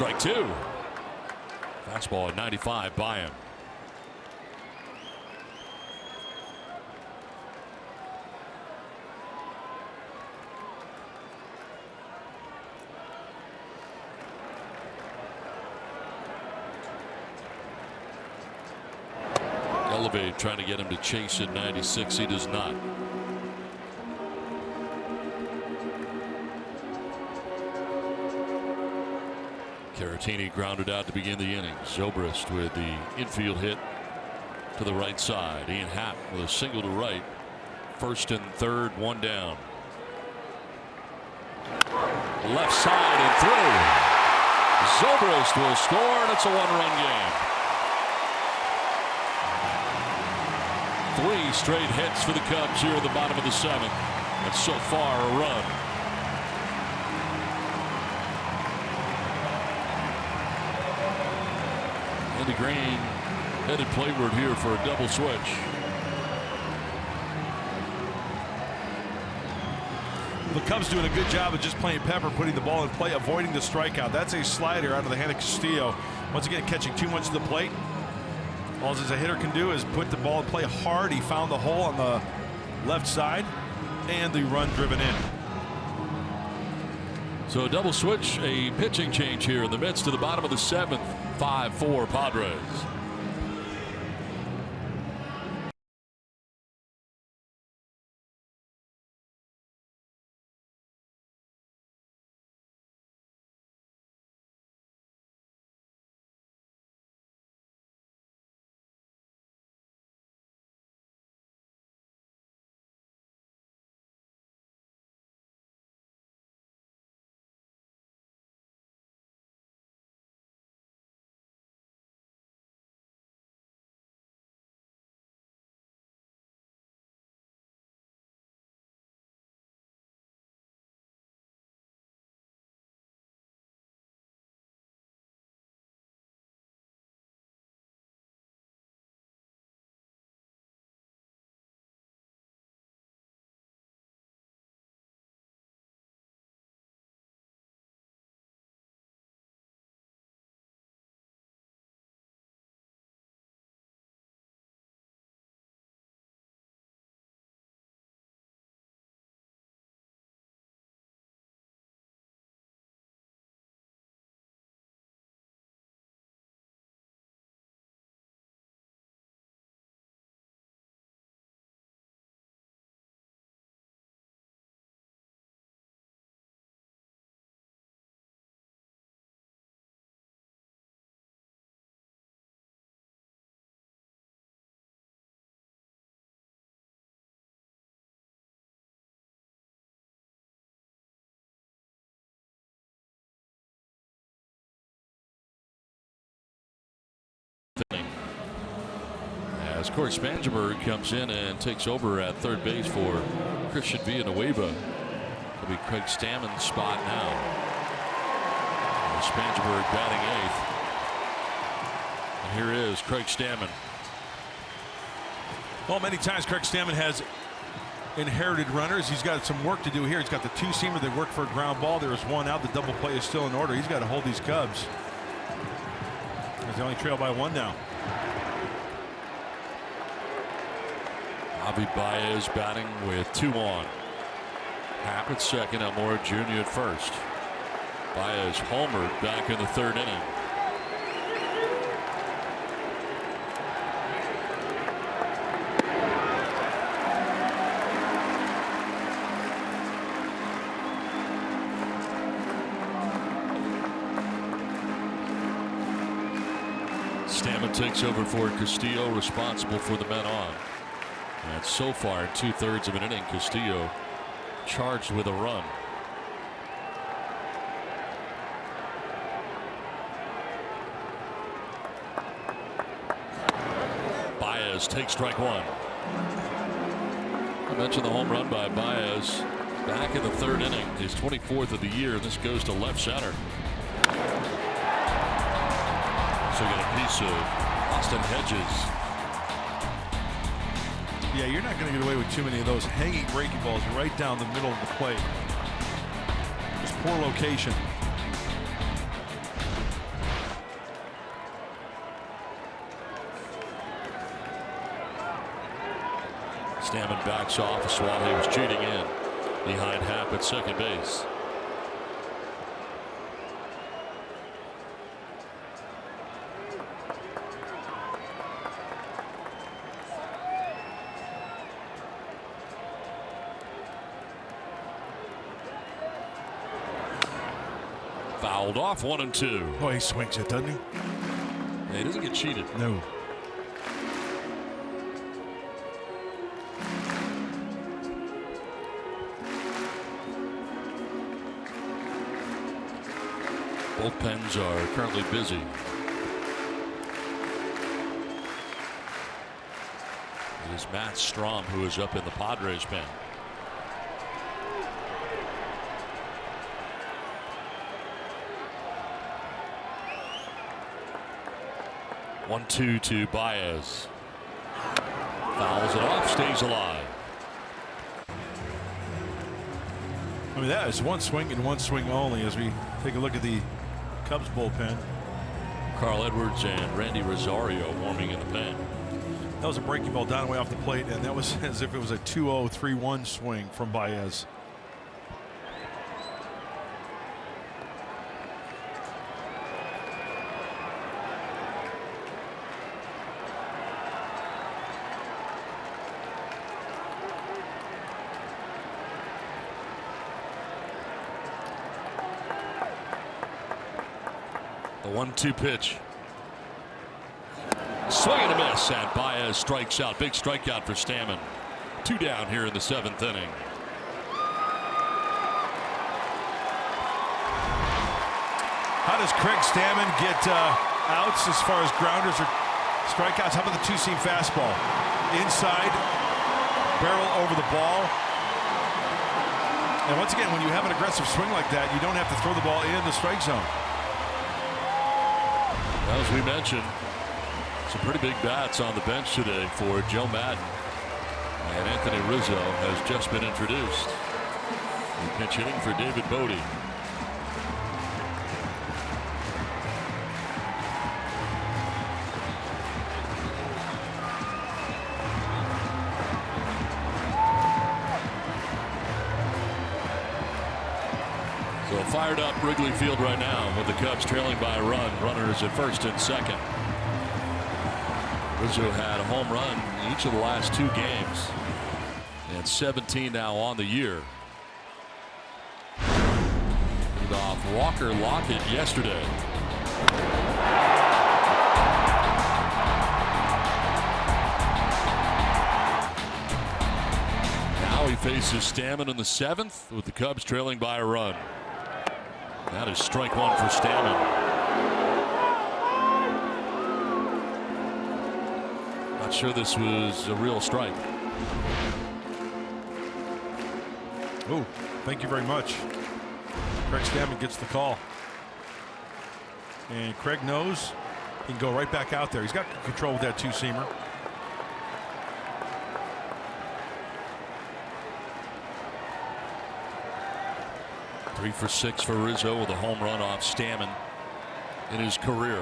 Strike two. Fastball at 95 by him. Elevate trying to get him to chase at 96. He does not. Caratini grounded out to begin the inning. Zobrist with the infield hit to the right side. Ian Happ with a single to right. First and third, one down. Left side and through. Zobrist will score, and it's a one-run game. 3 straight hits for the Cubs here at the bottom of the 7th. And so far a run. Andy Green headed playward here for a double switch. The Cubs doing a good job of just playing Pepper, putting the ball in play, avoiding the strikeout. That's a slider out of the hand of Castillo. Once again, catching too much of the plate. All a hitter can do is put the ball in play hard. He found the hole on the left side, and the run driven in. So a double switch, a pitching change here in the midst of the bottom of the 7th. 5-4 Padres. As Corey Spangenberg comes in and takes over at third base for Christian Villanueva. It'll be Craig Stammen's spot now. Spangenberg batting 8th. And here is Craig Stammen. Well, many times Craig Stammen has inherited runners. He's got some work to do here. He's got the 2-seamer. They work for a ground ball. There is one out. The double play is still in order. He's got to hold these Cubs. They only trail by 1 now. Javi Baez batting with 2 on. Happ at second, Elmore Jr. at first. Baez homered back in the 3rd inning. Stammen takes over for Castillo, responsible for the men on. And so far, in 2/3 of an inning, Castillo charged with a run. Baez takes strike 1. I mentioned the home run by Baez back in the 3rd inning, his 24th of the year, and this goes to left center. So we got a piece of Austin Hedges. Yeah, you're not going to get away with too many of those hanging breaking balls right down the middle of the plate. Just poor location. Stammen backs off. Swaley was cheating in behind Happ at second base. Fouled off, 1-2. Oh, he swings it, doesn't he? Yeah, he doesn't get cheated. No. Both pens are currently busy. It is Matt Strom who is up in the Padres pen. One-two to Baez. Fouls it off, stays alive. I mean, that is one swing and one swing only as we take a look at the Cubs bullpen. Carl Edwards and Randy Rosario warming in the pen. That was a breaking ball down way off the plate, and that was as if it was a 2-0, 3-1 swing from Baez. The 1-2 pitch. Swing and a miss, and Baez strikes out. Big strikeout for Stammen. 2 down here in the 7th inning. How does Craig Stammen get outs as far as grounders or strikeouts? How about the two-seam fastball? Inside, barrel over the ball. And once again, when you have an aggressive swing like that, you don't have to throw the ball in the strike zone. As we mentioned, some pretty big bats on the bench today for Joe Madden. And Anthony Rizzo has just been introduced. Pinch hitting for David Bodie. So fired up Wrigley Field right now with the Cubs trailing by a run. Runners at first and second. Rizzo had a home run in each of the last 2 games. And 17 now on the year. Lead off Walker Lockett yesterday. Now he faces Stammen in the 7th with the Cubs trailing by a run. That is strike 1 for Stammen. Not sure this was a real strike. Oh, thank you very much. Craig Stammen gets the call. And Craig knows he can go right back out there. He's got control with that two-seamer. Three for 6 for Rizzo with a home run off Stammen in his career.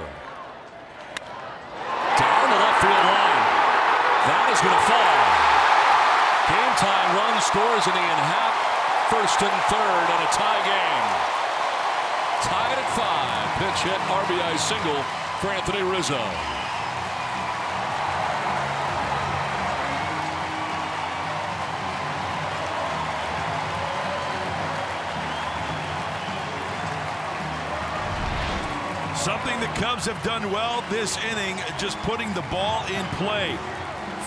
Down the left field line. That is going to fall. Game time run scores in Ian Happ. First and third and a tie game. Tied at 5. Pitch hit, RBI single for Anthony Rizzo. Something the Cubs have done well this inning, just putting the ball in play.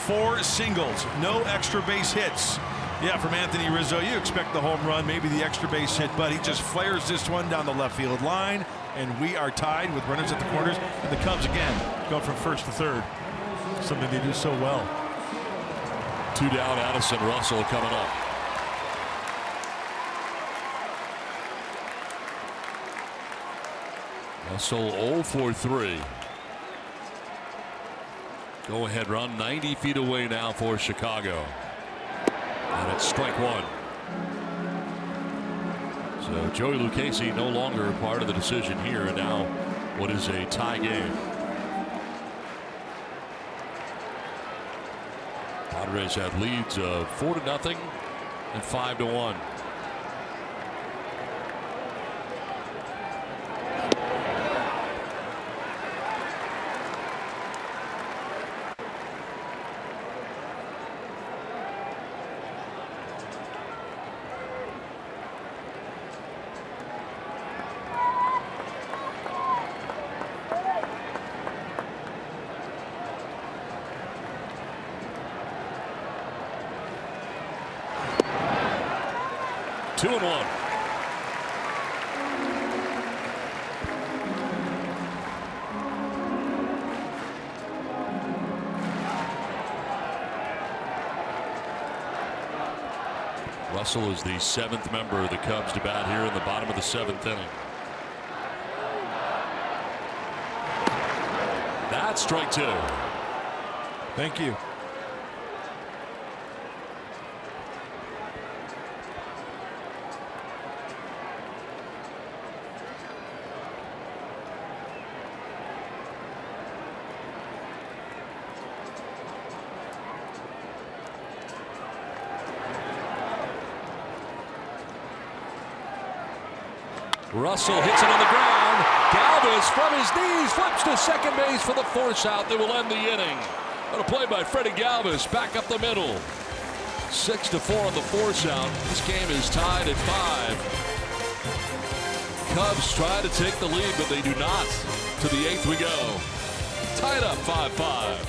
4 singles, no extra base hits. Yeah, from Anthony Rizzo, you expect the home run, maybe the extra base hit, but he just flares this one down the left field line, and we are tied with runners at the corners. And the Cubs again go from first to third. Something they do so well. 2 down, Addison Russell coming up. Russell 0 for 3. Go ahead run 90 feet away now for Chicago. And it's strike 1. So Joey Lucchesi no longer a part of the decision here, and now what is a tie game. Padres had leads of 4-0 and 5-1. Two and one. Russell is the 7th member of the Cubs to bat here in the bottom of the 7th inning. That's strike 2. Thank you. Russell hits it on the ground. Galvis from his knees flips to second base for the force out that will end the inning. What a play by Freddie Galvis back up the middle. 6-4 on the force out. This game is tied at 5. Cubs try to take the lead, but they do not. To the 8th we go. Tied up 5-5.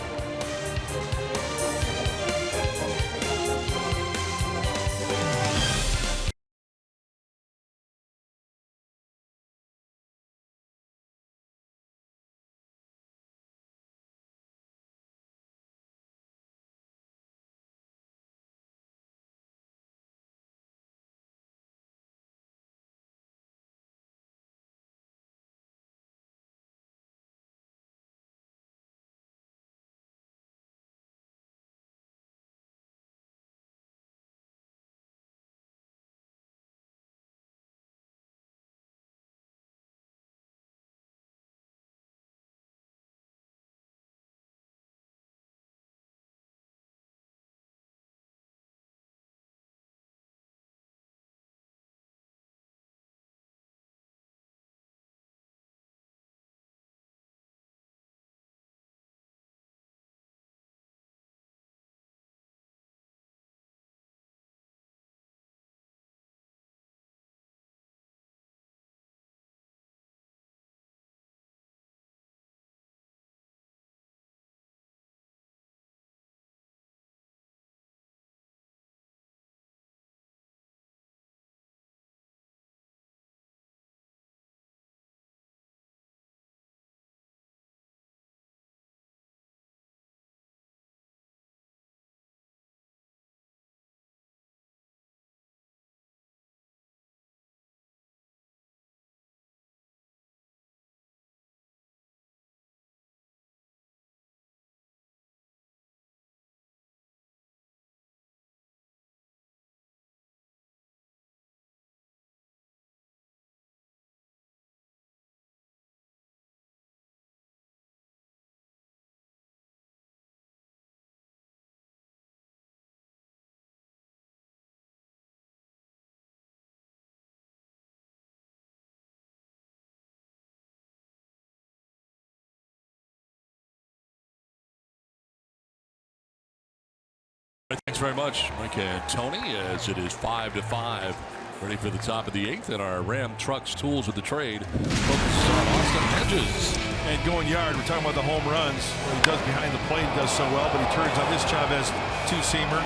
Thanks very much, Mike and Tony, as it is 5-5. Ready for the top of the 8th, and our Ram Trucks Tools of the Trade focuses on Austin Hedges. And going yard, we're talking about the home runs. What he does behind the plate, he does so well, but he turns on this Chavez two-seamer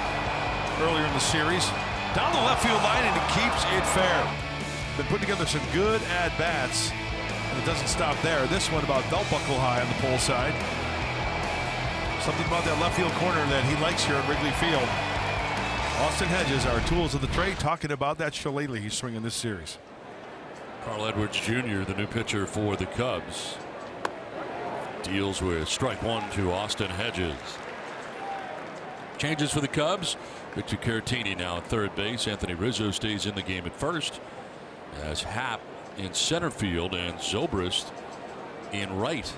earlier in the series. Down the left field line, and he keeps it fair. Been putting together some good at-bats, and it doesn't stop there. This one about belt buckle high on the pole side. Something about that left field corner that he likes here at Wrigley Field. Austin Hedges, our tools of the trade, talking about that shillelagh he's swinging this series. Carl Edwards Jr., the new pitcher for the Cubs, deals with strike 1 to Austin Hedges. Changes for the Cubs. Victor Caratini now at third base. Anthony Rizzo stays in the game at first, as Happ in center field and Zobrist in right.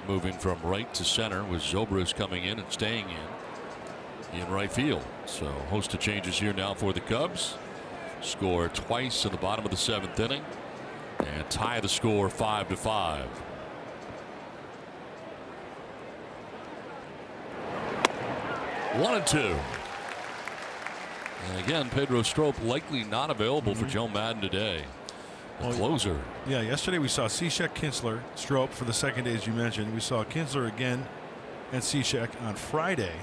moving from right to center with Zobrist coming in and staying in right field. So a host of changes here now for the Cubs. Score twice in the bottom of the 7th inning and tie the score 5-5. One and two. And again, Pedro Strop likely not available for Joe Madden today. The closer. Yeah, yesterday we saw Cishek, Kinsler, Strop for the second day, as you mentioned. We saw Kinsler again and Cishek on Friday.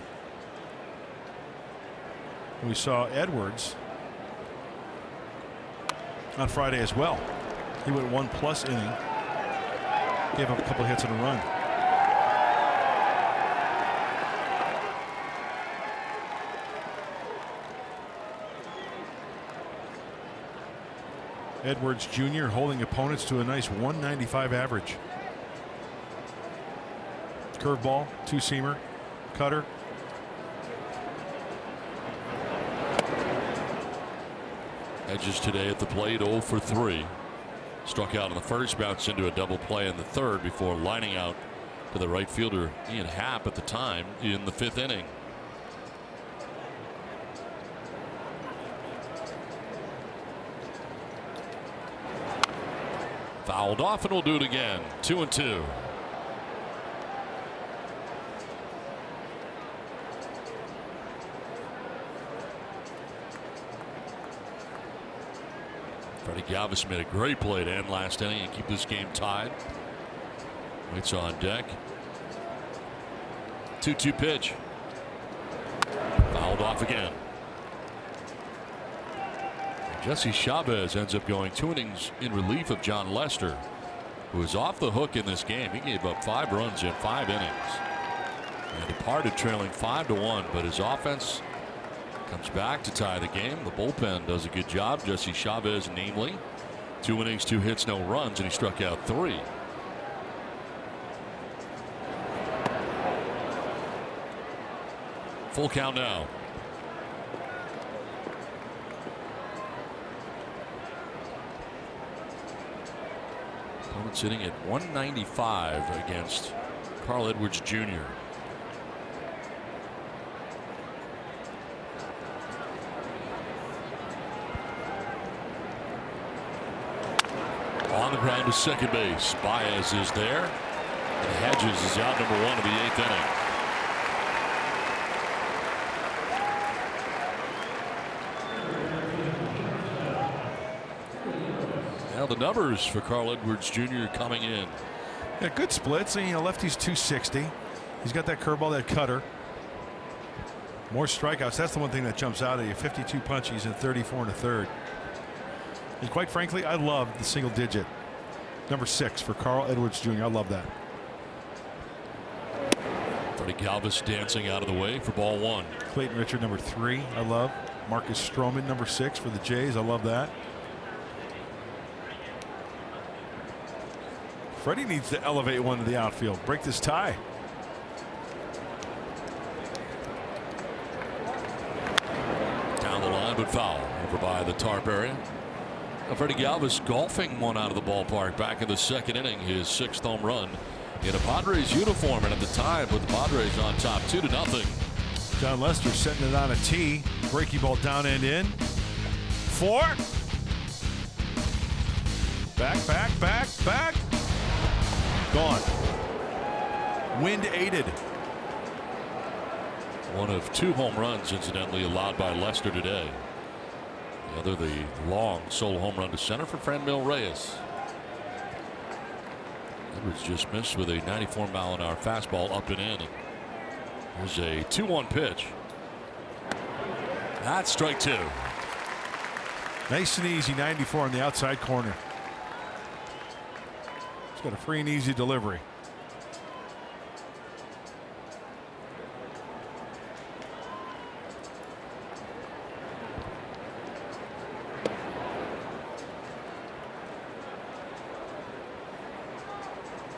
And we saw Edwards on Friday as well. He went 1+ inning. Gave up a couple hits and a run. Edwards Jr. holding opponents to a nice 195 average. Curveball, two-seamer, cutter. Hedges today at the plate 0 for 3. Struck out in the first, bounced into a double play in the third before lining out to the right fielder Ian Happ at the time in the 5th inning. Fouled off and will do it again. 2-2. Freddie Galvis made a great play to end last inning and keep this game tied. Waits on deck. 2-2 pitch. Fouled off again. Jesse Chavez ends up going 2 innings in relief of John Lester, who was off the hook in this game. He gave up 5 runs in 5 innings and departed trailing 5-1, but his offense comes back to tie the game. The bullpen does a good job. Jesse Chavez, namely, 2 innings, 2 hits, no runs, and he struck out 3. Full count now. Opponent sitting at 195 against Carl Edwards Jr. On the ground to second base. Baez is there. And Hedges is out, number 1 of the 8th inning. Now the numbers for Carl Edwards Jr. coming in. Yeah, good splits. You know, lefty's 260. He's got that curveball, that cutter. More strikeouts. That's the one thing that jumps out at you. 52 punchies and 34 1/3. And quite frankly, I love the single digit. Number 6 for Carl Edwards Jr. I love that. Freddie Galvis dancing out of the way for ball 1. Clayton Richard, number 3. I love. Marcus Stroman, number 6 for the Jays. I love that. Freddie needs to elevate one to the outfield. Break this tie. Down the line, but foul over by the tarp area. Freddie Galvis golfing one out of the ballpark back in the 2nd inning. His 6th home run in a Padres uniform, and at the time put the Padres on top 2-0. John Lester setting it on a tee. Breaky ball down and in. 4. Back. Gone. Wind aided. One of 2 home runs, incidentally, allowed by Lester today. The other, the long solo home run to center for Franmil Reyes. Edwards just missed with a 94-mile-an-hour fastball up and in. There's a 2-1 pitch. That's strike 2. Nice and easy 94 on the outside corner. He's got a free and easy delivery.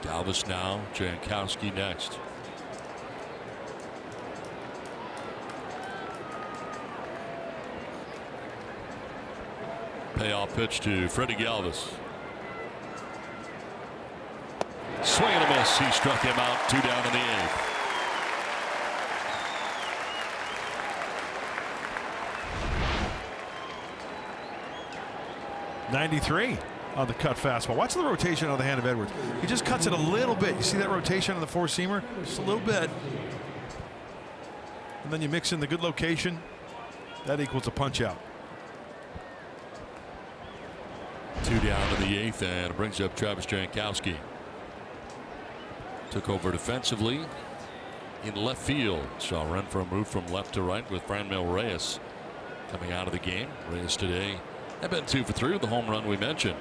Galvis now, Jankowski next. Payoff pitch to Freddie Galvis. Swing and a miss. He struck him out. 2 down in the 8th. '93 on the cut fastball. Watch the rotation on the hand of Edwards. He just cuts it a little bit. You see that rotation on the four-seamer? Just a little bit. And then you mix in the good location. That equals a punch out. 2 down to the 8th, and it brings up Travis Jankowski. Took over defensively in left field. Saw Renfroe move from left to right with Franmil Reyes coming out of the game. Reyes today had been 2 for 3 with the home run we mentioned.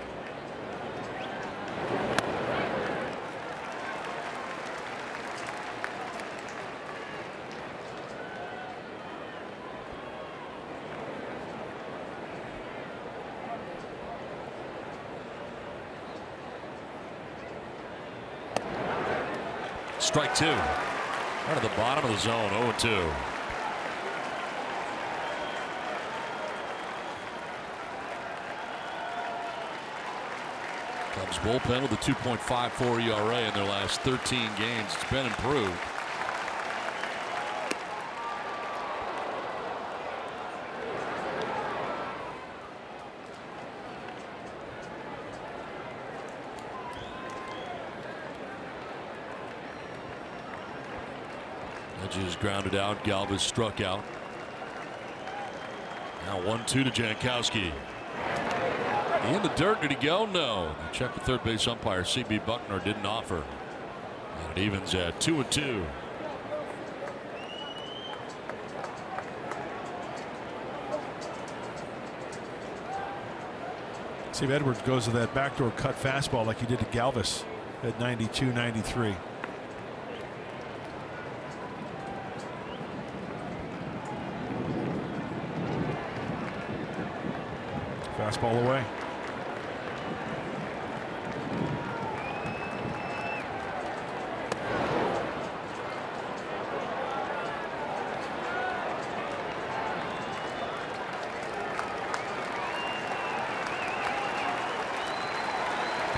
Strike 2. Right at the bottom of the zone. 0-2. Cubs bullpen with a 2.54 ERA in their last 13 games. It's been improved. Hedges grounded out. Galvis struck out. Now 1-2 to Jankowski. In the dirt, did he go? No. They checked the third base umpire. C.B. Buckner didn't offer. And it evens at 2-2. See if Edwards goes to that backdoor cut fastball like he did to Galvis at 92, 93. Fastball away.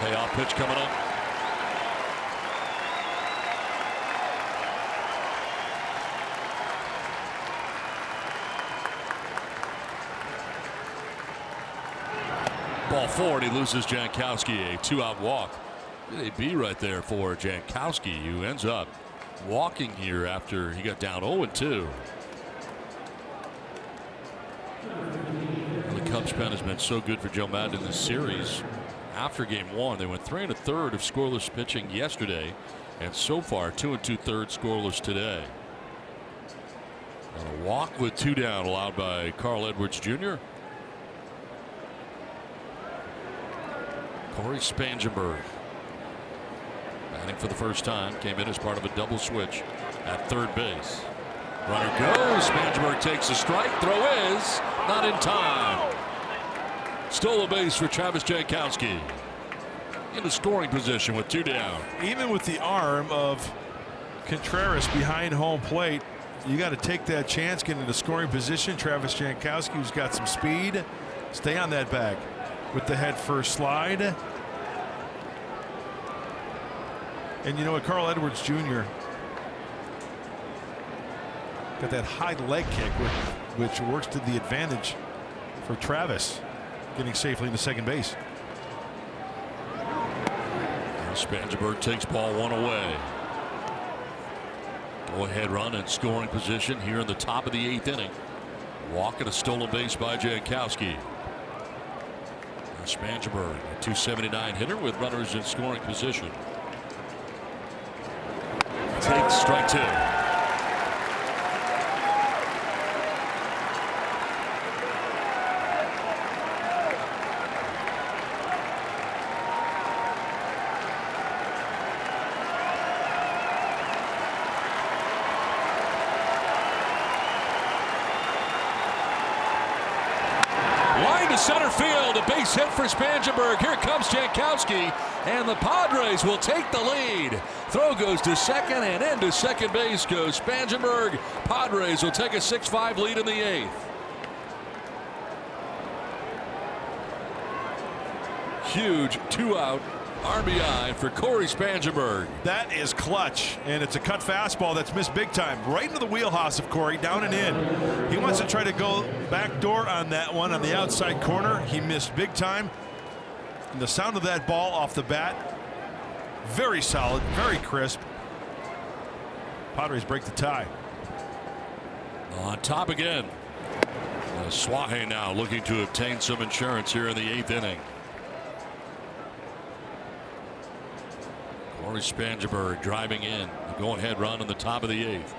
Payoff pitch coming up. Ball forward. He loses Jankowski. A 2-out walk. Good AB right there for Jankowski, who ends up walking here after he got down 0-2. The Cubs pen has been so good for Joe Madden in this series. After game 1, they went 3 1/3 of scoreless pitching yesterday, and so far 2 2/3 scoreless today. And a walk with 2 down allowed by Carl Edwards Jr. Corey Spangenberg batting for the first time, came in as part of a double switch at third base. Runner goes. Spangenberg takes a strike. Throw is not in time. Stole a base for Travis Jankowski. In the scoring position with 2 down. Even with the arm of Contreras behind home plate, you got to take that chance, get into scoring position. Travis Jankowski, who's got some speed, stay on that bag with the head first slide. And you know what, Carl Edwards Jr. got that high leg kick, which works to the advantage for Travis, getting safely into second base. And Spangenberg takes ball 1 away. Go ahead run in scoring position here in the top of the 8th inning. Walk and a stolen base by Jankowski. Spangenberg, a 279 hitter with runners in scoring position. Takes strike 2. Center field, a base hit for Spangenberg. Here comes Jankowski, and the Padres will take the lead. Throw goes to second, and into second base goes Spangenberg. Padres will take a 6-5 lead in the 8th. Huge 2-out RBI for Corey Spangenberg. That is clutch, and it's a cut fastball that's missed big time. Right into the wheelhouse of Corey, down and in. He wants to try to go backdoor on that one on the outside corner. He missed big time. And the sound of that ball off the bat, very solid, very crisp. Padres break the tie. On top again. Swahe now looking to obtain some insurance here in the 8th inning. Corey Spangenberg driving in. The go-ahead run in the top of the 8th.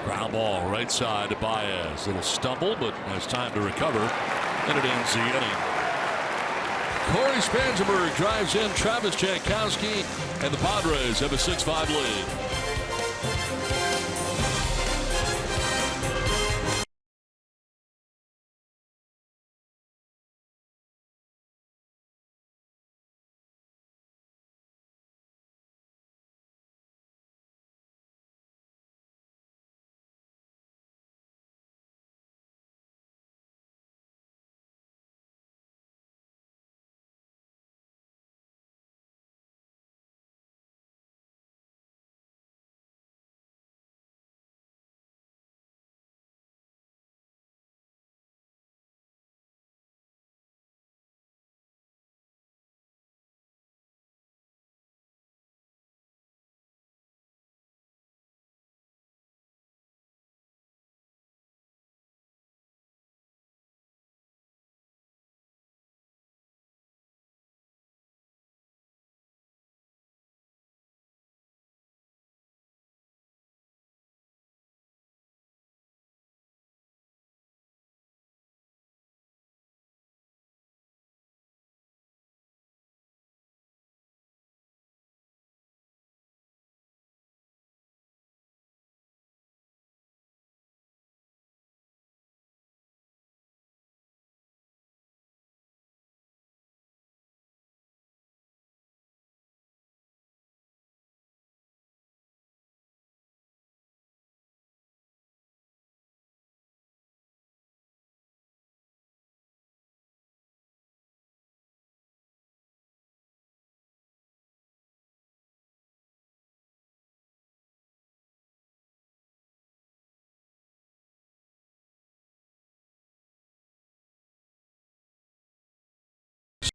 Ground ball right side to Baez. Little stumble, but has time to recover, and it ends the inning. Corey Spangenberg drives in Travis Jankowski, and the Padres have a 6-5 lead.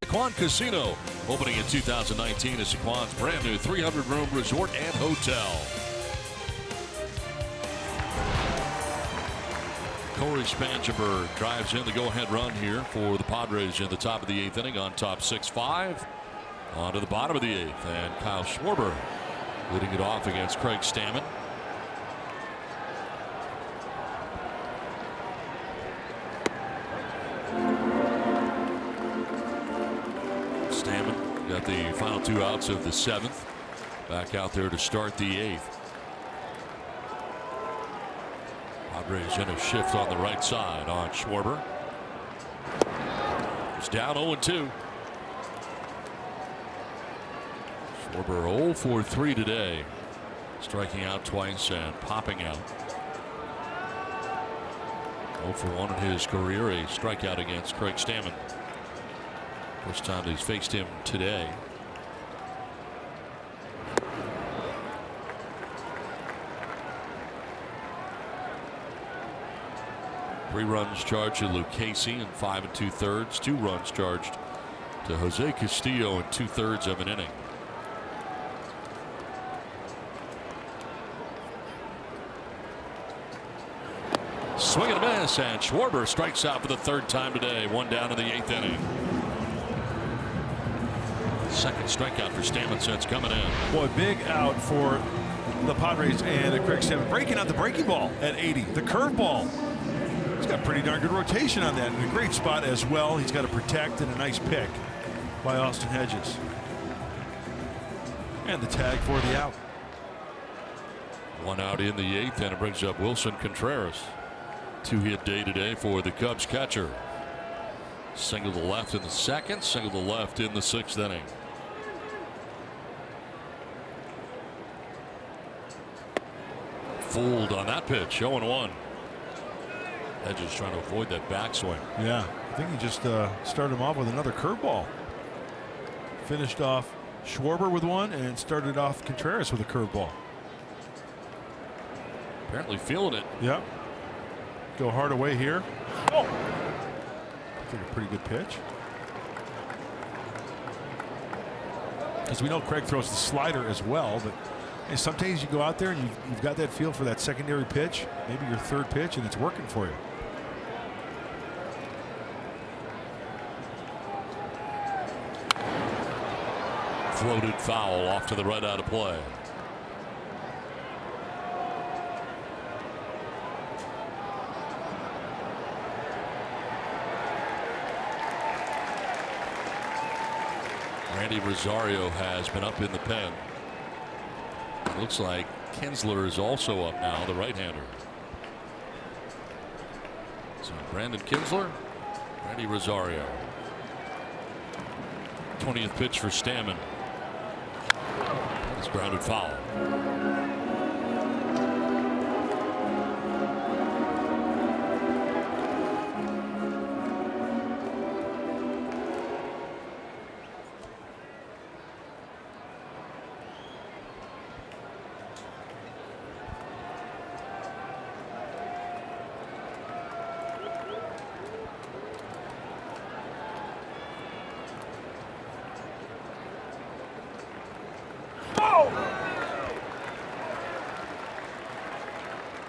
Sequan Casino, opening in 2019 as Sequan's brand new 300-room resort and hotel. Corey Spangenberg drives in the go-ahead run here for the Padres in the top of the 8th inning on top 6-5. On to the bottom of the 8th, and Kyle Schwarber leading it off against Craig Stammen. Got the final 2 outs of the 7th. Back out there to start the 8th. Padres in a shift on the right side on Schwarber. He's down 0-2. Schwarber 0 for 3 today. Striking out twice and popping out. 0 for 1 in his career. A strikeout against Craig Stammen. First time he's faced him today. Three runs charged to Lucchesi in 5 2/3. 2 runs charged to Jose Castillo in 2/3 of an inning. Swing and a miss, and Schwarber strikes out for the 3rd time today. 1 down in the 8th inning. Second strikeout for Stammen since coming in. Boy, big out for the Padres and Craig Stammen. Breaking out the breaking ball at 80. The curveball. He's got pretty darn good rotation on that. In a great spot as well. He's got to protect, and a nice pick by Austin Hedges. And the tag for the out. 1 out in the 8th, and it brings up Wilson Contreras. 2-hit day today for the Cubs catcher. Single to left in the 2nd, single to left in the 6th inning. fooled on that pitch. 0-1. Hedges trying to avoid that backswing. Yeah, I think he just started him off with another curveball. Finished off Schwarber with one and started off Contreras with a curveball. Apparently feeling it. Yep. Go hard away here. Oh. I think a pretty good pitch. Because we know Craig throws the slider as well, but and sometimes you go out there and you've got that feel for that secondary pitch, maybe your third pitch, and it's working for you. Floated foul off to the right out of play. Randy Rosario has been up in the pen. It looks like Kinsler is also up now, the right-hander. So Brandon Kinsler, Randy Rosario. 20th pitch for Stammen. It's grounded foul.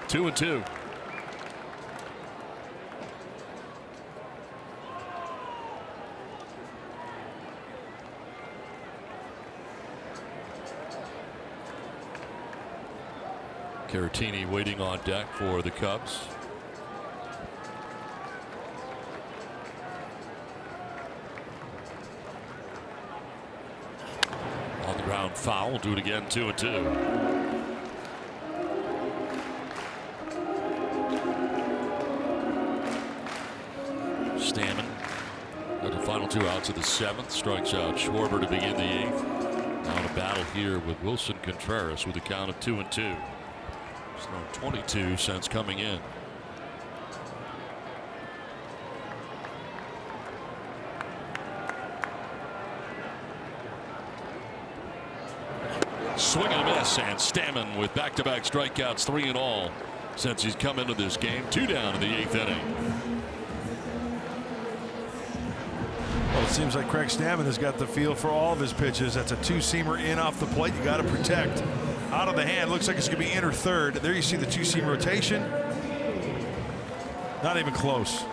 Two and two. Caratini waiting on deck for the Cubs. On the ground foul. Do it again. 2-2. Stammen got the final 2 outs of the 7th. Strikes out Schwarber to begin the 8th. Now a battle here with Wilson Contreras with a count of 2-2. He's thrown 22 since coming in. Swing and a miss, and Stammen with back-to-back strikeouts, 3 in all since he's come into this game. 2 down in the 8th inning. Well, it seems like Craig Stammen has got the feel for all of his pitches. That's a 2-seamer in off the plate. You got to protect. Out of the hand. Looks like it's going to be in or third. There you see the 2-seam rotation. Not even close.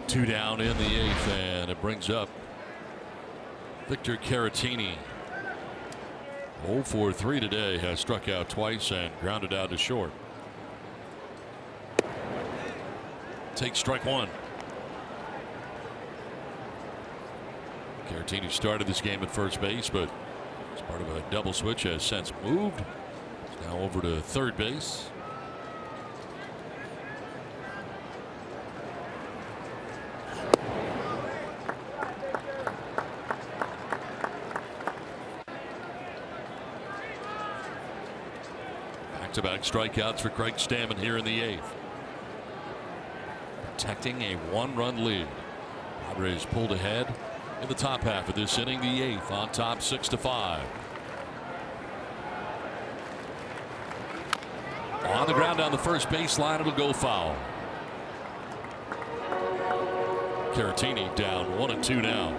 Two down in the 8th, and it brings up Victor Caratini. 0 for 3 today. Has struck out twice and grounded out to short. Takes strike 1. Caratini started this game at first base, but as part of a double switch has since moved. He's now over to third base. Back-to-back strikeouts for Craig Stammen here in the 8th. Protecting a 1-run lead. Padres pulled ahead in the top half of this inning. The 8th on top 6-5. On the ground down the first baseline, it'll go foul. Caratini down 1-2 now.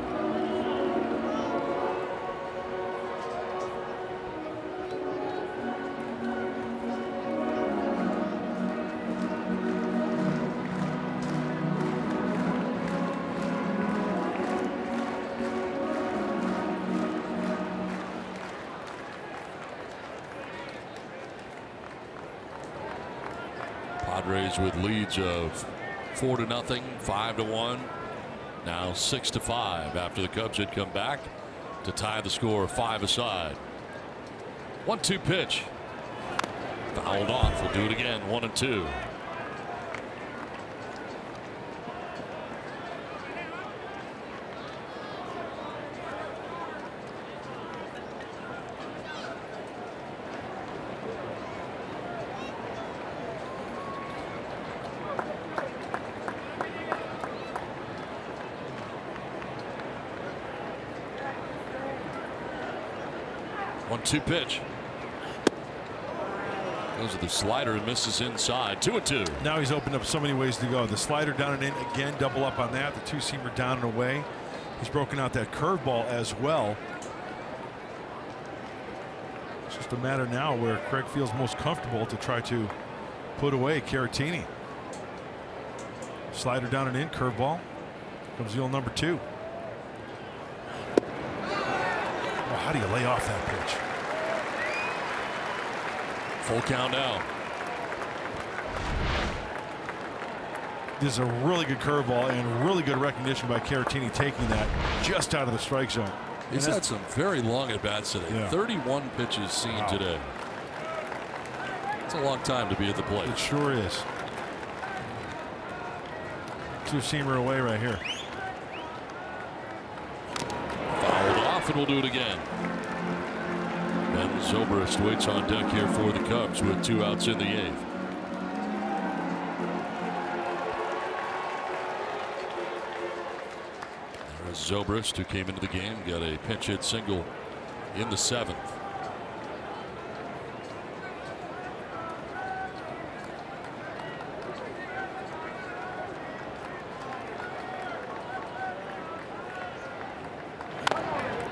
Padres with leads of 4-0, 5-1, now 6-5 after the Cubs had come back to tie the score 5 aside. 1-2 pitch. Fouled off. We'll do it again. 1-2. 1-2 pitch. Goes to the slider and misses inside. 2-2. Now he's opened up so many ways to go. The slider down and in again, double up on that. The two-seamer down and away. He's broken out that curveball as well. It's just a matter now where Craig feels most comfortable to try to put away Caratini. Slider down and in, curveball. Comes the old number 2. Oh, how do you lay off that pitch? Full count now. This is a really good curveball and really good recognition by Caratini taking that just out of the strike zone. He's had some very long at bats today. Yeah. 31 pitches seen today. It's a long time to be at the plate. It sure is. Two-seamer away right here. Fouled off, and we'll do it again. Ben Zobrist waits on deck here for the Cubs with 2 outs in the 8th. There's Zobrist, who came into the game, got a pinch hit single in the 7th.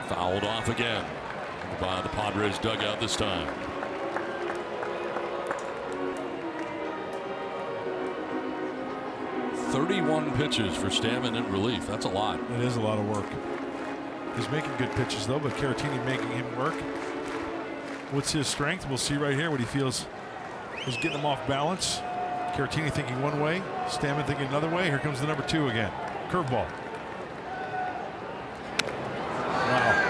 Fouled off again by the Padres dugout this time. "31 pitches for Stammen in relief. That's a lot. It is a lot of work. He's making good pitches though, but Caratini making him work. What's his strength? We'll see right here what he feels is getting him off balance. Caratini thinking one way, Stammen thinking another way. Here comes the number 2 again. Curveball. Wow.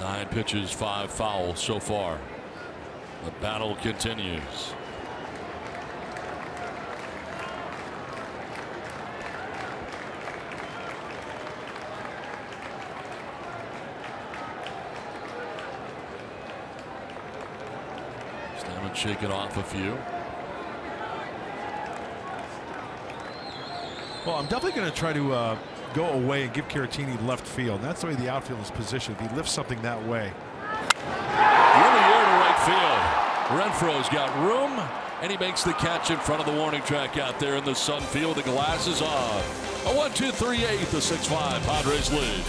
Nine pitches, 5 fouls so far. The battle continues. Stammen shaking off a few. Well, I'm definitely going to try to go away and give Caratini left field. That's the way the outfield is positioned. If he lifts something that way. In the air to right field. Renfro's got room, and he makes the catch in front of the warning track out there in the sun field. The glasses on. A 1-2-3-8, the 6-5 Padres lead.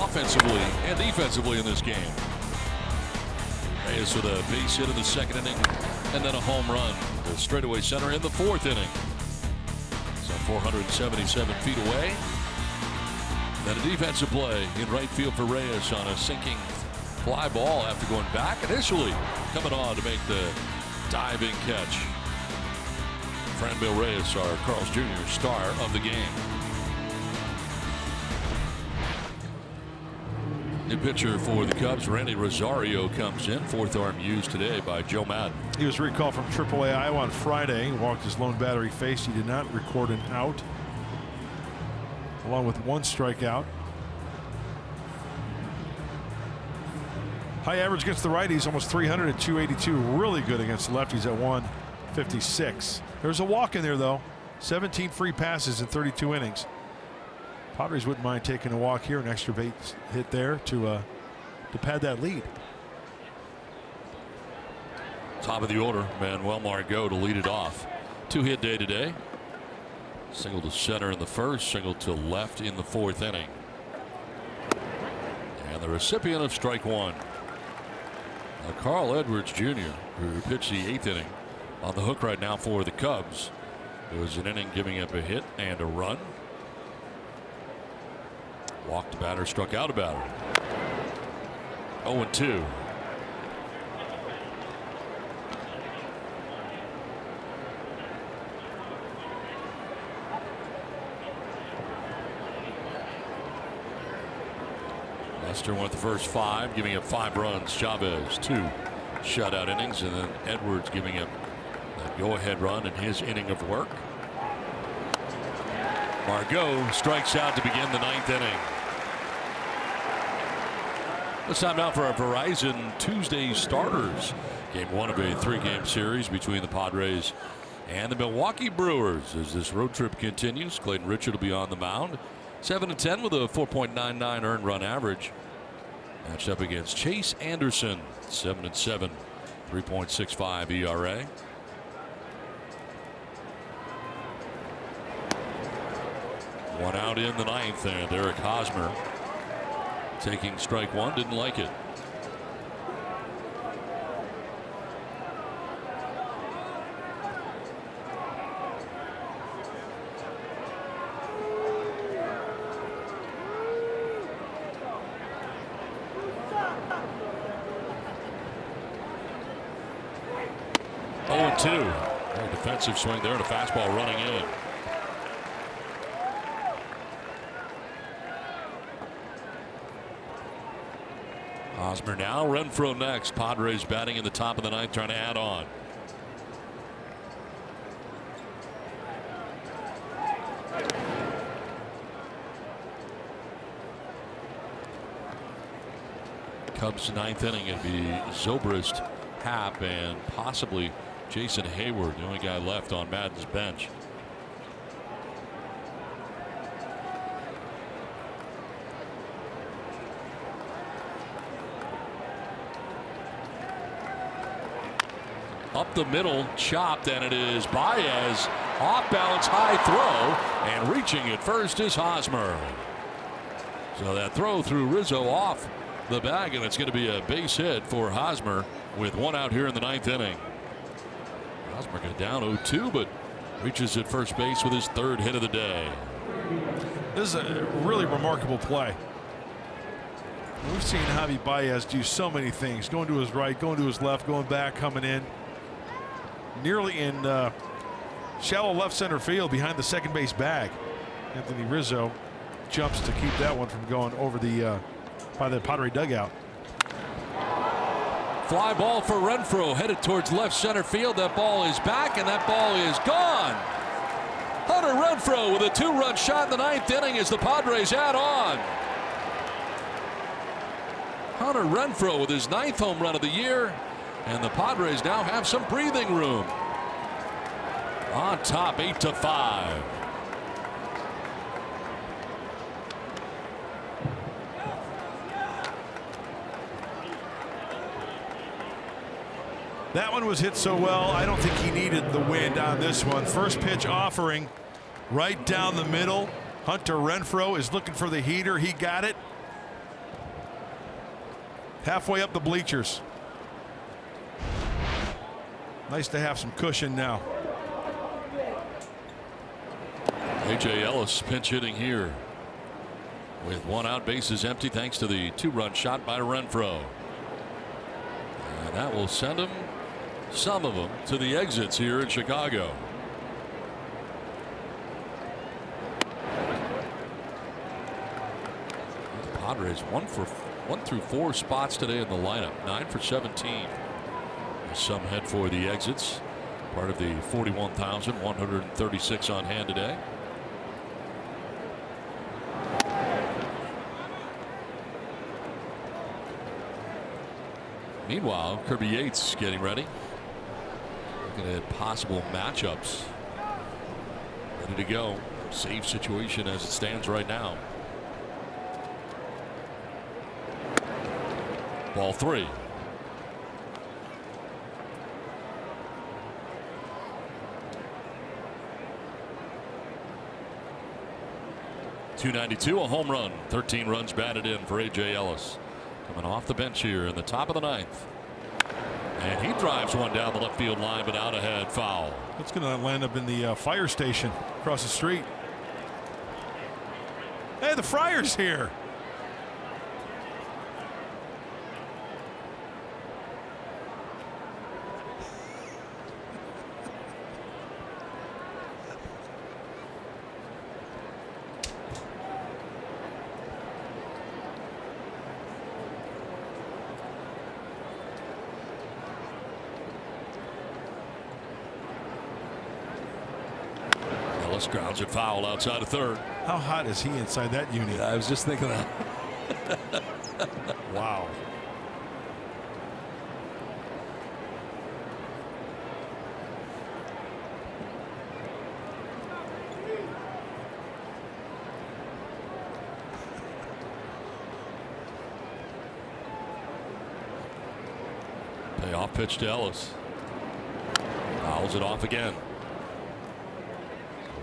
Offensively and defensively in this game. Reyes with a base hit in the 2nd inning and then a home run to straightaway center in the 4th inning. So 477 feet away. Then a defensive play in right field for Reyes on a sinking fly ball after going back initially, coming on to make the diving catch. Franmil Reyes, our Carl's Jr. star of the game. New pitcher for the Cubs, Randy Rosario, comes in. Fourth arm used today by Joe Madden. He was recalled from AAA Iowa on Friday. He walked his lone batter he faced. He did not record an out, along with one strikeout. High average against the righties, almost 300 at 282. Really good against the lefties at 156. There's a walk in there, though. 17 free passes in 32 innings. Padres wouldn't mind taking a walk here, an extra base hit there to pad that lead. Top of the order, Manuel Margot to lead it off. 2-hit day today. Single to center in the first, single to left in the fourth inning. And the recipient of strike one. Now Carl Edwards Jr., who pitched the 8th inning, on the hook right now for the Cubs. It was an inning giving up a hit and a run. Walked a batter, struck out a batter. 0-2. Lester went the first 5, giving up 5 runs. Chavez 2 shutout innings, and then Edwards giving up a go-ahead run in his inning of work. Margot strikes out to begin the 9th inning. It's time now for our Verizon Tuesday starters. Game 1 of a 3-game series between the Padres and the Milwaukee Brewers. As this road trip continues, Clayton Richard will be on the mound. 7-10 with a 4.99 earned run average. Matched up against Chase Anderson, 7-7, 3.65 ERA. One out in the 9th, and Eric Hosmer taking strike one, didn't like it. A defensive swing there and a fastball running in. Hosmer now, Renfroe next. Padres batting in the top of the 9th, trying to add on. Cubs 9th inning, it'd be Zobrist, Happ, and possibly Jason Hayward, the only guy left on Madden's bench. Up the middle, chopped, and it is Baez. Off balance, high throw, and reaching at first is Hosmer. So that throw threw Rizzo off the bag, and it's going to be a base hit for Hosmer with one out here in the 9th inning. Hosmer got down 0-2, but reaches at first base with his 3rd hit of the day. This is a really remarkable play. We've seen Javi Baez do so many things, going to his right, going to his left, going back, coming in. Nearly in shallow left center field behind the second base bag. Anthony Rizzo jumps to keep that one from going over the by the Padre dugout. Fly ball for Renfroe, headed towards left center field. That ball is back, and that ball is gone. Hunter Renfroe with a 2-run shot in the 9th inning as the Padres add on. Hunter Renfroe with his 9th home run of the year, and the Padres now have some breathing room. On top, 8-5. That one was hit so well, I don't think he needed the wind on this one. First pitch offering right down the middle. Hunter Renfroe is looking for the heater. He got it. Halfway up the bleachers. Nice to have some cushion now. A.J. Ellis pinch hitting here with one out, bases empty thanks to the 2-run shot by Renfroe. And that will send him, some of them, to the exits here in Chicago. The Padres 1 for 1 through 4 spots today in the lineup. 9 for 17. Some head for the exits. Part of the 41,136 on hand today. Meanwhile, Kirby Yates getting ready. Looking at possible matchups. Ready to go. Save situation as it stands right now. Ball 3. .292, a home run. 13 runs batted in for A.J. Ellis. Coming off the bench here in the top of the 9th. And he drives one down the left field line, but out ahead, foul. That's going to land up in the fire station across the street. Hey, the Friar's here. Grounds it foul outside of third. How hot is he inside that unit? I was just thinking that. Wow. Payoff pitch to Ellis. Fouls it off again.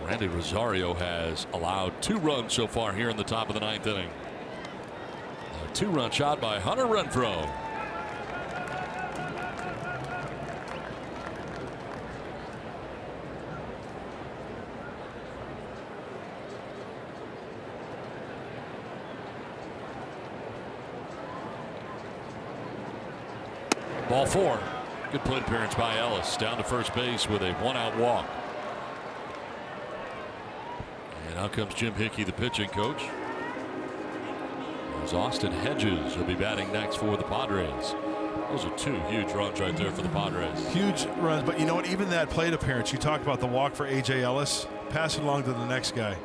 Randy Rosario has allowed 2 runs so far here in the top of the 9th inning. A 2-run shot by Hunter Renfroe. Ball 4. Good plate appearance by Ellis. Down to first base with a 1-out walk. Out comes Jim Hickey, the pitching coach. As Austin Hedges will be batting next for the Padres. Those are 2 huge runs right there for the Padres. Huge runs, but you know what? Even that plate appearance, you talked about the walk for A.J. Ellis. Pass it along to the next guy.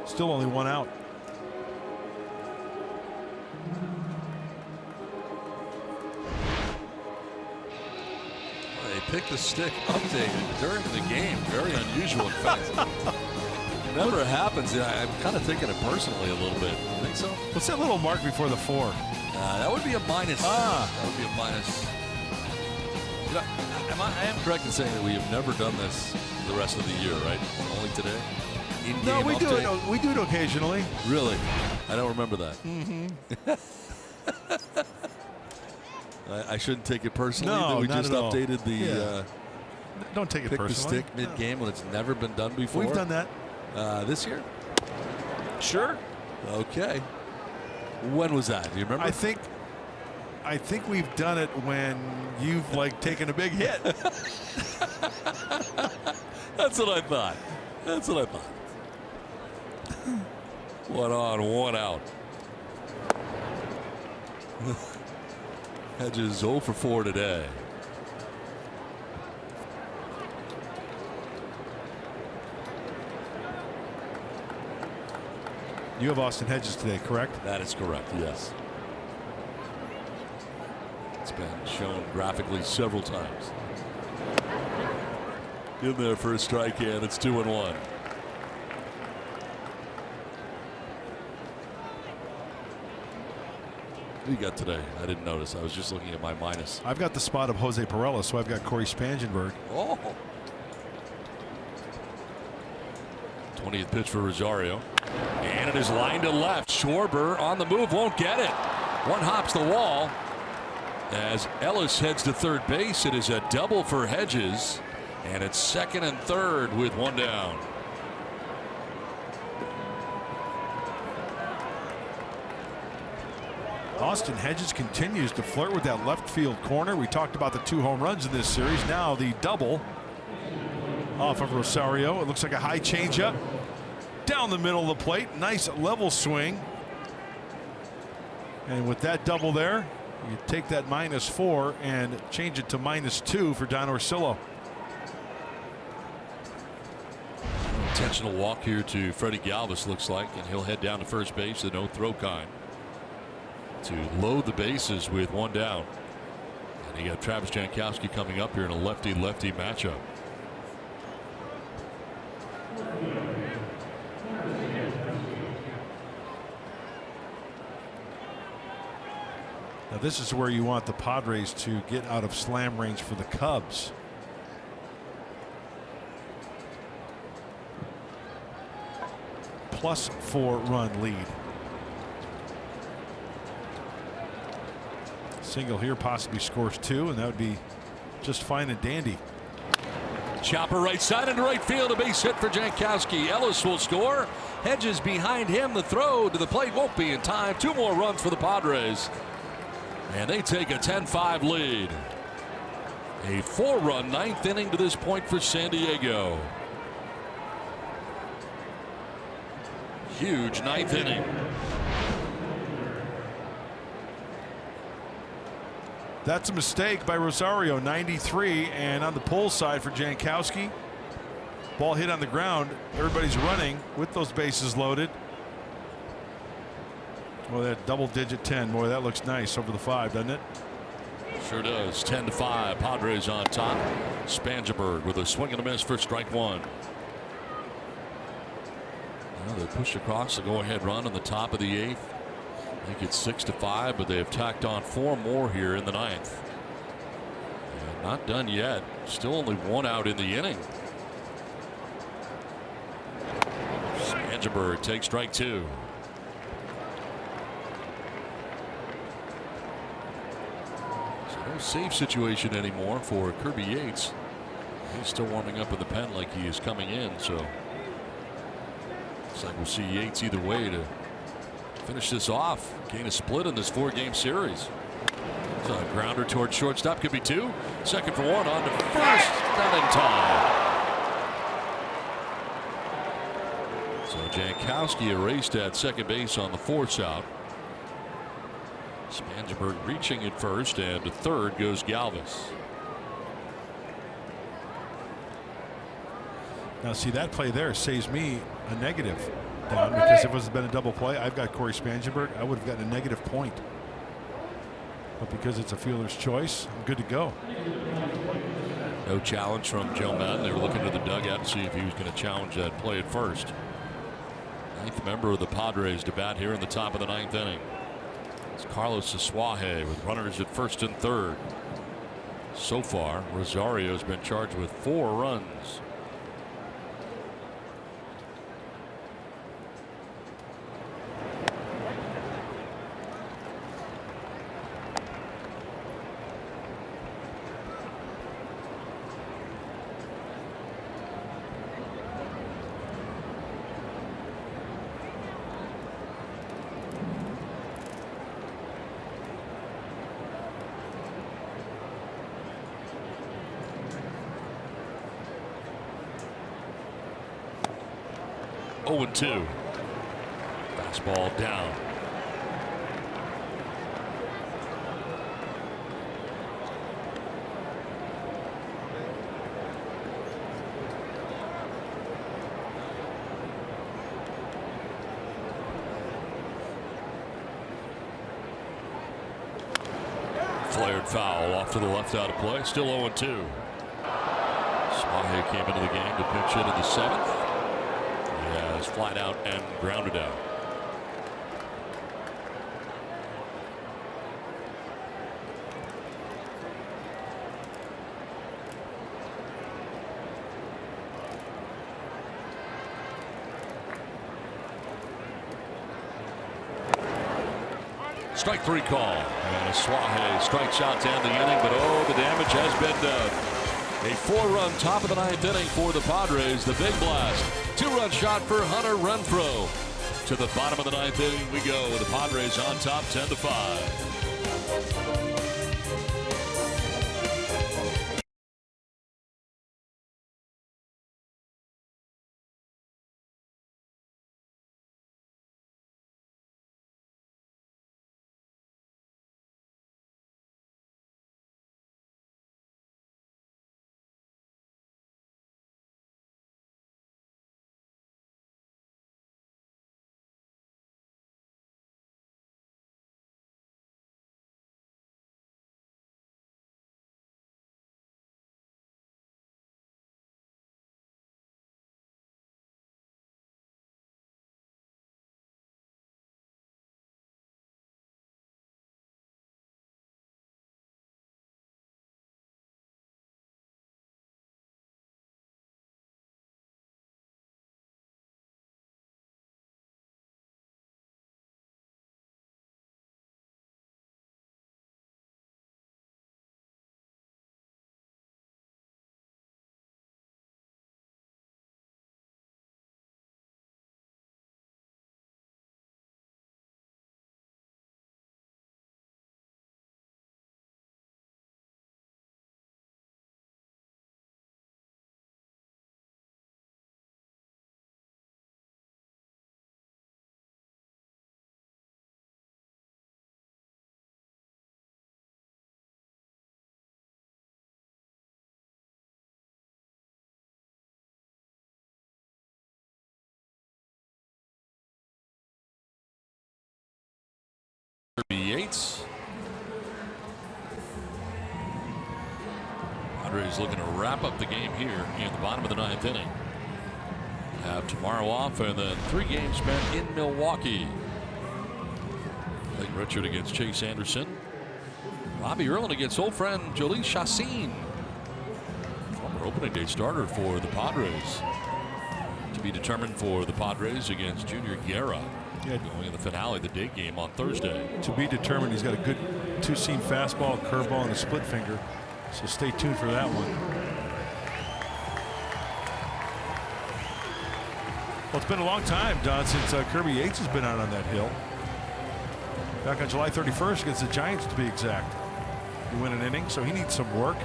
Still only 1 out. They picked the stick updated during the game. Very unusual, in fact. Never happens. I'm kind of taking it personally a little bit. You think so? What's that little mark before the 4? That would be a minus. That would be a minus. You know, I am correct in saying that we have never done this the rest of the year, right? Only today. No, we do it. We do it occasionally. Really? I don't remember that. I shouldn't take it personally. No, that we not just at all. updated the. Yeah. Don't take it pick personally. the stick mid-game when it's never been done before. We've done that. This year? Sure. Okay. When was that? Do you remember? I think we've done it when you've like taken a big hit. That's what I thought. That's what I thought. 1 on, 1 out. Hedges 0 for 4 today. You have Austin Hedges today, correct? That is correct, yes. It's been shown graphically several times. In there for a strike, and it's 2-1. Who you got today? I didn't notice. I was just looking at my minus. I've got the spot of Jose Perella, so I've got Corey Spangenberg. Oh. 20th pitch for Rosario. And it is lined to left. Schwarber on the move, won't get it. One hops the wall. As Ellis heads to third base, it is a double for Hedges. And it's second and third with 1 down. Austin Hedges continues to flirt with that left field corner. We talked about the 2 home runs in this series. Now the double off of Rosario. It looks like a high changeup down the middle of the plate. Nice level swing. And with that double there, you take that -4 and change it to -2 for Don Orsillo. Intentional walk here to Freddie Galvis, looks like, and he'll head down to first base, the no throw kind, to load the bases with one down. And you got Travis Jankowski coming up here in a lefty-lefty matchup. Now this is where you want the Padres to get out of slam range for the Cubs. +4 run lead. Single here possibly scores 2, and that would be just fine and dandy. Chopper right side into right field, a base hit for Jankowski. Ellis will score. Hedges behind him. The throw to the plate won't be in time. 2 more runs for the Padres, and they take a 10-5 lead. A 4-run 9th inning to this point for San Diego. Huge 9th inning. That's a mistake by Rosario. 93, and on the pull side for Jankowski. Ball hit on the ground. Everybody's running with those bases loaded. Well, that double-digit 10. Boy, that looks nice over the 5, doesn't it? Sure does. 10-5. Padres on top. Spangenberg with a swing and a miss for strike 1. Well, they pushed across the go-ahead run on the top of the 8th. I think it's 6-5, but they have tacked on 4 more here in the 9th. And not done yet. Still only 1 out in the inning. Spangenberg takes strike 2. So no save situation anymore for Kirby Yates. He's still warming up in the pen like he is coming in, so looks like we'll see Yates either way to finish this off. Gain a split in this 4-game series. So a grounder towards shortstop, could be 2. Second for 1, on to first, not in time. So Jankowski erased at second base on the force out. Spangenberg reaching at first, and to third goes Galvis. Now see, that play there saves me a negative, Don, because if it was been a double play, I've got Corey Spangenberg, I would have gotten a negative point. But because it's a fielder's choice, I'm good to go. No challenge from Joe Madden. They were looking to the dugout to see if he was going to challenge that play at first. 9th member of the Padres to bat here in the top of the 9th inning. It's Carlos Asuaje with runners at first and third. So far, Rosario's been charged with 4 runs. Oh, 0-2. Fastball down. Flared foul off to the left out of play. Still 0-2. Swahe came into the game to pitch it in the 7th. Has flied out and grounded out. Strike 3 call, and Swahe strikes out to end the inning, but oh, the damage has been done. A 4-run top of the 9th inning for the Padres. The big blast. 2-run shot for Hunter Renfroe. To the bottom of the 9th inning we go with the Padres on top 10-5. Yates. Padres looking to wrap up the game here in the bottom of the 9th inning. Have tomorrow off and then 3 games spent in Milwaukee. Clayton Richard against Chase Anderson. Robbie Erlin against old friend Jolie Chassin. Former opening day starter for the Padres. To be determined for the Padres against Junior Guerra. Going in the finale, the day game on Thursday. To be determined. He's got a good 2-seam fastball, curveball, and a split finger. So stay tuned for that one. Well, it's been a long time, Don, since Kirby Yates has been out on that hill. Back on July 31st against the Giants, to be exact. He win an inning, so he needs some work.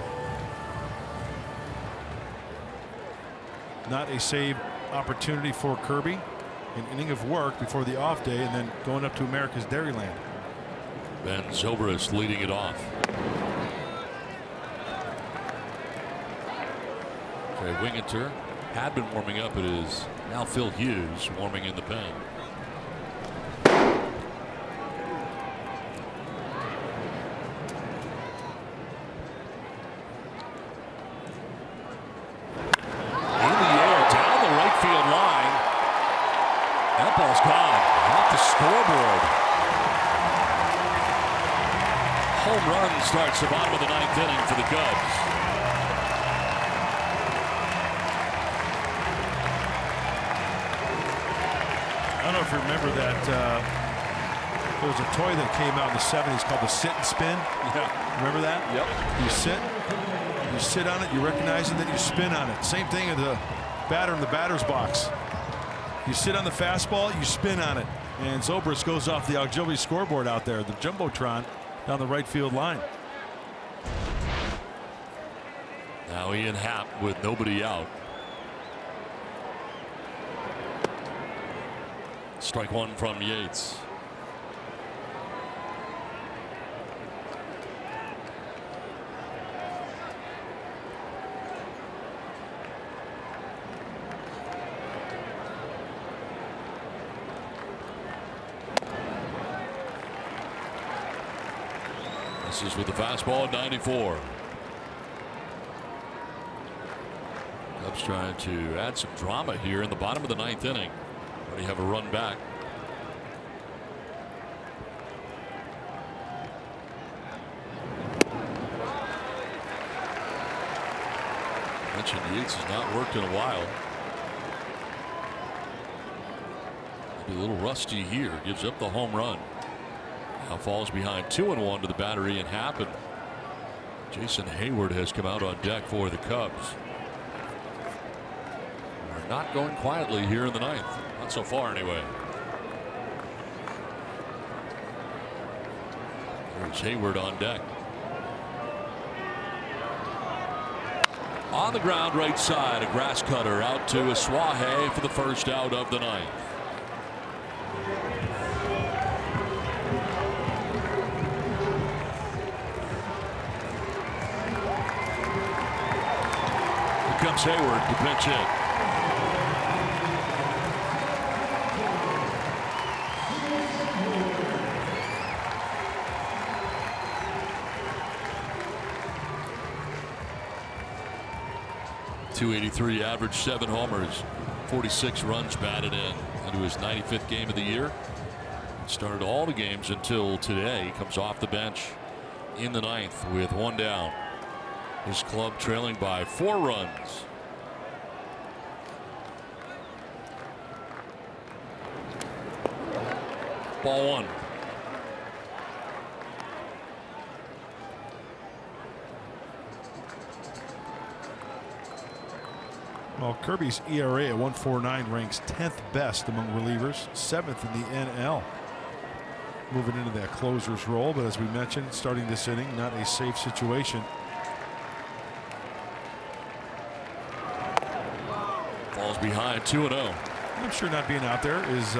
Not a save opportunity for Kirby. An inning of work before the off day, and then going up to America's Dairyland. Ben Zobrist leading it off. Trey Winginter had been warming up. It is now Phil Hughes warming in the pen. In the air, down the right field line. That ball's gone off the scoreboard. Home run starts the bottom of the 9th inning for the Cubs. I don't know if you remember that there was a toy that came out in the 70s called the sit and spin. Yeah. Remember that? Yep. You sit on it, you recognize it, then you spin on it. Same thing in the batter in the batter's box. You sit on the fastball, you spin on it. And Zobrist goes off the auxiliary scoreboard out there, the Jumbotron, down the right field line. Now Ian Happ with nobody out. Strike one from Yates. This is with the fastball at 94. Cubs trying to add some drama here in the bottom of the 9th inning. Already have a run back. Mentioned Yates has not worked in a while. Maybe a little rusty here. Gives up the home run. Now falls behind 2-1 to the battery and Happ. And Jason Hayward has come out on deck for the Cubs. They're not going quietly here in the 9th. Not so far anyway. There's Hayward on deck. On the ground right side, a grass cutter out to Asuaje for the first out of the 9th. Here comes Hayward to pinch hit. .283 average, 7 homers, 46 runs batted in into his 95th game of the year. Started all the games until today. He comes off the bench in the 9th with 1 down. His club trailing by 4 runs. Ball 1. Well, Kirby's ERA at 1.49 ranks 10th best among relievers, 7th in the NL. Moving into that closer's role, but as we mentioned, starting this inning, not a safe situation. Falls behind 2-0. I'm sure not being out there is,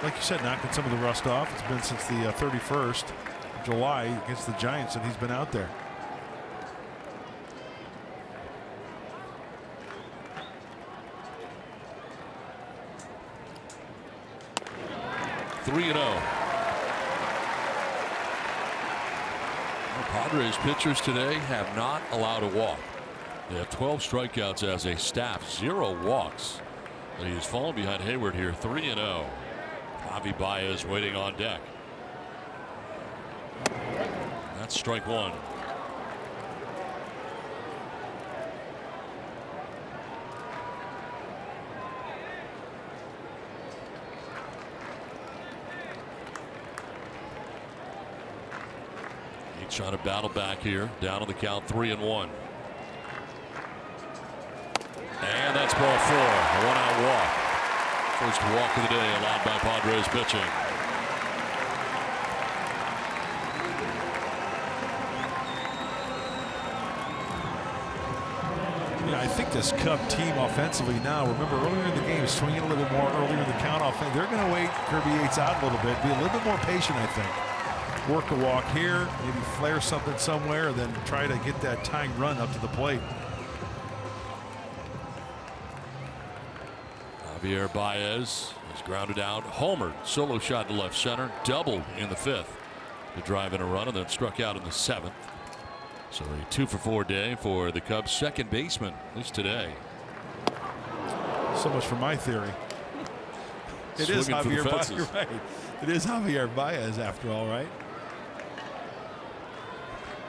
like you said, knocking some of the rust off. It's been since the 31st of July against the Giants that he's been out there. Padres pitchers today have not allowed a walk. They have 12 strikeouts as a staff, 0 walks. But he has fallen behind Hayward here, 3-0. Javi Baez waiting on deck. That's strike one. He's trying to battle back here, down on the count, 3-1. And that's ball 4, a 1-out walk. First walk of the day allowed by Padres pitching. I think this Cub team offensively now, remember earlier in the game, swinging a little bit more earlier in the count offense. They're going to wait Kirby Yates out a little bit, be a little bit more patient, I think. Work a walk here, maybe flare something somewhere, and then try to get that tying run up to the plate. Javier Baez is grounded out, homered, solo shot to left center, doubled in the 5th to drive in a run, and then struck out in the 7th. So a 2-for-4 day for the Cubs second baseman, at least today. So much for my theory. It is Javier Baez, right? It is Javier Baez after all, right?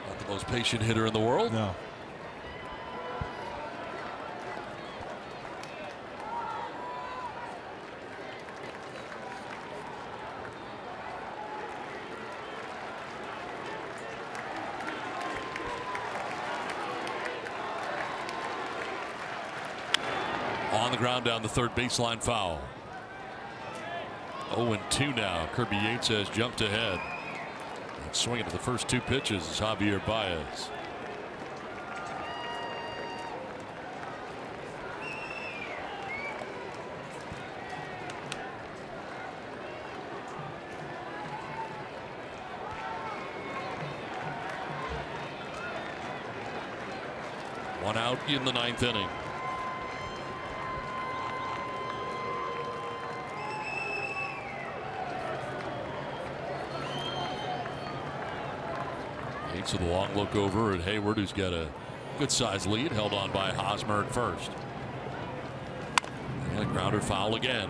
Not the most patient hitter in the world. No. On the ground down the third baseline foul. 0-2 now. Kirby Yates has jumped ahead. And swinging to the first 2 pitches is Javier Baez. One out in the 9th inning. Yates with a long look over at Hayward, who's got a good sized lead, held on by Hosmer at first. And a grounder foul again.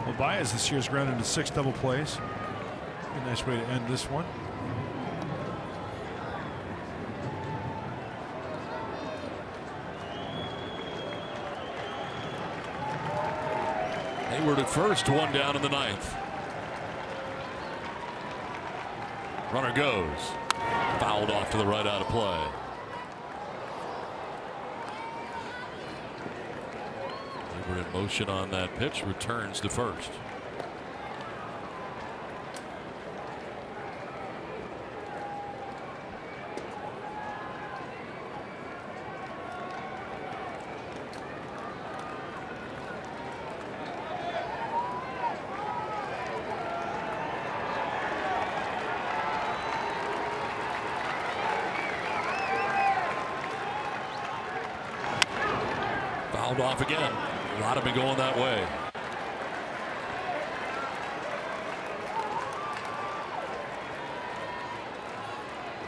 Well, Baez this year's grounded into 6 double plays. A nice way to end this one. Hayward at first, 1 down in the 9th. Runner goes. Fouled off to the right, out of play. Hayward in motion on that pitch, returns to first. Fouled off again. A lot of them going that way.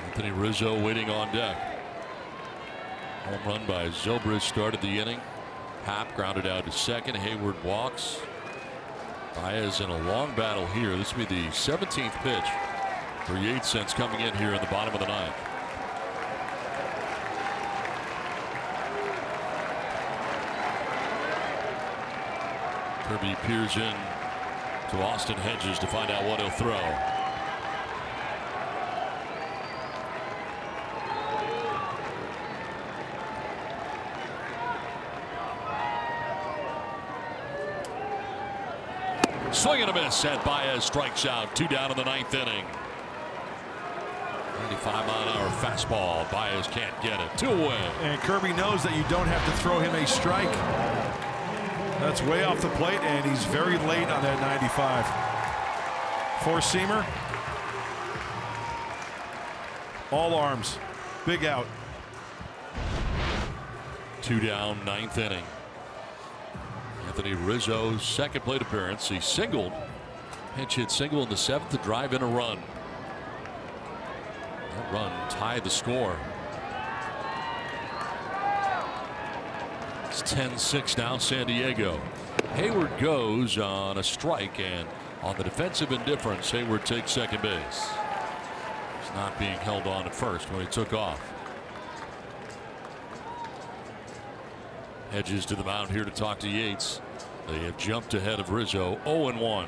Anthony Rizzo waiting on deck. Home run by Zobrist started the inning. Happ grounded out to second. Hayward walks. Baez in a long battle here. This will be the 17th pitch for Yates since coming in here in the bottom of the 9th. Kirby peers in to Austin Hedges to find out what he'll throw. Swing and a miss, and Baez strikes out. 2 down in the 9th inning. 95-mile-an-hour fastball. Baez can't get it. 2 away. And Kirby knows that you don't have to throw him a strike. That's way off the plate, and he's very late on that 95. 4-seamer. All arms. Big out. 2 down, 9th inning. Anthony Rizzo's second plate appearance. He singled, pinch hit single in the 7th to drive in a run. That run tied the score. It's 10-6 now, San Diego. Hayward goes on a strike, and on the defensive indifference, Hayward takes second base. He's not being held on at first when he took off. Hedges to the mound here to talk to Yates. They have jumped ahead of Rizzo, 0-1.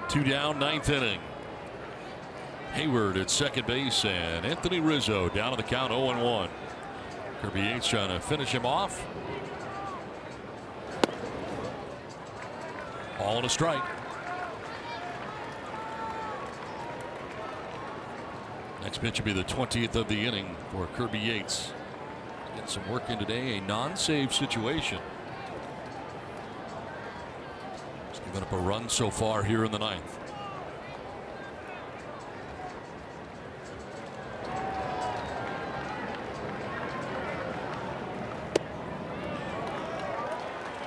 Two down, 9th inning. Hayward at second base and Anthony Rizzo down to the count, 0-1. Kirby Yates trying to finish him off. All on a strike. Next pitch will be the 20th of the inning for Kirby Yates. Getting some work in today, a non-save situation. He's given up a run so far here in the 9th.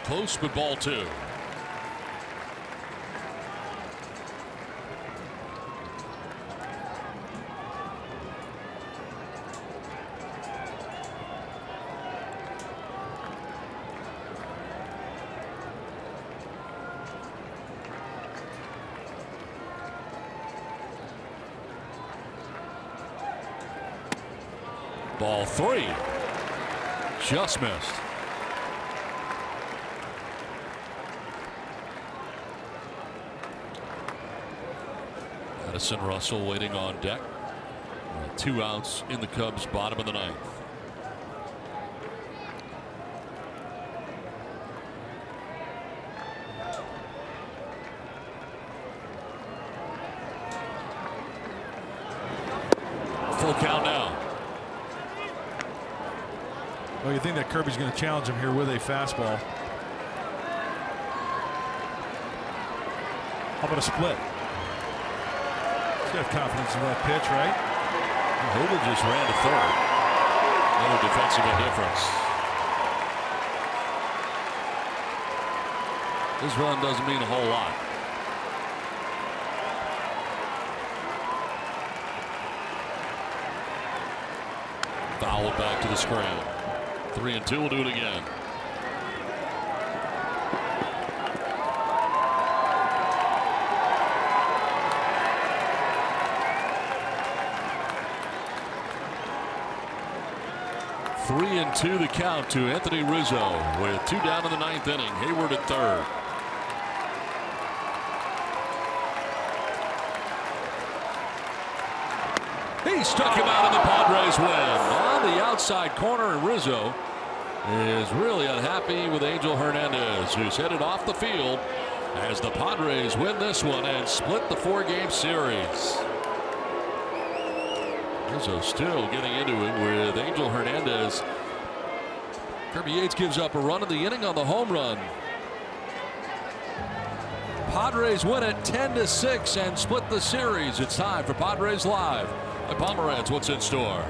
Close, but ball 2. Ball 3. Just missed. Addison Russell waiting on deck. 2 outs in the Cubs' bottom of the 9th. Full count now. Well, you think that Kirby's going to challenge him here with a fastball. How about a split? He's got confidence in that pitch, right? Hoover just ran to third. Another defensive indifference. This run doesn't mean a whole lot. Fouled back to the screen. 3-2 will do it again. Three and 2 the count to Anthony Rizzo with 2 down in the 9th inning. Hayward at third. He struck him out and the Padres win. On the outside corner, and Rizzo is really unhappy with Angel Hernandez, who's headed off the field as the Padres win this one and split the 4-game series. Rizzo still getting into it with Angel Hernandez. Kirby Yates gives up a run in the inning on the home run. Padres win it 10-6 and split the series. It's time for Padres Live. By Pomeranz, what's in store?